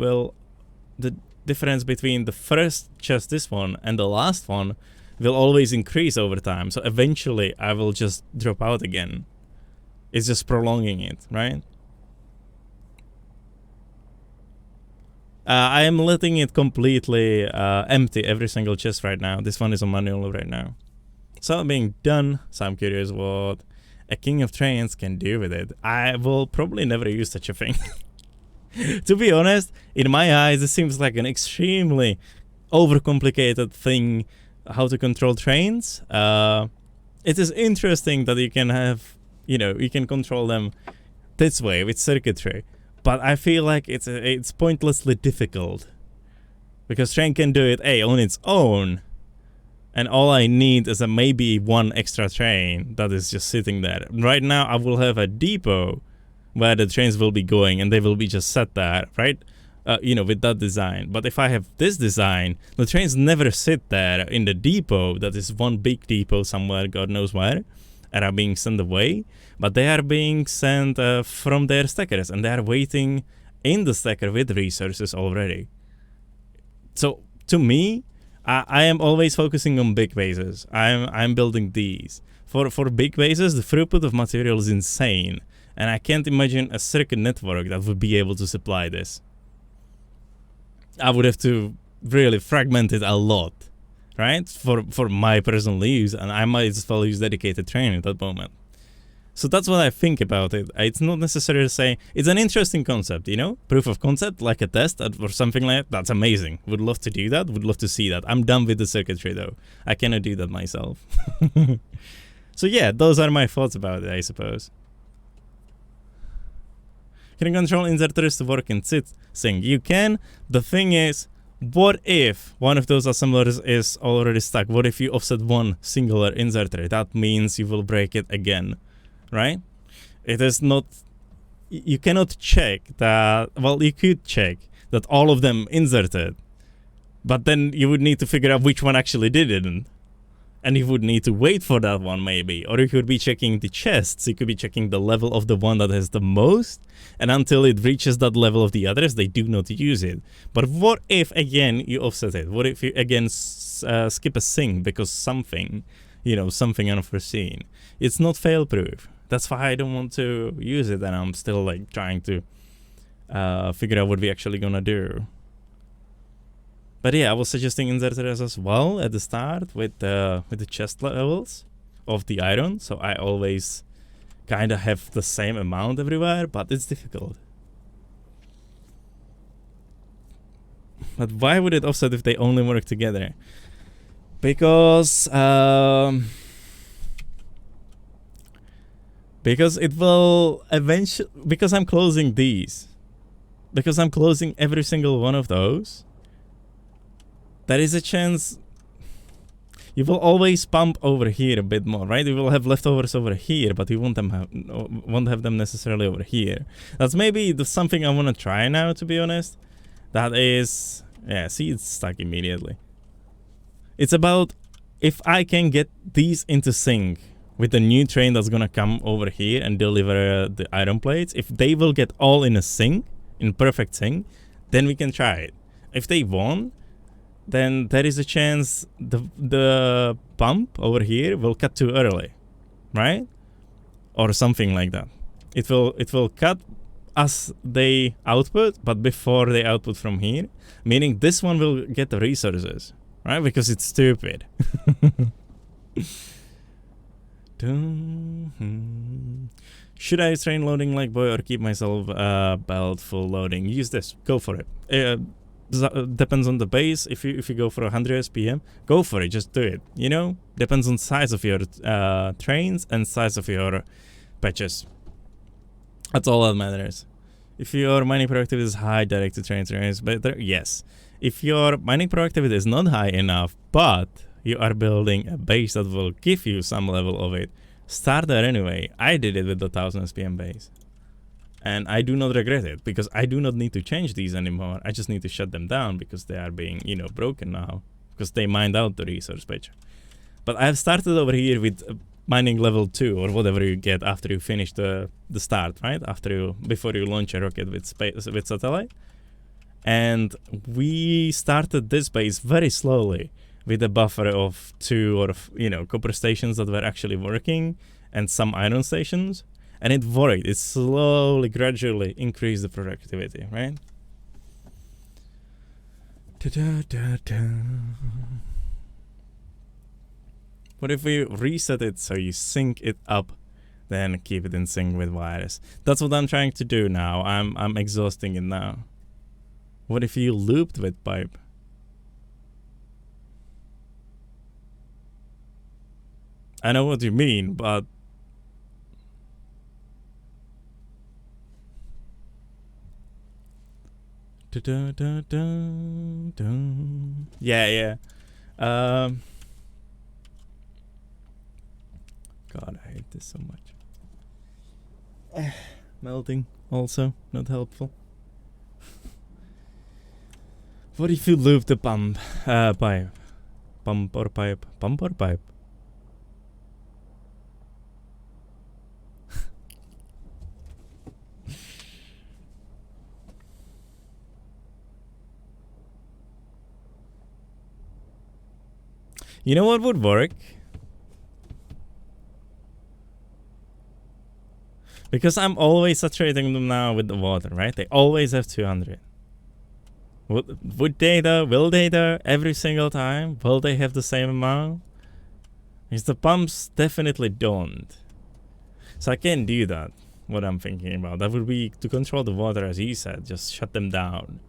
between the first, just this one, and the last one will always increase over time. So eventually I will just drop out again. It's just prolonging it, right? I am letting it completely empty every single chest right now. This one is on manual right now. So being done, so I'm curious what a king of trains can do with it. I will probably never use such a thing. To be honest, in my eyes, it seems like an extremely overcomplicated thing how to control trains. It is interesting that you can have, you know, you can control them this way with circuitry, but I feel like it's pointlessly difficult, because train can do it on its own, and all I need is maybe one extra train that is just sitting there. Right now I will have a depot where the trains will be going, and they will be just set there, right? You know, with that design. But if I have this design, the trains never sit there in the depot. That is one big depot somewhere, God knows where, and are being sent away. But they are being sent from their stackers, and they are waiting in the stacker with resources already. So to me, I am always focusing on big bases. I'm building these. For big bases, the throughput of material is insane, and I can't imagine a circuit network that would be able to supply this. I would have to really fragment it a lot, right? For my personal use, and I might as well use dedicated train at that moment. So that's what I think about it. It's not necessary to say, it's an interesting concept, you know? Proof of concept, like a test or something like that. That's amazing. Would love to do that. Would love to see that. I'm done with the circuitry though. I cannot do that myself. So yeah, those are my thoughts about it, I suppose. Can you control inserters to work in sync? You can. The thing is, what if one of those assemblers is already stuck? What if you offset one singular inserter? That means you will break it again, right? It is not... You cannot check that... Well, you could check that all of them inserted, but then you would need to figure out which one actually didn't. And you would need to wait for that one maybe. Or you could be checking the chests. You could be checking the level of the one that has the most. And until it reaches that level of the others, they do not use it. But what if, again, you offset it? What if you, again, skip a sync because something, something unforeseen? It's not fail-proof. That's why I don't want to use it. And I'm still, like, trying to figure out what we're actually gonna do. But yeah, I was suggesting inserters as well at the start with the chest levels of the iron. So I always kind of have the same amount everywhere, but it's difficult. But why would it offset if they only work together? Because it will eventually, because I'm closing these, because I'm closing every single one of those, there is a chance you will always pump over here a bit more, right? You will have leftovers over here, but you won't have them necessarily over here. That's maybe something I want to try now, to be honest. That is, yeah, see, it's stuck immediately. It's about if I can get these into sync with the new train that's gonna come over here and deliver the iron plates. If they will get all in a sync, in perfect sync, then we can try it. If they won't, then there is a chance the pump over here will cut too early, right? Or something like that. It will cut as they output, but before they output from here, meaning this one will get the resources, right? Because it's stupid. Should I train loading like boy or keep myself belt full loading? Use this. Go for it. Depends on the base. If you go for 100 SPM, go for it. Just do it. Depends on size of your trains and size of your patches. That's all that matters. If your mining productivity is high, directed trains is better. Yes. If your mining productivity is not high enough, but you are building a base that will give you some level of it, start there anyway. I did it with the 1000 SPM base. And I do not regret it, because I do not need to change these anymore. I just need to shut them down because they are being, broken now. Because they mined out the resource page. But I have started over here with mining level 2 or whatever you get after you finish the start, right? Before you launch a rocket with satellite. And we started this base very slowly with a buffer of 2 or copper stations that were actually working and some iron stations. And it worked. It slowly, gradually increased the productivity, right? What if we reset it so you sync it up, then keep it in sync with wires? That's what I'm trying to do now. I'm exhausting it now. What if you looped with pipe? I know what you mean, but yeah. God, I hate this so much. Melting also not helpful. What if you loop the pump pipe? Pump or pipe? Pump or pipe? You know what would work? Because I'm always saturating them now with the water, right? They always have 200. Would they though? Will they though? Every single time? Will they have the same amount? Because the pumps definitely don't. So I can't do that, what I'm thinking about. That would be to control the water, as he said, just shut them down.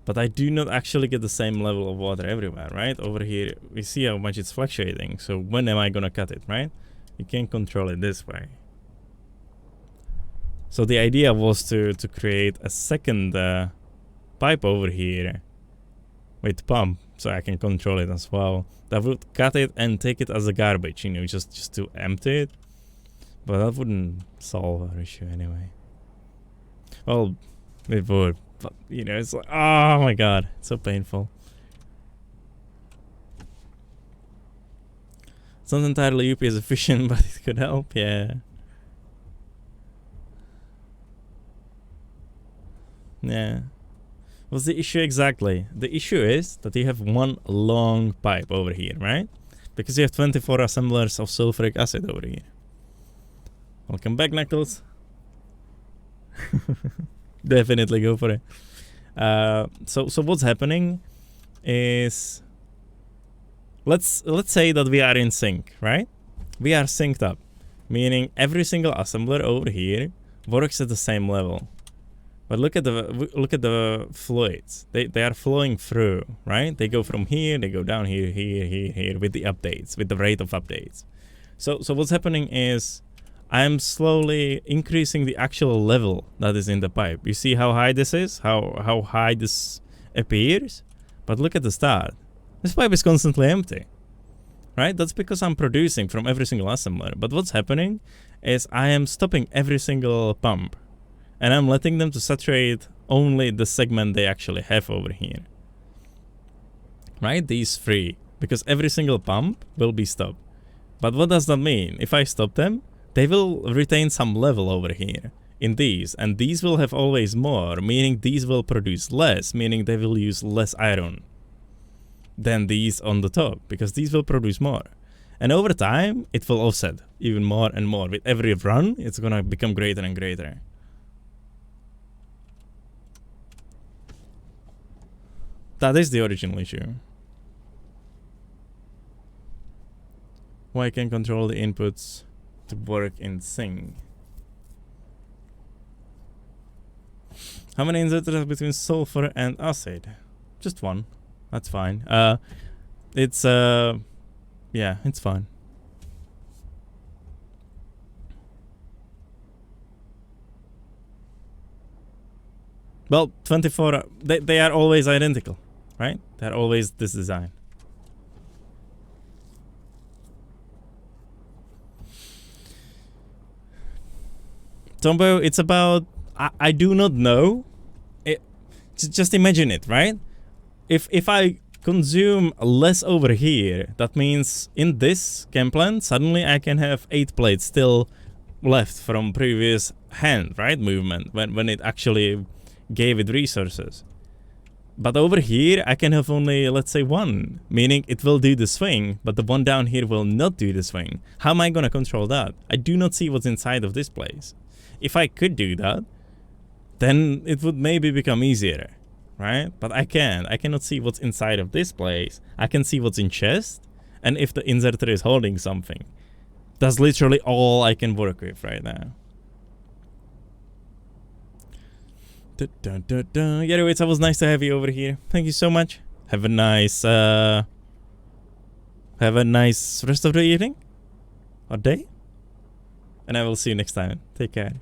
But I do not actually get the same level of water everywhere, right? Over here, we see how much it's fluctuating. So when am I gonna cut it, right? You can't control it this way. So the idea was to create a second pipe over here with pump, so I can control it as well. That would cut it and take it as a garbage, just to empty it. But that wouldn't solve our issue anyway. Well, it would. But, it's like, oh my god, it's so painful. It's not entirely UPS efficient, but it could help, yeah. Yeah. What's the issue exactly? The issue is that you have one long pipe over here, right? Because you have 24 assemblers of sulfuric acid over here. Welcome back, Knuckles. Definitely go for it. So what's happening is, let's say that we are in sync, right? We are synced up, meaning every single assembler over here works at the same level. But look at the fluids. They are flowing through, right? They go from here, they go down here, here with the updates, with the rate of updates. So what's happening is I'm slowly increasing the actual level that is in the pipe. You see how high this is? How high this appears? But look at the start. This pipe is constantly empty, right? That's because I'm producing from every single assembler. But what's happening is I am stopping every single pump. And I'm letting them to saturate only the segment they actually have over here. Right? These three. Because every single pump will be stopped. But what does that mean? If I stop them, they will retain some level over here in these. And these will have always more, meaning these will produce less, meaning they will use less iron than these on the top. Because these will produce more. And over time, it will offset even more and more. With every run, it's gonna become greater and greater. That is the original issue. Why can't control the inputs to work in sync? How many inserters between sulfur and acid? Just one. That's fine. Yeah, it's fine. Well, 24, they are always identical. Right? They're always this design. Tombo, it's about, I do not know. Just imagine it, right? If I consume less over here, that means in this chem plant, suddenly I can have 8 plates still left from previous hand, right? Movement, when it actually gave it resources. But over here, I can have only, let's say, 1, meaning it will do the swing, but the one down here will not do the swing. How am I gonna control that? I do not see what's inside of this place. If I could do that, then it would maybe become easier, right? But I can't. I cannot see what's inside of this place. I can see what's in chest, and if the inserter is holding something. That's literally all I can work with right now. Yeah, it was nice to have you over here. Thank you so much. Have a nice rest of the evening or day, and I will see you next time. Take care.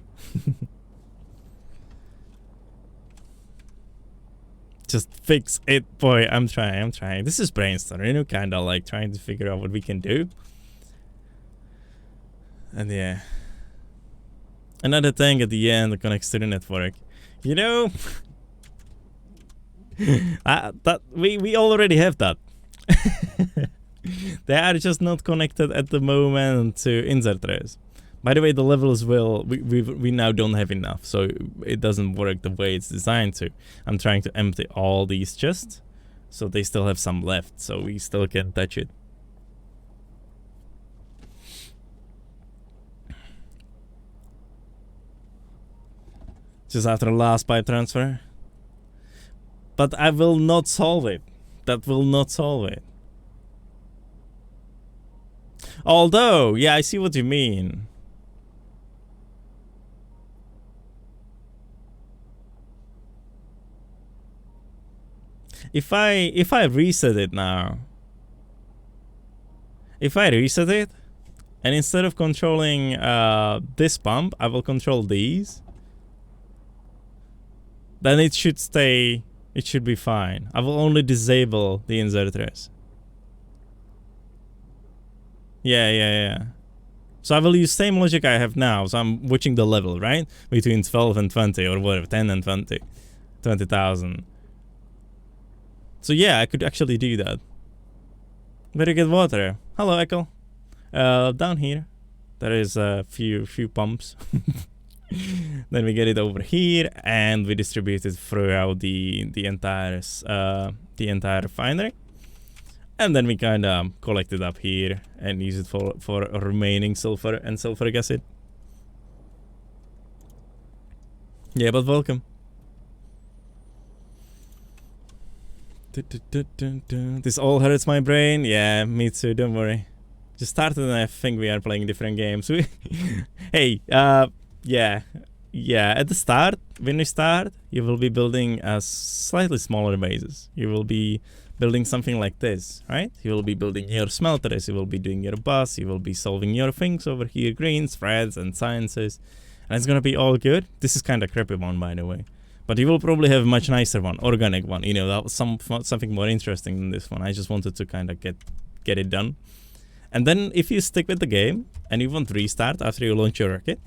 Just fix it, boy. I'm trying. This is brainstorming, you know, kind of like trying to figure out what we can do. And yeah, another thing at the end that connects to the network. You know, that we already have that. They are just not connected at the moment to inserters. By the way, the levels we now don't have enough, so it doesn't work the way it's designed to. I'm trying to empty all these chests, so they still have some left, so we still can touch it. Just after the last pipe transfer. But I will not solve it. That will not solve it. Although, yeah, I see what you mean. If I reset it now. If I reset it, and instead of controlling this pump, I will control these. Then it should stay, it should be fine. I will only disable the inserters. Yeah. So I will use same logic I have now. So I'm watching the level, right? Between 12 and 20 or whatever, 10 and 20. 20,000. So yeah, I could actually do that. Very good water. Hello, Echo. Down here, there is a few pumps. Then we get it over here, and we distribute it throughout the entire refinery. And then we kind of collect it up here and use it for remaining sulfur and sulfuric acid. Yeah, but welcome. This all hurts my brain. Yeah, me too. Don't worry. Just started and I think we are playing different games. Hey, yeah. At the start, when you start, you will be building a slightly smaller bases. You will be building something like this, right? You will be building your smelters. You will be doing your bus. You will be solving your things over here, greens, threads, and sciences. And it's gonna be all good. This is kind of crappy one, by the way. But you will probably have a much nicer one, organic one. You know, that was something more interesting than this one. I just wanted to kind of get it done. And then if you stick with the game and you want to restart after you launch your rocket,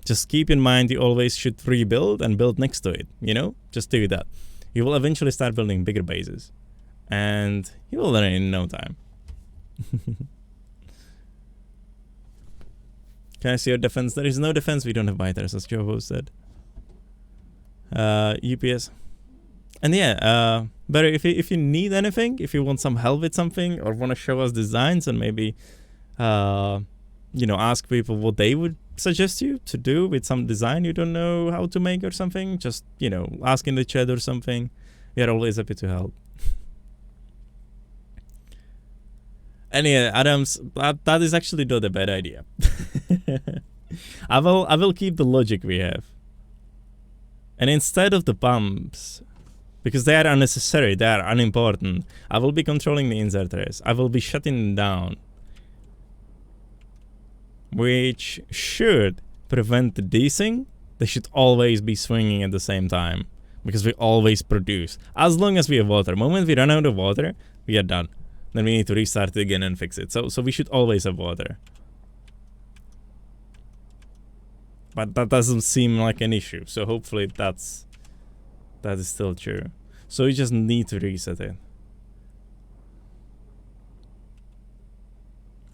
just keep in mind you always should rebuild and build next to it. You know, just do that. You will eventually start building bigger bases, and you will learn in no time. Can I see your defense? There is no defense. We don't have biters, as Jovo said. UPS. And yeah, Barry, if you need anything, if you want some help with something or want to show us designs and maybe, you know, ask people what they would suggest you to do with some design you don't know how to make or something, just, you know, ask in the chat or something. We are always happy to help. And yeah, Adams, that is actually not a bad idea. I will keep the logic we have. And instead of the pumps, because they are unnecessary, they are unimportant, I will be controlling the inserters. I will be shutting them down, which should prevent the desync. They should always be swinging at the same time, because we always produce. As long as we have water. The moment we run out of water, we are done. Then we need to restart it again and fix it. So we should always have water. But that doesn't seem like an issue. So hopefully that is still true. So you just need to reset it.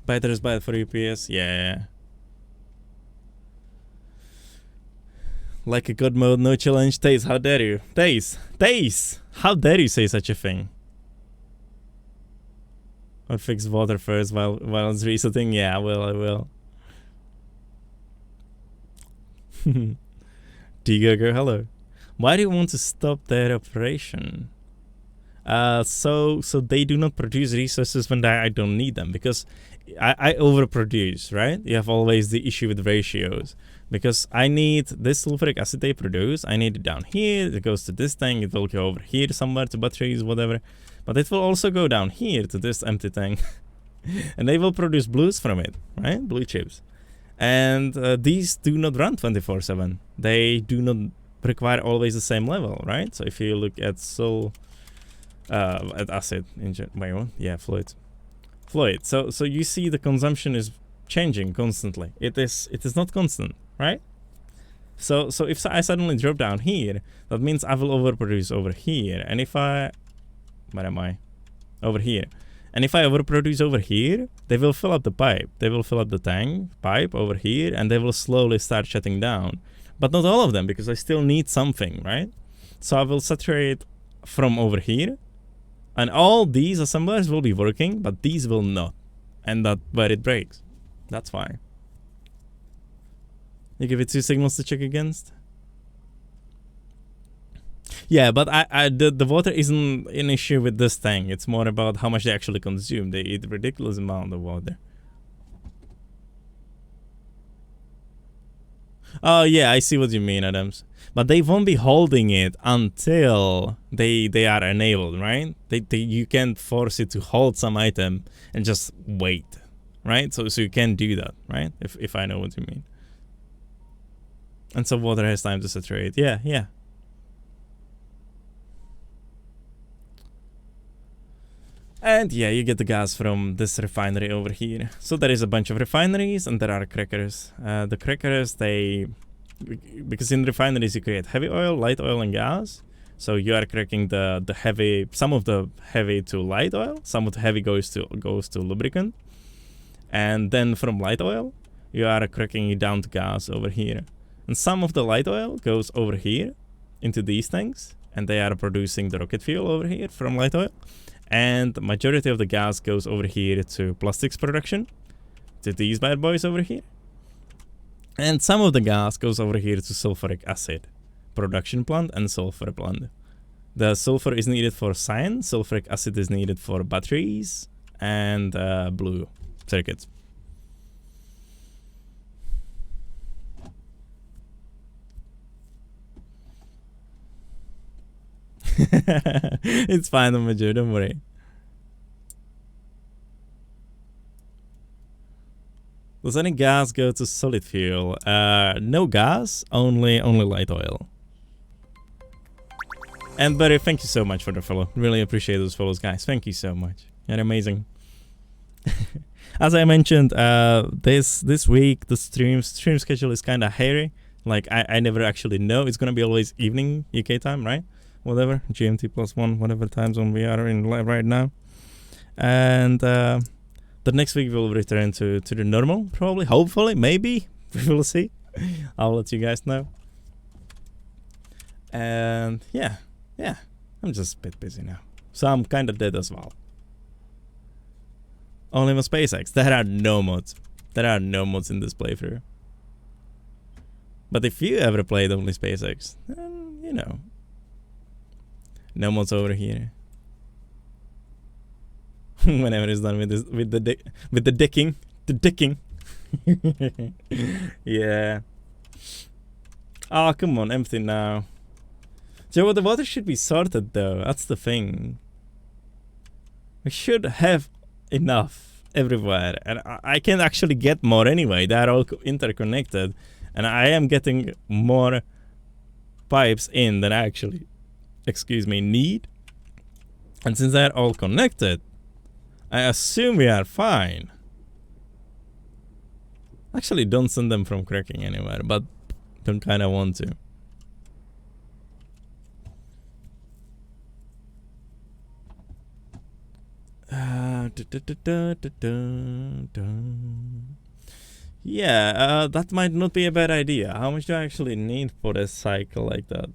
Better is bad for UPS? Yeah. Like a god mode, no challenge. Days, how dare you? Days! How dare you say such a thing? I'll fix water first while it's resetting. Yeah, I will. Tigago, hello. Why do you want to stop their operation? So they do not produce resources when I don't need them, because I overproduce, right? You have always the issue with ratios, because I need this sulfuric acid they produce. I need it down here. It goes to this thing. It will go over here somewhere to batteries, whatever. But it will also go down here to this empty tank, and they will produce blues from it, right? Blue chips. And these do not run 24/7. They do not require always the same level, right? So if you look at at acid, wait, what? Yeah, fluid. So you see the consumption is changing constantly. It is not constant, right? So if I suddenly drop down here, that means I will overproduce over here. And if where am I? Over here. And if I overproduce over here, they will fill up the pipe. They will fill up the tank pipe over here, and they will slowly start shutting down. But not all of them, because I still need something, right? So I will saturate from over here, and all these assemblers will be working, but these will not. And that's where it breaks. That's why. You give it 2 signals to check against? Yeah, but the water isn't an issue with this thing. It's more about how much they actually consume. They eat a ridiculous amount of water. Oh yeah, I see what you mean, Adams. But they won't be holding it until they are enabled, right? You can't force it to hold some item and just wait, right? So you can't do that, right? If I know what you mean. And so water has time to saturate. Yeah. And yeah, you get the gas from this refinery over here. So there is a bunch of refineries, and there are crackers. The crackers, because in refineries you create heavy oil, light oil, and gas. So you are cracking the heavy, some of the heavy to light oil, some of the heavy goes to lubricant. And then from light oil, you are cracking it down to gas over here. And some of the light oil goes over here into these tanks, and they are producing the rocket fuel over here from light oil. And the majority of the gas goes over here to plastics production, to these bad boys over here. And some of the gas goes over here to sulfuric acid production plant and sulfur plant. The sulfur is needed for cyan, sulfuric acid is needed for batteries and blue circuits. It's fine, Major, don't worry. Does any gas go to solid fuel? No gas, only light oil. And Barry, thank you so much for the follow. Really appreciate those follows, guys. Thank you so much. You're amazing. As I mentioned, this week the stream schedule is kind of hairy. Like I never actually know. It's gonna be always evening UK time, right? Whatever, GMT +1, whatever time zone we are in right now. And the next week we'll return to the normal, probably, hopefully, maybe. We will see. I'll let you guys know. And yeah, I'm just a bit busy now. So I'm kind of dead as well. Only on SpaceX. There are no mods. There are no mods in this playthrough. But if you ever played only SpaceX, then, you know. No mods over here. Whenever it's done with this, with the dicking. Yeah. Oh, come on, empty now. Joe, the water should be sorted though. That's the thing. We should have enough everywhere, and I can actually get more anyway. They are all interconnected, and I am getting more pipes in than I actually, need. And since they're all connected, I assume we are fine. Actually, don't send them from cracking anywhere, but don't kind of want to. Yeah, that might not be a bad idea. How much do I actually need for a cycle like that?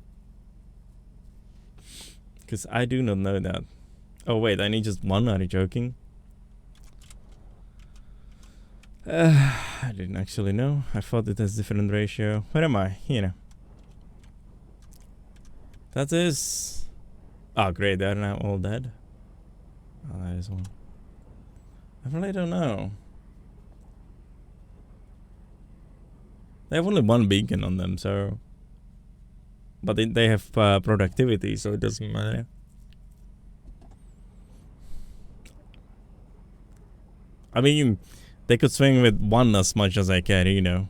Because I do not know that. Oh wait, I need just one, are you joking? I didn't actually know. I thought it has different ratio. Where am I? Here. That is... Oh great, they're now all dead. Oh, that is one. I really don't know. They have only one beacon on them, so... But they have productivity, so it doesn't matter. I mean, they could swing with one as much as I can, you know.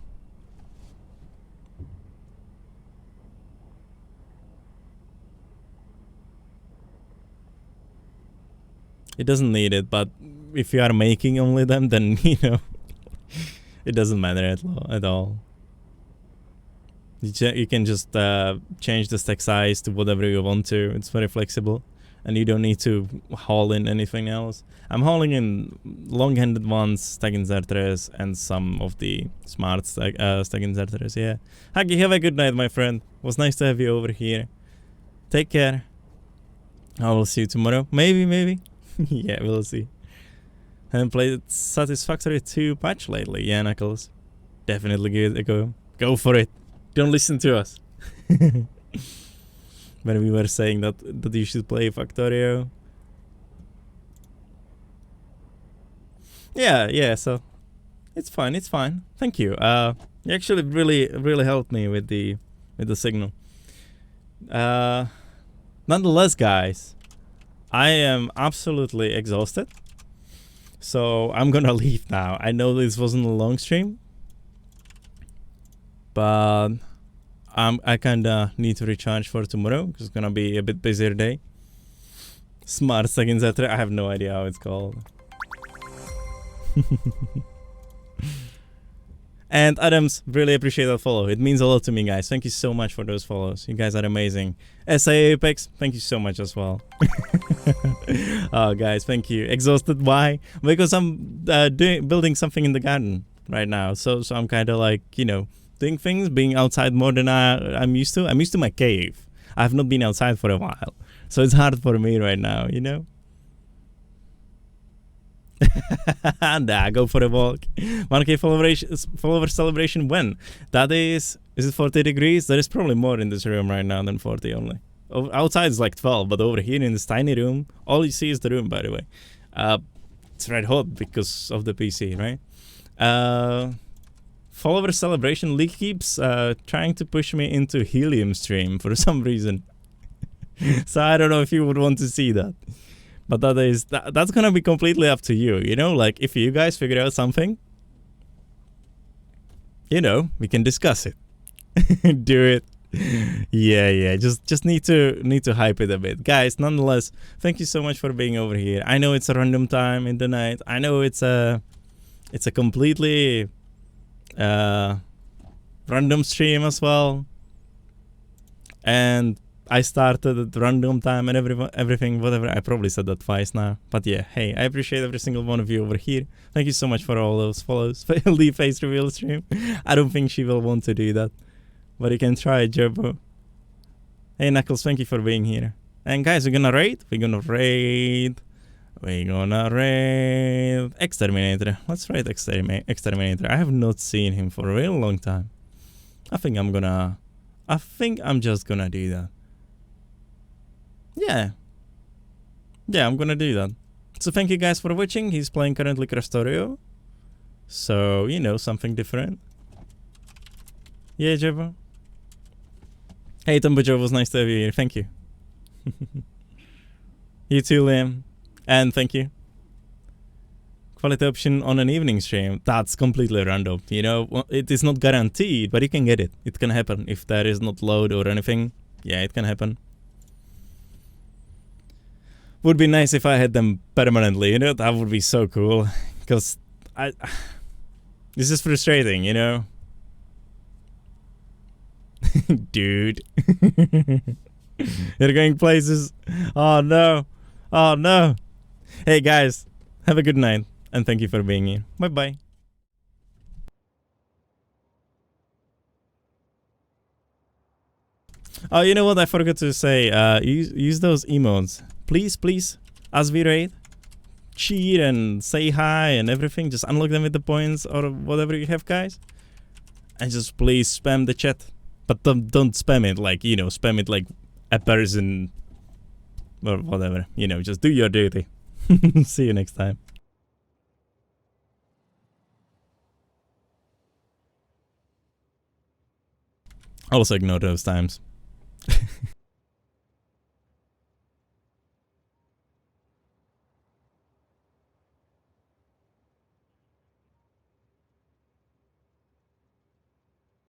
It doesn't need it, but if you are making only them, then, you know, it doesn't matter at all. You can just change the stack size to whatever you want to. It's very flexible, and you don't need to haul in anything else. I'm hauling in long-handed ones, stack inserters, and some of the smart stack inserters, yeah. Hagi, have a good night, my friend. It was nice to have you over here. Take care. I will see you tomorrow. Maybe. Yeah, we'll see. Haven't played Satisfactory 2 patch lately. Yeah, Knuckles. Definitely give it a go. Go for it. Don't listen to us. When we were saying that you should play Factorio. Yeah, so it's fine. Thank you. You actually really helped me with the signal. Nonetheless, guys, I am absolutely exhausted. So I'm gonna leave now. I know this wasn't a long stream, but I kinda need to recharge for tomorrow because it's gonna be a bit busier day. Smart stack inserter. I have no idea how it's called. And Adams, really appreciate that follow. It means a lot to me, guys. Thank you so much for those follows. You guys are amazing. SA Apex, thank you so much as well. Oh, guys, thank you. Exhausted? Why? Because I'm building something in the garden right now. So I'm kind of like, you know, doing things, being outside more than I'm used to. I'm used to my cave. I have not been outside for a while, so it's hard for me right now, you know. Nah, go for a walk. 1K follower celebration when? That is it 40 degrees? There is probably more in this room right now than 40 only. Outside is like 12, but over here in this tiny room, all you see is the room, by the way. It's red hot because of the PC, right? Follower celebration. League keeps trying to push me into helium stream for some reason. So I don't know if you would want to see that. But that's gonna be completely up to you, you know? Like, if you guys figure out something, you know, we can discuss it. Do it. Yeah, just need to hype it a bit. Guys, nonetheless, thank you so much for being over here. I know it's a random time in the night. I know it's a completely random stream as well. And I started at random time and everything, whatever. I probably said that twice now. But yeah, hey, I appreciate every single one of you over here. Thank you so much for all those follows. Leave face reveal stream. I don't think she will want to do that. But you can try it, Jerbo. Hey, Knuckles, thank you for being here. And guys, we're gonna raid. Exterminator. Let's raid Exterminator. I have not seen him for a real long time. I think I'm just gonna do that. Yeah, I'm gonna do that. So thank you guys for watching. He's playing currently Crastorio. So, you know, something different. Yeah, Jerbo. Hey, Tumbojo, was nice to have you here. Thank you. You too, Liam. And thank you. Quality option on an evening stream. That's completely random. You know, it is not guaranteed, but you can get it. It can happen. If there is not load or anything, yeah, it can happen. Would be nice if I had them permanently, you know? That would be so cool. Because this is frustrating, you know? Dude. You're going places. Oh no. Oh no. Hey guys, have a good night. And thank you for being here. Bye bye. Oh, you know what? I forgot to say. Use those emotes. Please, as we raid, cheat and say hi and everything. Just unlock them with the points or whatever you have, guys. And just please spam the chat. But don't spam it like, you know, spam it like a person or whatever. You know, just do your duty. See you next time. Also ignore those times.